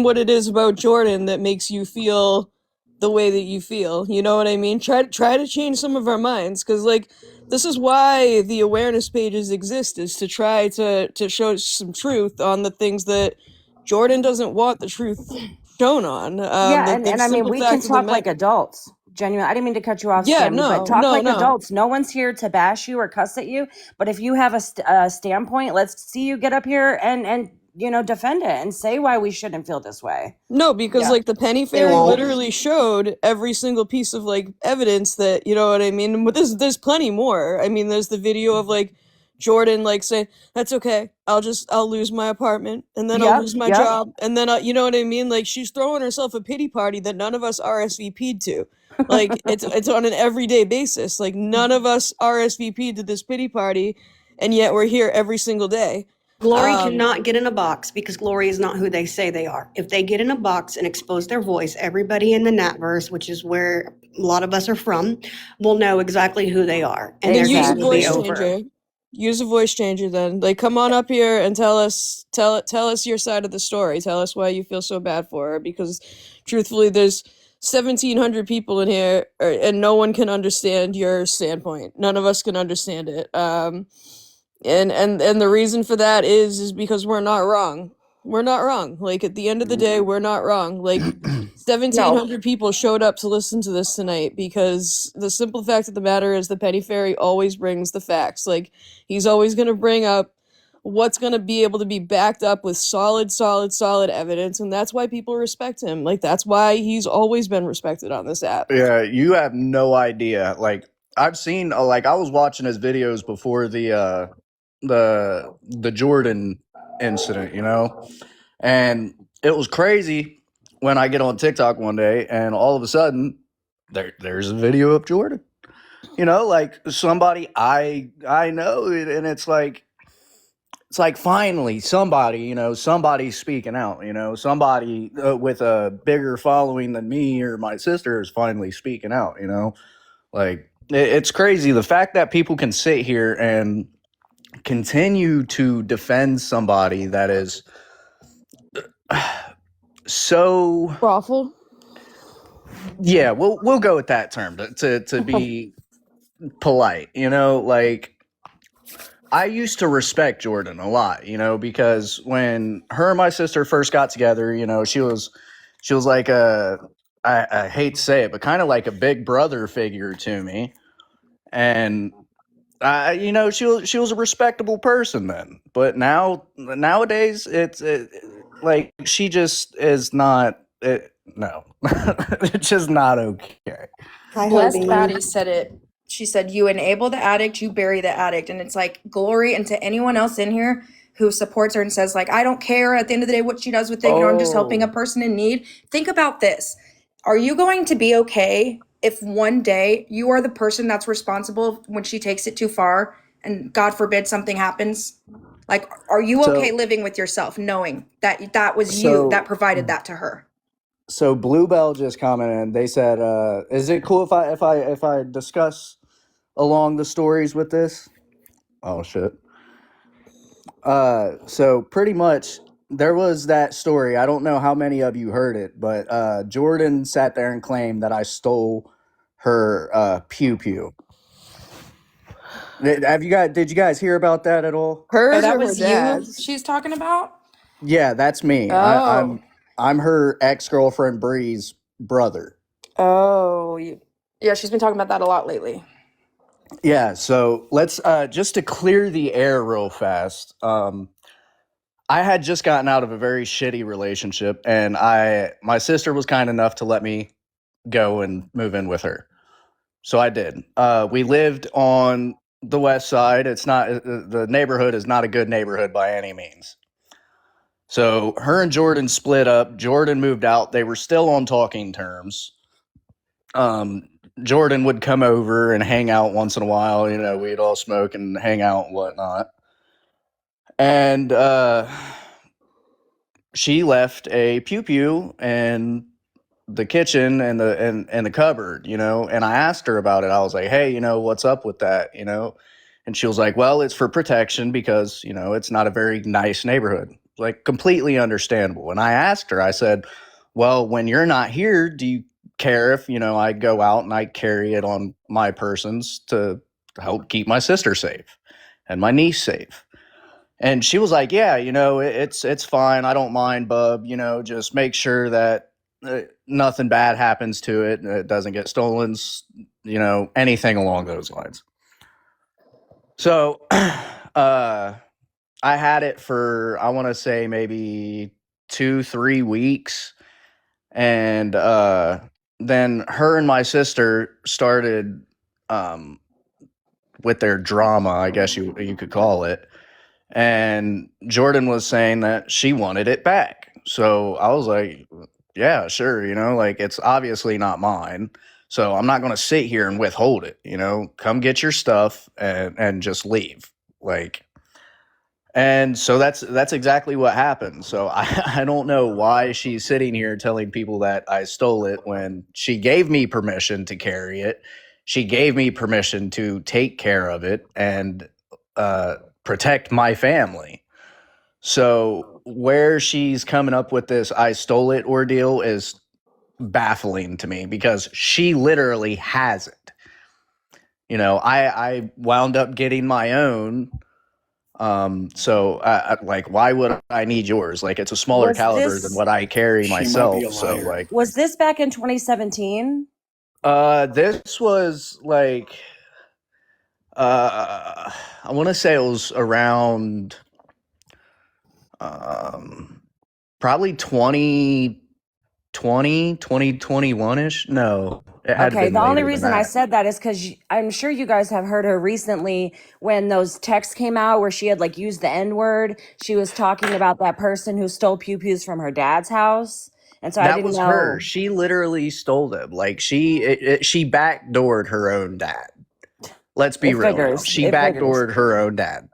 what it is about Jordan that makes you feel the way that you feel? You know what I mean? Try to change some of our minds, because like this is why the awareness pages exist, is to try to show some truth on the things that Jordan doesn't want the truth shown on. Yeah, The and I mean, simple we can fact of the talk matter. like adults. Genuine. I didn't mean to cut you off, Yeah, Scammy, but no, talk no, like no. adults. No one's here to bash you or cuss at you. But if you have a standpoint, let's see you get up here and defend it and say why we shouldn't feel this way. No, because Yeah. like the Penny They Fairy won't. literally showed every single piece of like evidence that, you know what I mean? But there's plenty more. I mean, there's the video of like Jordan like saying, "That's okay. I'll lose my apartment and then I'll lose my Yep. job." And then you know what I mean? Like she's throwing herself a pity party that none of us RSVP'd to. Like it's on an everyday basis. Like none of us RSVP'd to this pity party, and yet we're here every single day. Glory cannot get in a box because Glory is not who they say they are. If they get in a box and expose their voice, everybody in the Natverse, which is where a lot of us are from, will know exactly who they are. And their Use days a Exactly. will be voice over. changer. Use a voice changer then. Like come on up here and tell us your side of the story. Tell us why you feel so bad for her, because truthfully there's 1,700 people in here and no one can understand your standpoint. None of us can understand it. And the reason for that is because we're not wrong. We're not wrong. Like at the end of the day, we're not wrong. Like 1,700 people showed up to listen to this tonight because the simple fact of the matter is the Penny Fairy always brings the facts. Like he's always going to bring up what's going to be able to be backed up with solid evidence, and that's why people respect him. Like that's why he's always been respected on this app. Yeah, you have no idea. Like I've seen like I was watching his videos before the Jordan incident, you know? And it was crazy when I get on TikTok one day and all of a sudden there's a video of Jordan. You know, like somebody I know, and it's like it's like finally somebody, somebody's speaking out, somebody with a bigger following than me or my sister is finally speaking out, like it's crazy the fact that people can sit here and continue to defend somebody that is so Awful. yeah, we'll go with that term to be polite, like I used to respect Jordan a lot, because when her and my sister first got together, she was like I hate to say it, but kind of like a big brother figure to me. And she was a respectable person then, but nowadays like she just is not. No, it's just not okay. Hi, Blessed Hubby. Baddie said it. She said, "You enable the addict, you bury the addict." And it's like glory into anyone else in here who supports her and says, like, I don't care at the end of the day what she does with it. I'm just helping a person in need. Think about this. Are you going to be okay if one day you are the person that's responsible when she takes it too far and God forbid something happens? Like, are you okay So living with yourself knowing that that was you that so provided that to her? so Bluebell just commented. They said, "Is it cool if I discuss along the stories with this?" Oh shit. So pretty much there was that story. I don't know how many of you heard it, but Jordan sat there and claimed that I stole her pew pew. Did you guys hear about that at all? Oh, Hers that or her was you dad's? she's talking about? Yeah, that's me. Oh. I'm her ex-girlfriend Bree's brother. Oh, yeah, she's been talking about that a lot lately. Yeah, so let's just to clear the air real fast. I had just gotten out of a very shitty relationship, and my sister was kind enough to let me go and move in with her. So I did. We lived on the west side. It's not the neighborhood is not a good neighborhood by any means. So her and Jordan split up. Jordan moved out. They were still on talking terms. Um, Jordan would come over and hang out once in a while. We'd all smoke and hang out and whatnot. And she left a pew pew in the kitchen and the cupboard, and I asked her about it. I was like, hey, what's up with that, and she was like, well, it's for protection because it's not a very nice neighborhood. Like, completely understandable. And I asked her, I said, well, when you're not here, do you care if I go out and I carry it on my persons to help keep my sister safe and my niece safe? And she was like, yeah, it's fine. I don't mind, bub. Just make sure that nothing bad happens to it. It doesn't get stolen, anything along those lines. So I had it for, I want to say, maybe 2-3 weeks. And then her and my sister started with their drama, I guess you could call it. And Jordan was saying that she wanted it back. So I was like, yeah, sure. Like, it's obviously not mine. So I'm not going to sit here and withhold it, come get your stuff and just leave. Like, and so that's exactly what happened. So I don't know why she's sitting here telling people that I stole it when she gave me permission to carry it. She gave me permission to take care of it and protect my family. So where she's coming up with this I stole it ordeal is baffling to me because she literally has it. I wound up getting my own. So like, why would I need yours? Like, it's a smaller Was caliber than this what I carry She might be myself. a So liar. like, was this back in 2017? this was like, I want to say it was around, probably 2021-ish. No, it had Okay, been the only later than reason I that. said that is because I'm sure you guys have heard her recently when those texts came out where she had like used the N word. She was talking about that person who stole pew pews from her dad's house. And so I That didn't was her. know. She literally stole them. Like, she backdoored her own dad. Let's be It real now. figures. She It figures. backdoored her own dad.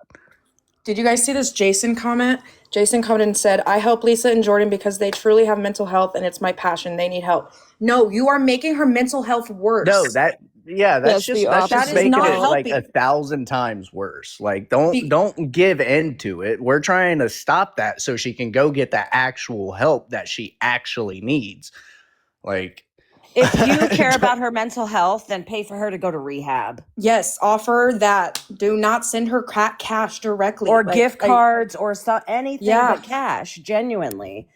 Did you guys see this Jason comment? Jason commented and said, I help Lisa and Jordan because they truly have mental health and it's my passion. They need help. No, you are making her mental health worse. No, that's That's just the opposite. making not it like helping. 1,000 times worse. Like don't give into it. We're trying to stop that so she can go get the actual help that she actually needs. Like If you care about her mental health, then pay for her to go to rehab. Yes, offer that. Do not send her cash directly. Or gift cards or anything Yeah. but cash, genuinely.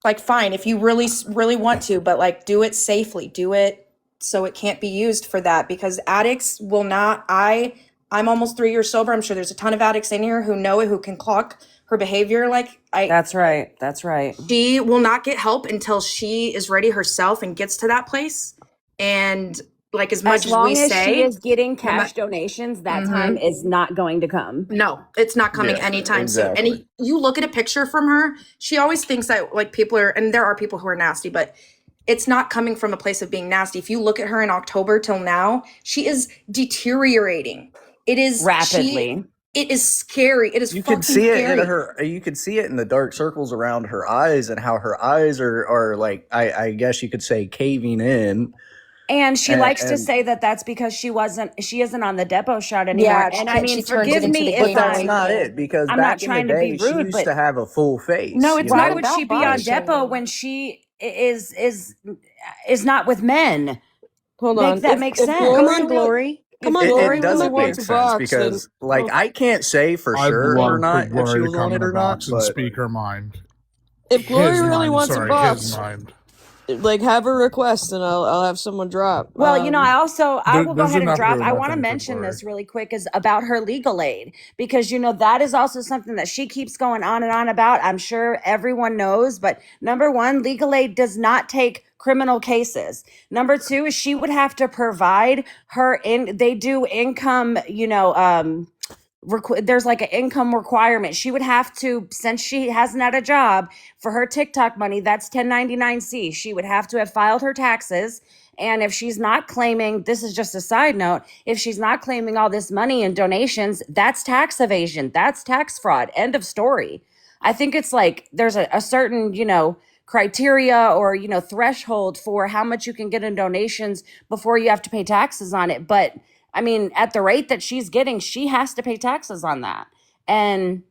Like, fine, if you really, really want to, but like, do it safely. Do it so it can't be used for that, because addicts will not. I'm almost 3 years sober. I'm sure there's a ton of addicts in here who know it, who can clock her behavior. That's right. That's right. She will not get help until she is ready herself and gets to that place. And like, as much as long we as say, she is getting cash donations, that time is not going to come. no, it's not coming anytime soon. And you look at a picture from her, she always thinks that like people are, and there are people who are nasty, but it's not coming from a place of being nasty. If you look at her in October till now, she is deteriorating. It is rapidly. It is scary. It is you fucking can see it scary. in her. You can see it in the dark circles around her eyes and how her eyes are like I guess you could say caving in. And she likes to say that that's because she isn't on the depot shot anymore. Yeah, and I mean, she turns it forgive into me the if game That's away not from it, because I'm back not in trying the to day, be she rude, used but to have a full face. no, it's you why know? would she be on depot when she is not with men? Hold on. Make that make sense. Come on, Glory. Come on, It Glory doesn't really make wants a sense box, then- because, like, I can't say for I'd sure love or for not if Glory she to was come on in it a or not. box and But speak her mind. If Glory His really mind, wants a sorry, box, his mind. like have a request and I'll have someone drop. Well, I will go there's ahead and enough drop. room, I I want to think, for mention Glory. this really quick is about her legal aid, because that is also something that she keeps going on and on about. I'm sure everyone knows, but number one, legal aid does not take criminal cases. Number two is she would have to provide they do income, there's like an income requirement. She would have to, since she hasn't had a job, for her TikTok money, that's 1099-C. She would have to have filed her taxes. And if she's not claiming, this is just a side note, if she's not claiming all this money in donations, that's tax evasion. That's tax fraud. End of story. I think it's like there's a certain, criteria or, threshold for how much you can get in donations before you have to pay taxes on it. But I mean, at the rate that she's getting, she has to pay taxes on that. And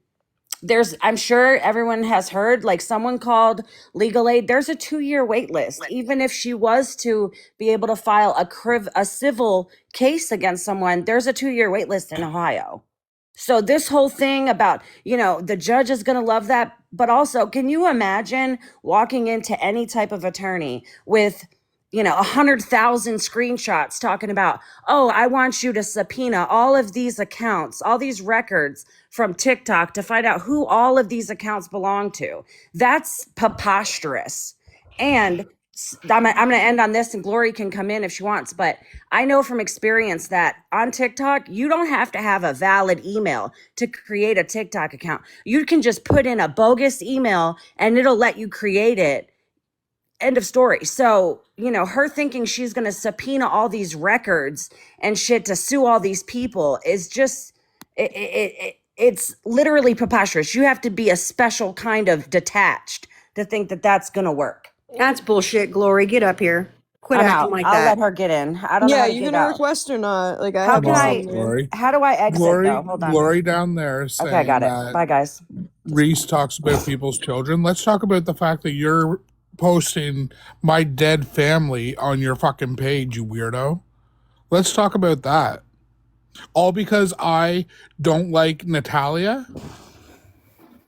I'm sure everyone has heard, like, someone called legal aid. There's a 2-year wait list. Even if she was to be able to file a civil case against someone, there's a 2-year wait list in Ohio. So this whole thing about, the judge is going to love that. But also, can you imagine walking into any type of attorney with 100,000 screenshots talking about, oh, I want you to subpoena all of these accounts, all these records from TikTok to find out who all of these accounts belong to. That's preposterous. And I'm going to end on this, and Glory can come in if she wants, but I know from experience that on TikTok, you don't have to have a valid email to create a TikTok account. You can just put in a bogus email and it'll let you create it. End of story. So, her thinking she's going to subpoena all these records and shit to sue all these people is just, it's literally preposterous. You have to be a special kind of detached to think that that's going to work. That's bullshit, Glory. Get up here. Quit I'm acting out. like I'll that. let her get in. I don't know how to you get gonna out. request or not? Like, How do I exit Glory, though? Hold on. Glory down there saying Okay, I got it. that Bye, guys. Reese talks about people's children. Let's talk about the fact that you're posting my dead family on your fucking page, you weirdo. Let's talk about that. All because I don't like Natalia?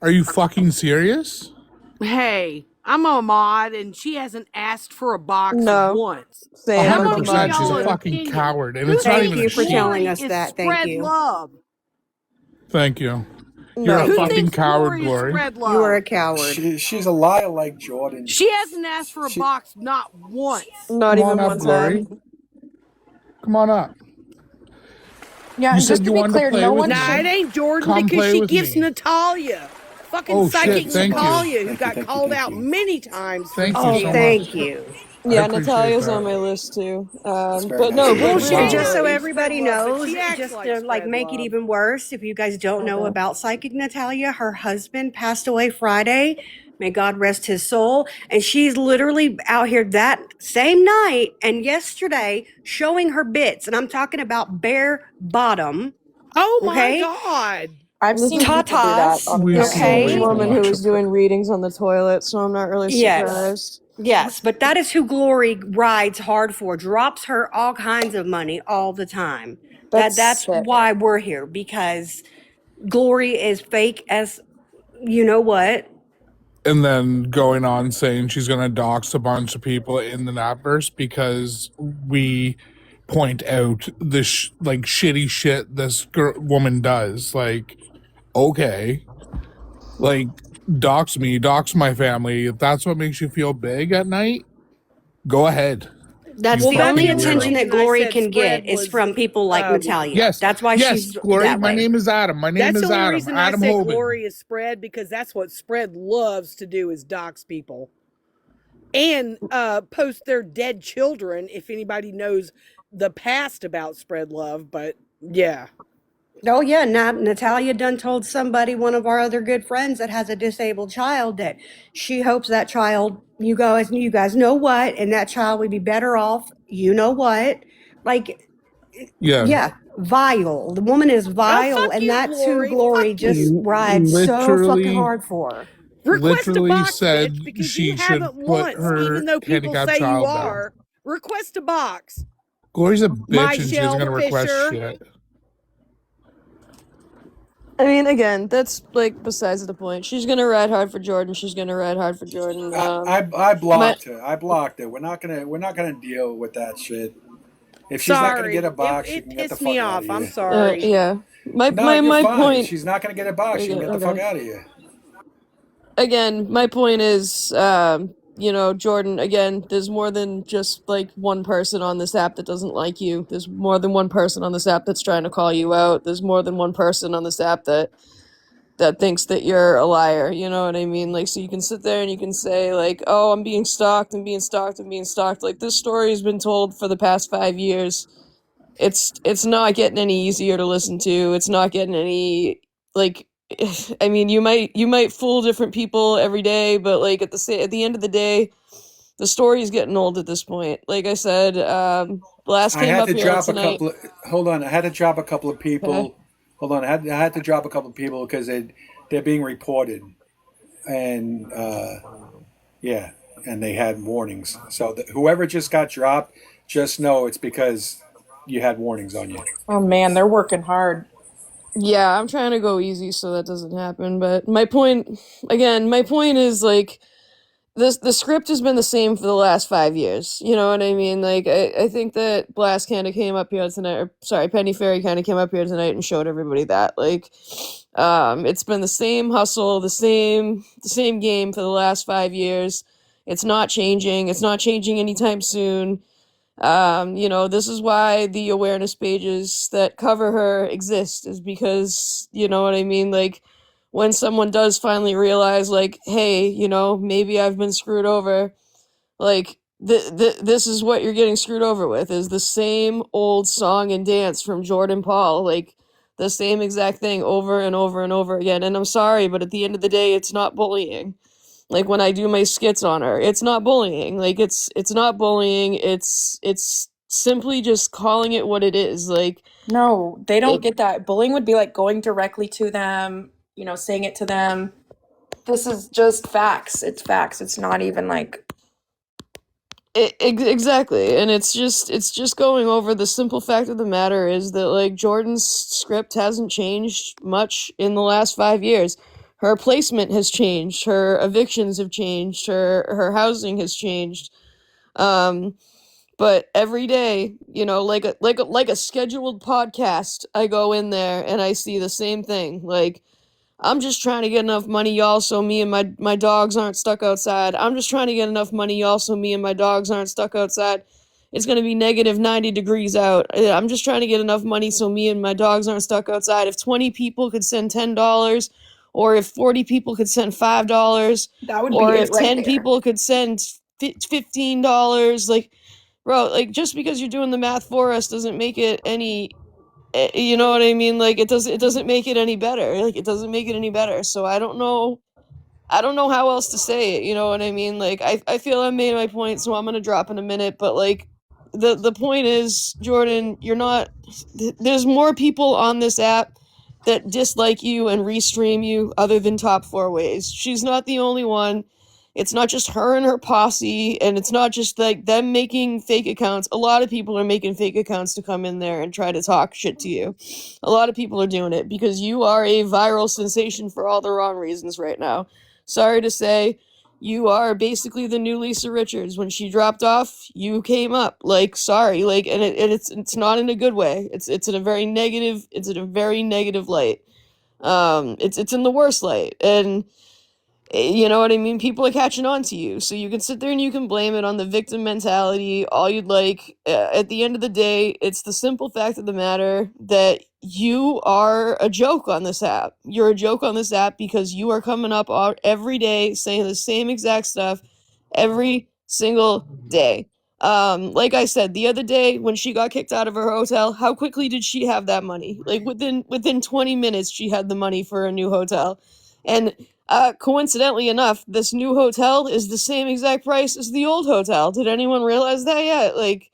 Are you fucking serious? Hey, I'm a mod and she hasn't asked for a box once. Same. I want to get 100%. She's y'all a an fucking opinion. coward, and Who it's not Thank even you a for she. telling us is that. Thank spread you. love. Thank you. You're a Who fucking thinks coward, Glory is Glory. spread love? You are a coward. She's a liar like Jordan. She hasn't asked for a box not once. Not Come even on up, one Glory. time. Come on up. Yeah, You and just said to you be wanted clear, to play no with one me. Nah, it should. ain't Jordan Come because play she with gives me. Natalia fucking Oh psychic shit! Thank you. Natalia, who got called out many times for Thank you Oh, so scams. much. thank you. I Yeah, appreciate Natalia's on that. my list too. That's very But nice no, of you. but Bullshit, really, just so Wow. everybody Spread love, but knows, she acts just like to like spread make it love. even worse, if you guys don't know okay. about Psychic Natalia, her husband passed away Friday. May God rest his soul. And she's literally out here that same night and yesterday showing her bits. And I'm talking about bare bottom. Oh my Okay. God. I've This seen is people do that Tatas. on We've this is seen the way Okay. too woman who much was of it. doing readings on the toilet, so I'm not really Yes. surprised. Yes. But that is who Glory rides hard for, drops her all kinds of money all the time. That's That's sick. why we're here, because Glory is fake as you know what. And then going on saying she's going to dox a bunch of people in the Napverse because we point out the like shitty shit this woman does. Like, okay, like dox me, dox my family. If that's what makes you feel big at night, go ahead. That's You Well, the that's only fucking the only attention weirdo. that reason I Glory said can get spread is was from people like Natalia. Yes, That's why yes, she's Glory. that My way. name is Adam. My name that's the is only Adam. reason I Adam said Hoban. Glory is spread, because that's what spread loves to do, is dox people. And post their dead children if anybody knows the past about spread love, but yeah. Oh yeah, Natalia done told somebody, one of our other good friends that has a disabled child, that she hopes that child, you guys know what, and that child would be better off, you know what. Like, Yeah. yeah, vile. The woman is Oh, vile, fuck and you, that's who Glory. Fuck Glory just you. rides so fucking Literally, hard for. Request a box, said bitch, because you she should haven't put once, even her though people handicapped say you child down. are. Request a box. Glory's a My bitch and she isn't Shell gonna request Fisher. shit. I mean, again, that's like besides the point. She's gonna ride hard for Jordan. She's gonna ride hard for Jordan. I blocked her. I blocked her. We're not gonna deal with that shit. If she's not gonna get Sorry. a box, she It can get the pissed me fuck out off. of I'm here. sorry. Yeah. My No, you're my fine. point. She's not gonna get a box. She can get the fuck out of here. Again, my point is, Jordan, again, there's more than just like one person on this app that doesn't like you. There's more than one person on this app that's trying to call you out. There's more than one person on this app that thinks that you're a liar. You know what I mean? Like, so you can sit there and you can say like, oh, I'm being stalked, I'm being stalked, I'm being stalked. Like, this story has been told for the past 5 years. It's not getting any easier to listen to. It's not getting any, like, I mean, you might fool different people every day, but like at the end of the day, the story's getting old at this point. Like I said, Blast I came had up to here drop a tonight. couple. Hold on, I had to drop a couple of people. Okay. Hold on, I had to drop a couple of people because they're being reported, and yeah, and they had warnings. So whoever just got dropped, just know it's because you had warnings on you. Oh man, they're working hard. Yeah, I'm trying to go easy so that doesn't happen. But my point is like the script has been the same for the last 5 years. You know what I mean? Like I think that Blast kind of came up here tonight. Or, sorry, Penny Ferry kind of came up here tonight and showed everybody that like it's been the same hustle, the same game for the last 5 years. It's not changing. It's not changing anytime soon. This is why the awareness pages that cover her exist, is because, you know what I mean? Like, when someone does finally realize, like, hey, maybe I've been screwed over, like, this is what you're getting screwed over with, is the same old song and dance from Jordan Paul, like, the same exact thing over and over and over again. And I'm sorry, but at the end of the day, it's not bullying. Like when I do my skits on her, it's not bullying. Like it's not bullying. It's simply just calling it what it is. Like No, they don't get that. Bullying would be like going directly to them, saying it to them. This is just facts. It's facts. It's not even like exactly. And it's just going over the simple fact of the matter is that like Jordan's script hasn't changed much in the last 5 years. Her placement has changed, her evictions have changed, her housing has changed. But every day, like a scheduled podcast, I go in there and I see the same thing. Like, I'm just trying to get enough money, y'all, so me and my dogs aren't stuck outside. I'm just trying to get enough money, y'all, so me and my dogs aren't stuck outside. It's gonna be negative 90 degrees out. I'm just trying to get enough money so me and my dogs aren't stuck outside. If 20 people could send $10 or if 40 people could send $5, That would or be if it right 10 there. people could send $15, like, bro, like, just because you're doing the math for us doesn't make it any, you know what I mean? Like, it doesn't make it any better. Like, it doesn't make it any better. So I don't know how else to say it, you know what I mean? Like, I feel I made my point, so I'm gonna drop in a minute, but like, the point is, Jordan, you're not, there's more people on this app that dislike you and restream you other than Top 4 Ways. She's not the only one. It's not just her and her posse, and it's not just like them making fake accounts. A lot of people are making fake accounts to come in there and try to talk shit to you. A lot of people are doing it because you are a viral sensation for all the wrong reasons right now. Sorry to say, you are basically the new Lisa Richards. When she dropped off, you came up. Like, sorry, like, and it's not in a good way. It's in a very negative. It's in a very negative light. It's in the worst light, and you know what I mean? People are catching on to you. So you can sit there and you can blame it on the victim mentality all you'd like. At the end of the day, it's the simple fact of the matter that you are a joke on this app. You're a joke on this app because you are coming up every day saying the same exact stuff every single day. Like I said, the other day when she got kicked out of her hotel, how quickly did she have that money? Like within 20 minutes, she had the money for a new hotel. And coincidentally enough, this new hotel is the same exact price as the old hotel. Did anyone realize that yet? Like,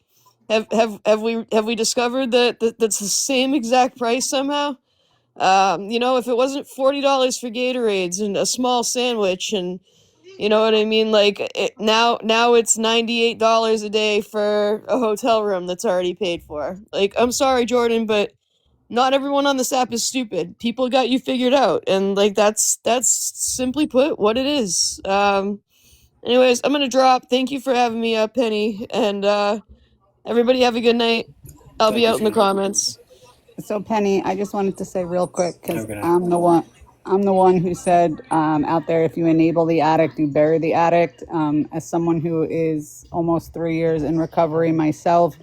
have we discovered that's the same exact price somehow? You know, if it wasn't $40 for Gatorades and a small sandwich, and you know what I mean, like now it's $98 a day for a hotel room that's already paid for. Like, I'm sorry, Jordan, but not everyone on this app is stupid. People got you figured out, and like that's simply put what it is. Anyways, I'm gonna drop. Thank you for having me up, Penny, and everybody have a good night. I'll be Thank you, out in the Gina. comments. So Penny, I just wanted to say real quick because Have a good night. I'm the one who said out there, if you enable the addict, you bury the addict. As someone who is almost 3 years in recovery myself,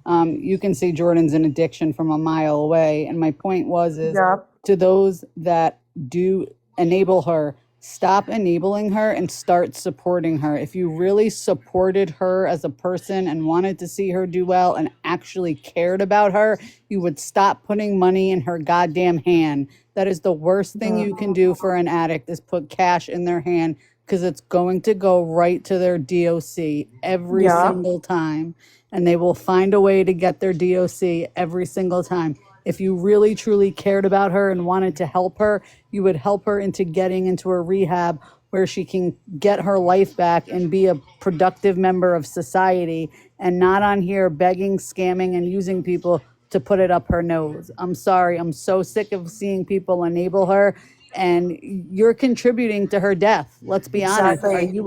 you can see Jordan's an addiction from a mile away. And my point is Yeah. to those that do enable her, stop enabling her and start supporting her. If you really supported her as a person and wanted to see her do well and actually cared about her, you would stop putting money in her goddamn hand. That is the worst thing you can do for an addict, is put cash in their hand, because it's going to go right to their DOC every Yeah. single time. And they will find a way to get their DOC every single time. If you really truly cared about her and wanted to help her, you would help her into getting into a rehab where she can get her life back and be a productive member of society, and not on here begging, scamming, and using people to put it up her nose. I'm sorry. I'm so sick of seeing people enable her, and you're contributing to her death. Let's be honest. Exactly.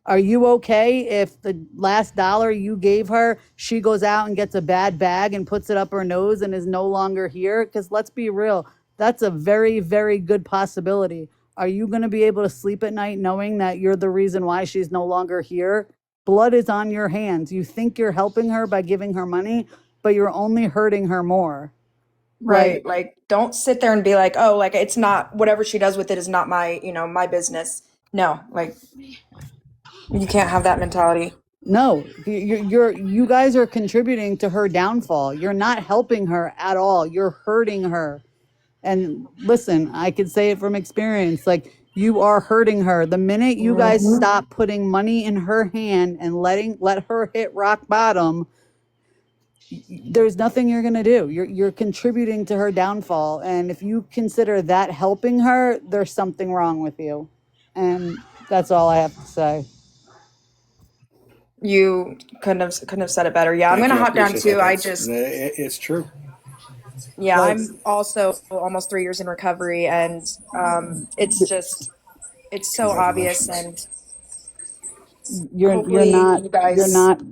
Are you okay if the last dollar you gave her, she goes out and gets a bad bag and puts it up her nose and is no longer here? Because let's be real, that's a very, very good possibility. Are you going to be able to sleep at night knowing that you're the reason why she's no longer here? Blood is on your hands. You think you're helping her by giving her money, but you're only hurting her more. Right. Like, don't sit there and be like, oh, like, it's not, whatever she does with it is not my, my business. No, like, you can't have that mentality. No, you guys are contributing to her downfall. You're not helping her at all. You're hurting her. And listen, I can say it from experience. Like, you are hurting her. The minute you guys stop putting money in her hand and let her hit rock bottom, there's nothing you're gonna do. You're contributing to her downfall. And if you consider that helping her, there's something wrong with you. And that's all I have to say. You couldn't have said it better. Yeah, I'm Thank gonna you. I hop down appreciate that. too. It's true. Yeah, Well, I'm also almost 3 years in recovery, and it's so obvious, congratulations. and you're hopefully you guys.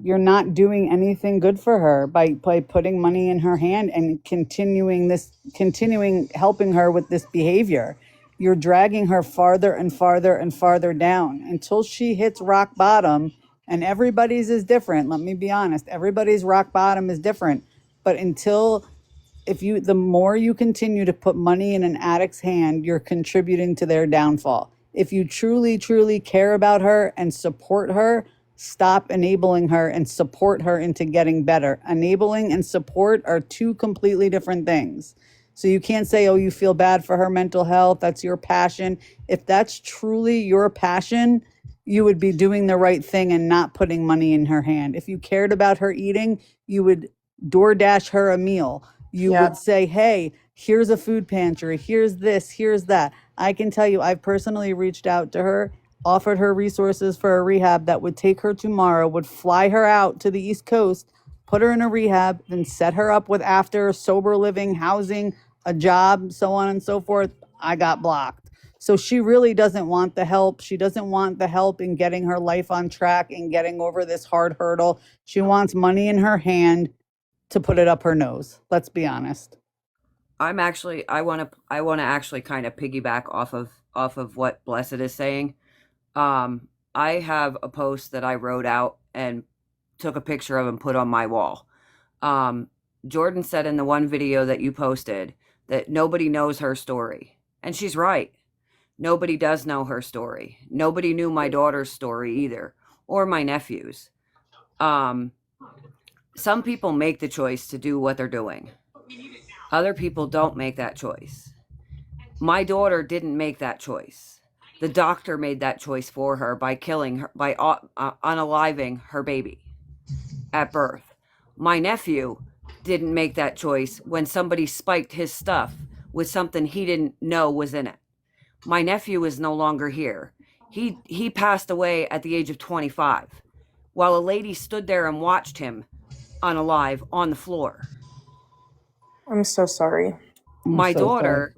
you're not doing anything good for her by putting money in her hand and continuing helping her with this behavior. You're dragging her farther and farther and farther down until she hits rock bottom. And everybody's is different. Let me be honest, everybody's rock bottom is different. But until the more you continue to put money in an addict's hand, you're contributing to their downfall. If you truly, truly care about her and support her, stop enabling her and support her into getting better. Enabling and support are two completely different things. So you can't say, oh, you feel bad for her mental health. That's your passion. If that's truly your passion, you would be doing the right thing and not putting money in her hand. If you cared about her eating, you would DoorDash her a meal. You Yeah. would say, hey, here's a food pantry, here's this, here's that. I can tell you, I've personally reached out to her, offered her resources for a rehab that would take her tomorrow, would fly her out to the East Coast, put her in a rehab, then set her up with after sober living, housing, a job, so on and so forth. I got blocked. So she really doesn't want the help. She doesn't want the help in getting her life on track and getting over this hard hurdle. She wants money in her hand to put it up her nose. Let's be honest. I want to actually kind of piggyback off of what Blessed is saying. I have a post that I wrote out and took a picture of and put on my wall. Jordan said in the one video that you posted that nobody knows her story. And she's right. Nobody does know her story. Nobody knew my daughter's story either, or my nephew's. Some people make the choice to do what they're doing. Other people don't make that choice. My daughter didn't make that choice. The doctor made that choice for her by killing her, by unaliving her baby at birth. My nephew didn't make that choice when somebody spiked his stuff with something he didn't know was in it. My nephew is no longer here. He passed away at the age of 25, while a lady stood there and watched him unalive on the floor. I'm so sorry. My daughter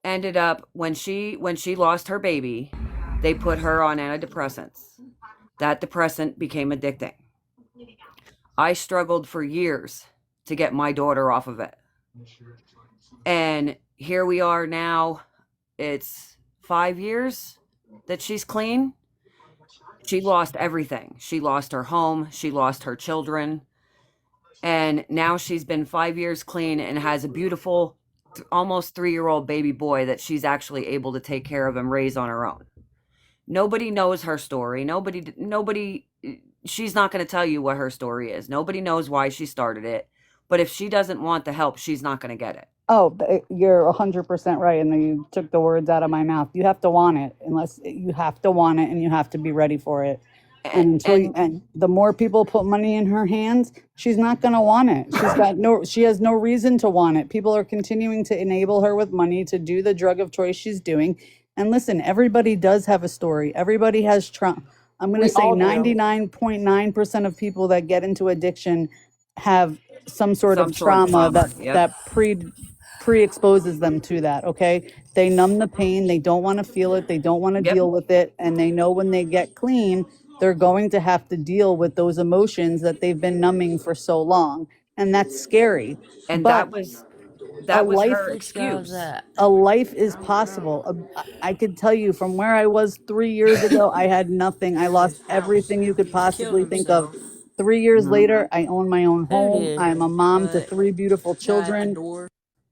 ended up when she lost her baby, they put her on antidepressants. That depressant became addicting. I struggled for years to get my daughter off of it. And here we are now. It's 5 years that she's clean. She lost everything. She lost her home. She lost her children. And now she's been 5 years clean and has a beautiful, almost 3-year-old baby boy that she's actually able to take care of and raise on her own. Nobody knows her story. Nobody, she's not going to tell you what her story is. Nobody knows why she started it. But if she doesn't want the help, she's not going to get it. Oh, you're 100% right. And then you took the words out of my mouth. You have to want it, you have to want it and you have to be ready for it. And the more people put money in her hands, she's not going to want it. She has no reason to want it. People are continuing to enable her with money to do the drug of choice she's doing. And listen, everybody does have a story. Everybody has trauma. I'm going to say 99.9% of people that get into addiction have some sort of trauma that pre-exposes them to that. Okay. They numb the pain. They don't want to feel it. They don't want to deal with it. And they know when they get clean, they're going to have to deal with those emotions that they've been numbing for so long. And that's scary. And but that was her excuse. A life is possible. I could tell you from where I was 3 years ago, I had nothing. I lost everything you could possibly think of. 3 years later, I own my own home. I'm a mom to 3 beautiful children.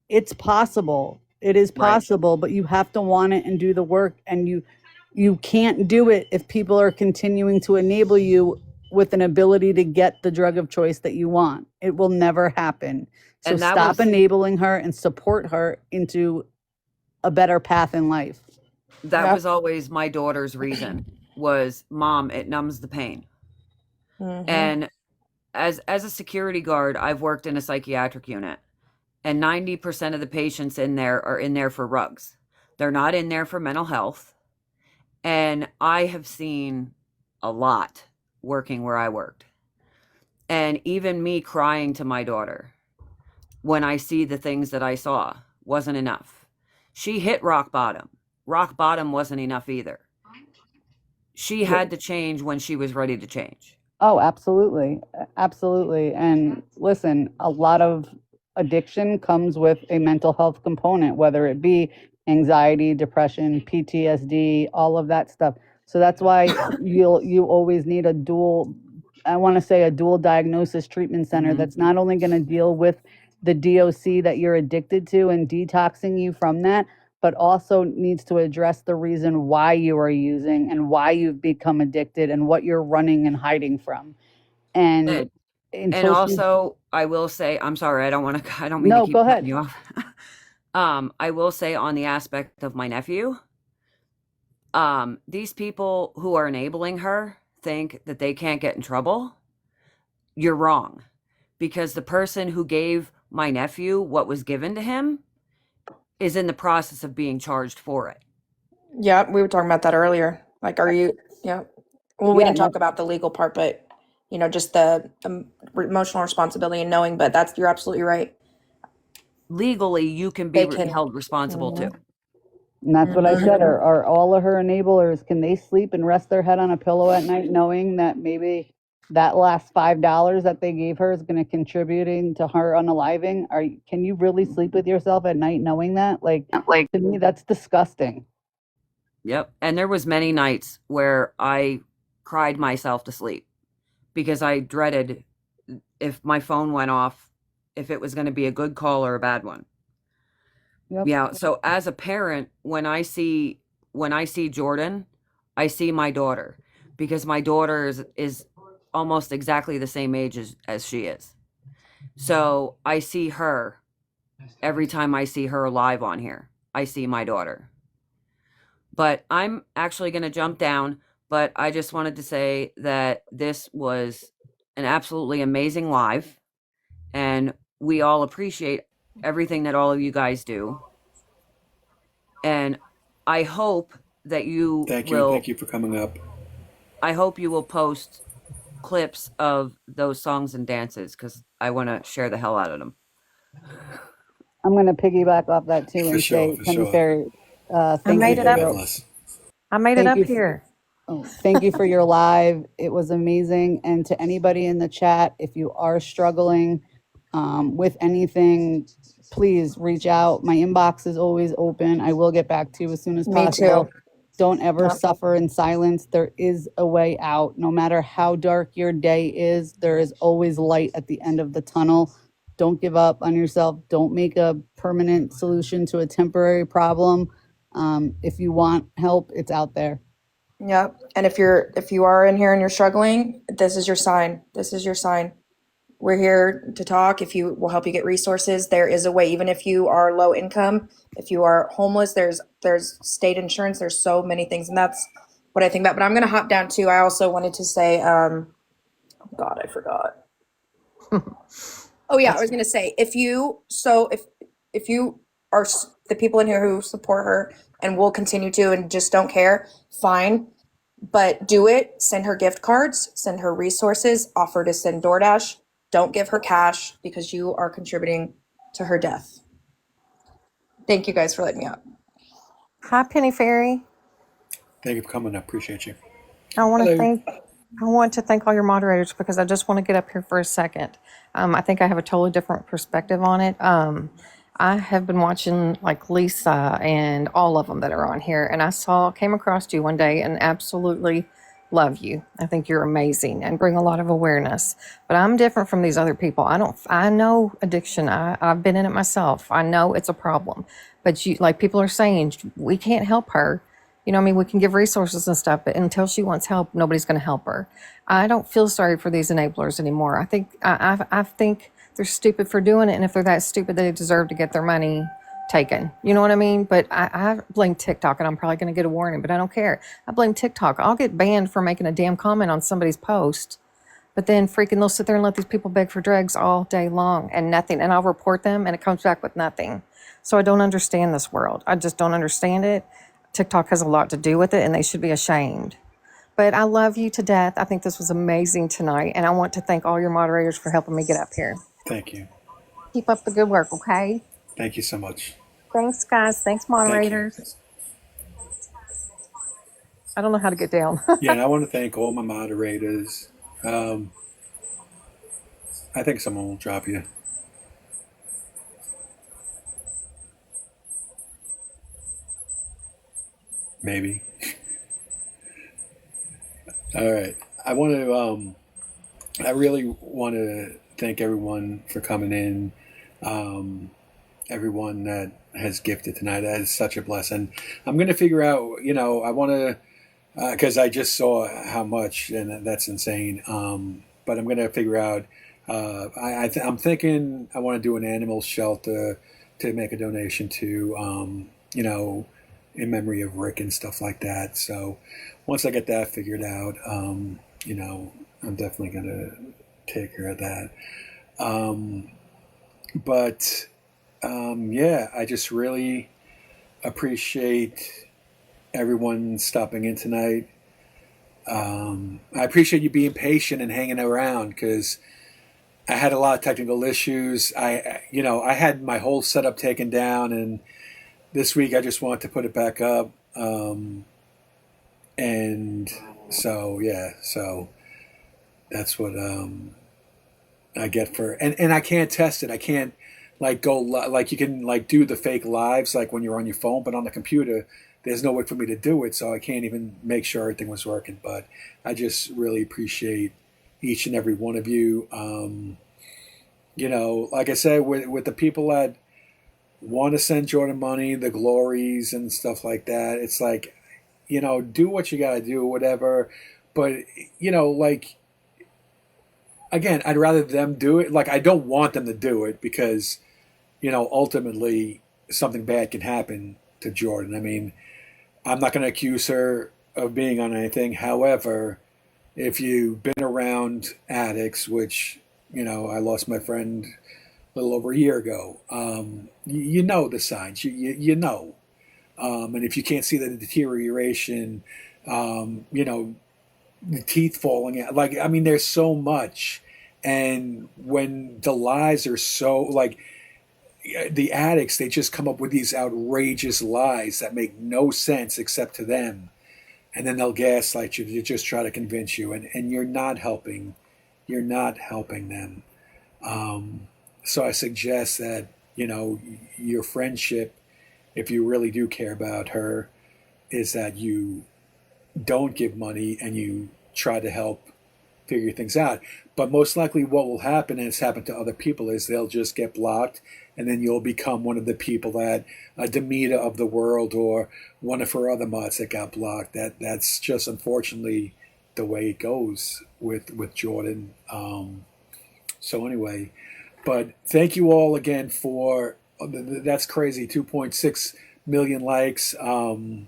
It's possible. It is possible, but you have to want it and do the work. And you can't do it if people are continuing to enable you with an ability to get the drug of choice that you want. It will never happen. So stop enabling her and support her into a better path in life. That was always my daughter's reason was, Mom, it numbs the pain. Mm-hmm. And as a security guard, I've worked in a psychiatric unit, and 90% of the patients in there are in there for rugs. They're not in there for mental health. And I have seen a lot working where I worked. And even me crying to my daughter when I see the things that I saw wasn't enough. She hit rock bottom. Rock bottom wasn't enough either. She had to change when she was ready to change. Oh, absolutely. Absolutely. And listen, a lot of addiction comes with a mental health component, whether it be anxiety, depression, PTSD, all of that stuff. So that's why you always need a dual diagnosis treatment center that's not only going to deal with the DOC that you're addicted to and detoxing you from that, but also needs to address the reason why you are using and why you've become addicted and what you're running and hiding from. And And until she, also, I will say, I'm sorry, I don't mean to no, keep go cutting ahead. you off. I will say on the aspect of my nephew, these people who are enabling her think that they can't get in trouble. You're wrong, because the person who gave my nephew what was given to him is in the process of being charged for it. Yeah, we were talking about that earlier. Like, are you? Yeah. Well, we Yeah, didn't talk about the legal part, but just the emotional responsibility and knowing. But you're absolutely right. Legally, you can be They can. held responsible too. And that's what I said. Mhm. Are all of her enablers, can they sleep and rest their head on a pillow at night knowing that maybe that last $5 that they gave her is going to contributing to her unaliving? Can you really sleep with yourself at night knowing that? Like, to me, that's disgusting. Yep. And there was many nights where I cried myself to sleep because I dreaded if my phone went off, if it was going to be a good call or a bad one. Yep. Yeah. So as a parent, when I see Jordan, I see my daughter, because my daughter is almost exactly the same age as she is. So I see her every time I see her live on here. I see my daughter. But I'm actually going to jump down, but I just wanted to say that this was an absolutely amazing live, and we all appreciate everything that all of you guys do. And I hope that you Thank you. will Thank you for coming up. I hope you will post clips of those songs and dances, because I want to share the hell out of them. I'm going to piggyback off that too For and sure, say, for Penny sure. Fairy, I thank made you it for up. your, Fabulous. I made it thank up you. here. Thank you for your live. It was amazing. And to anybody in the chat, if you are struggling with anything, please reach out. My inbox is always open. I will get back to you as soon as Me possible. too. Don't ever Yep. suffer in silence. There is a way out. No matter how dark your day is, there is always light at the end of the tunnel. Don't give up on yourself. Don't make a permanent solution to a temporary problem. If you want help, it's out there. Yep. And if you are in here and you're struggling, this is your sign. This is your sign. We're here to talk. If you will help you get resources, there is a way. Even if you are low income, if you are homeless, there's state insurance. There's so many things, and that's what I think about. But I'm gonna hop down too. I also wanted to say, God, I forgot. Oh yeah, I was gonna say if you are the people in here who support her and will continue to and just don't care, fine. But do it. Send her gift cards, send her resources, offer to send DoorDash. Don't give her cash because you are contributing to her death. Thank you guys for letting me up. Hi, Penny Fairy. Thank you for coming. I appreciate you. I want to Hello. thank I want to thank all your moderators because I just want to get up here for a second. I think I have a totally different perspective on it. I have been watching like Lisa and all of them that are on here, and came across you one day and absolutely love you. I think you're amazing and bring a lot of awareness. But I'm different from these other people. I know addiction. I've been in it myself. I know it's a problem. But like people are saying, we can't help her. You know what I mean? We can give resources and stuff, but until she wants help, nobody's going to help her. I don't feel sorry for these enablers anymore. I think they're stupid for doing it, and if they're that stupid, they deserve to get their money taken. You know what I mean? But I blame TikTok, and I'm probably going to get a warning, but I don't care. I blame TikTok. I'll get banned for making a damn comment on somebody's post, but then freaking they'll sit there and let these people beg for drugs all day long and nothing, and I'll report them, and it comes back with nothing. So I don't understand this world. I just don't understand it. TikTok has a lot to do with it, and they should be ashamed. But I love you to death. I think this was amazing tonight, and I want to thank all your moderators for helping me get up here. Thank you. Keep up the good work, okay? Thank you so much. Thanks, guys. Thanks, Thank you. moderators. I don't know how to get down. Yeah, and I want to thank all my moderators. I think someone will drop you. Maybe. All right. I really want to thank everyone for coming in. everyone that has gifted tonight. That is such a blessing. I'm going to figure out, I want to, because I just saw how much, and that's insane. But I'm going to figure out, I'm thinking I want to do an animal shelter to make a donation to, in memory of Rick and stuff like that. So once I get that figured out, I'm definitely going to take care of that. But I just really appreciate everyone stopping in tonight. I appreciate you being patient and hanging around because I had a lot of technical issues. I had my whole setup taken down, and this week I just wanted to put it back up. And so that's what I get for, and I can't test it. I can't go like you can do the fake lives like when you're on your phone, but on the computer there's no way for me to do it, so I can't even make sure everything was working. But I just really appreciate each and every one of you. Like I said, with the people that want to send Jordan money, the glories and stuff like that, it's like, do what you gotta do, whatever. But again, I'd rather them do it. Like, I don't want them to do it because, ultimately something bad can happen to Jordan. I mean, I'm not going to accuse her of being on anything. However, if you've been around addicts, which, I lost my friend a little over a year ago, you know the signs, you know. And if you can't see the deterioration, the teeth falling out, there's so much. And when the lies are so, the addicts, they just come up with these outrageous lies that make no sense except to them. And then they'll gaslight you to just try to convince you. And you're not helping. You're not helping them. So I suggest that, your friendship, if you really do care about her, is that you don't give money and you try to help figure things out. But most likely what will happen, and it's happened to other people, is they'll just get blocked, and then you'll become one of the people that Demeter of the world or one of her other mods that got blocked. That's just unfortunately the way it goes with Jordan. So anyway, but thank you all again for, that's crazy, 2.6 million likes and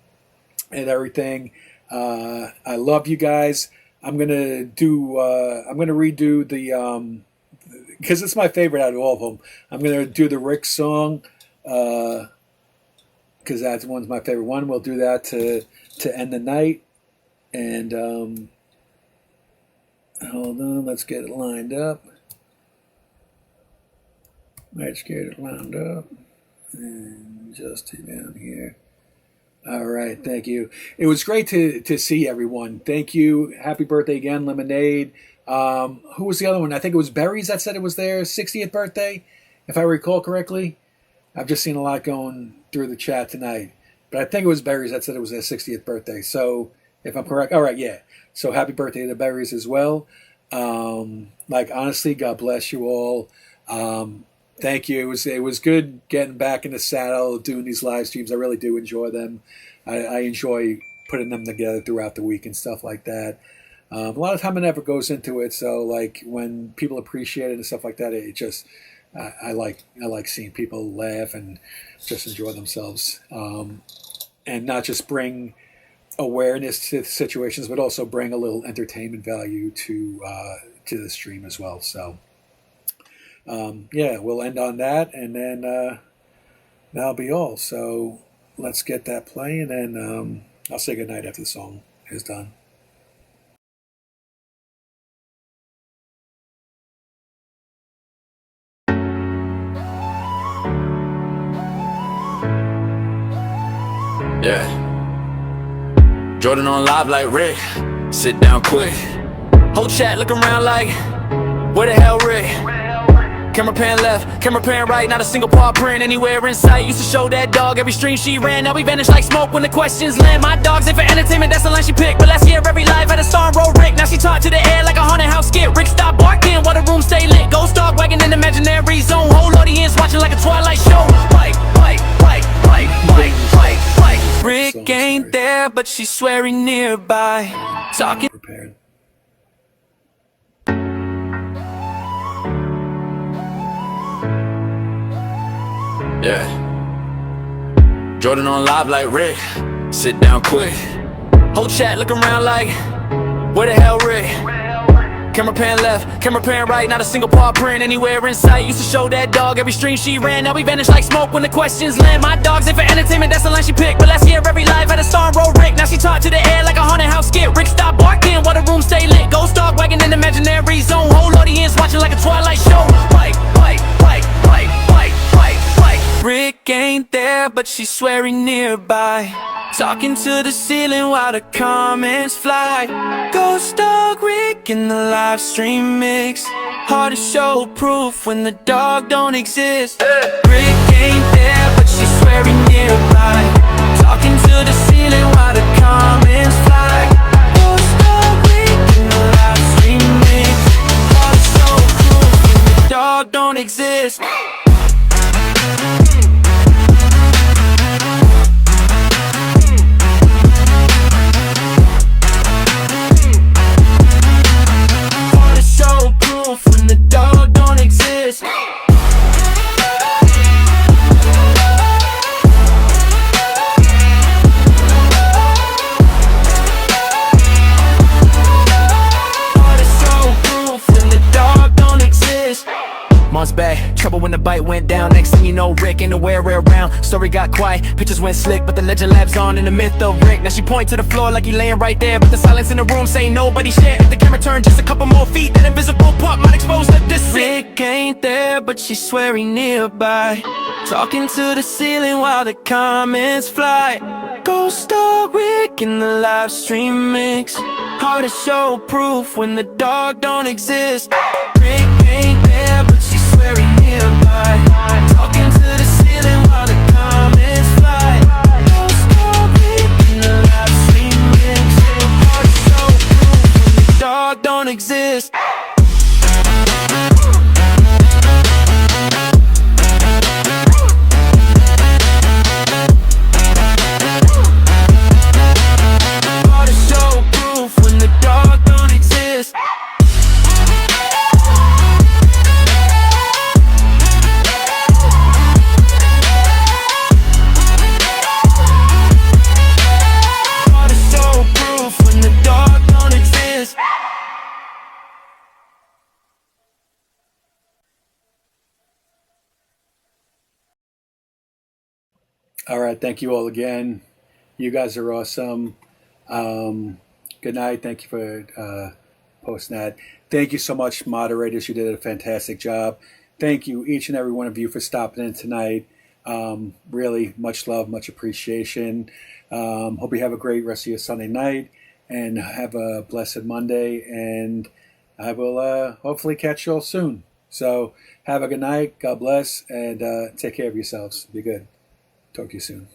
everything. I love you guys. I'm gonna redo the because it's my favorite out of all of them. I'm gonna do the Rick song because that one's my favorite one. We'll do that to end the night. And hold on, let's get it lined up. Let's get it lined up and just down here. All right, thank you. It was great to see everyone. Thank you. Happy birthday again, Lemonade. Who was the other one? I think it was Berries that said it was their 60th birthday, if I recall correctly. I've just seen a lot going through the chat tonight. But I think it was Berries that said it was their 60th birthday. So if I'm correct, all right, yeah. So happy birthday to Berries as well. Honestly, God bless you all. Thank you. It was good getting back in the saddle, doing these live streams. I really do enjoy them. I enjoy putting them together throughout the week and stuff like that. A lot of time and effort goes into it. So when people appreciate it and stuff like that, it just I like seeing people laugh and just enjoy themselves, and not just bring awareness to situations, but also bring a little entertainment value to the stream as well. So. We'll end on that, and then that'll be all. So let's get that playing, and I'll say goodnight after the song is done. Yeah. Jordan on live like Rick. Sit down quick. Whole chat look around like, where the hell Rick? Camera pan left, camera pan right, not a single paw print anywhere in sight. Used to show that dog every stream she ran, now we vanish like smoke when the questions land. My dogs ain't for entertainment, that's the line she picked. But last year every live had a star and roll Rick. Now she taught to the air like a haunted house skit. Rick stopped barking while the room stay lit. Ghost dog wagging in imaginary zone. Whole audience watching. Rick ain't there, but she's swearing nearby. Talking. Prepared. Yeah. Jordan on live like Rick. Sit down quick. Whole chat look around like, where the hell Rick? Camera pan left, camera pan right, not a single paw print anywhere in sight. Used to show that dog every stream she ran. Now we vanish like smoke when the questions land. My dogs ain't for entertainment, that's the line she picked. But last year every live had a star and roll Rick. Now she talked to the air like a haunted house skit. Rick stopped barking while the room stay lit. Ghost dog wagging in the imaginary zone. Whole audience watching like a Twilight show. Like, Rick ain't there, but she's swearing nearby. Talking to the ceiling while the comments fly. Ghost dog Rick in the live stream mix. Hard to show proof when the dog don't exist. Rick ain't there, but she's swearing nearby. Talking to the ceiling while the comments fly. Ghost dog Rick in the live stream mix. Hard to show proof when the dog don't exist. When the dog don't exist. Hard to show proof when the dog don't exist. Months back, trouble when the bite went down. Next thing you know, Rick ain't nowhere around. Story got quiet, pictures went slick, but the legend labs on in the myth of Rick. Now she point to the floor like he laying right there, but the silence in the room say nobody share. If the camera turned just a couple more feet, that invisible part might expose the deceit. Rick ain't there, but she's swearing nearby. Talking to the ceiling while the comments fly. Ghost dog Rick in the live stream mix. Hard to show proof when the dog don't exist. Rick ain't there, but she's swearing nearby. Talking to the ceiling while the comments fly. Ghost dog Rick in the live stream mix. Hard to show proof when the dog don't exist. Hard to show proof when the dog don't exist. Hard to show proof when the dog don't exist. All right. Thank you all again. You guys are awesome. Good night. Thank you for posting that. Thank you so much, moderators. You did a fantastic job. Thank you, each and every one of you, for stopping in tonight. Really, much love, much appreciation. Hope you have a great rest of your Sunday night and have a blessed Monday. And I will hopefully catch you all soon. So have a good night. God bless, and take care of yourselves. Be good. Talk to you soon.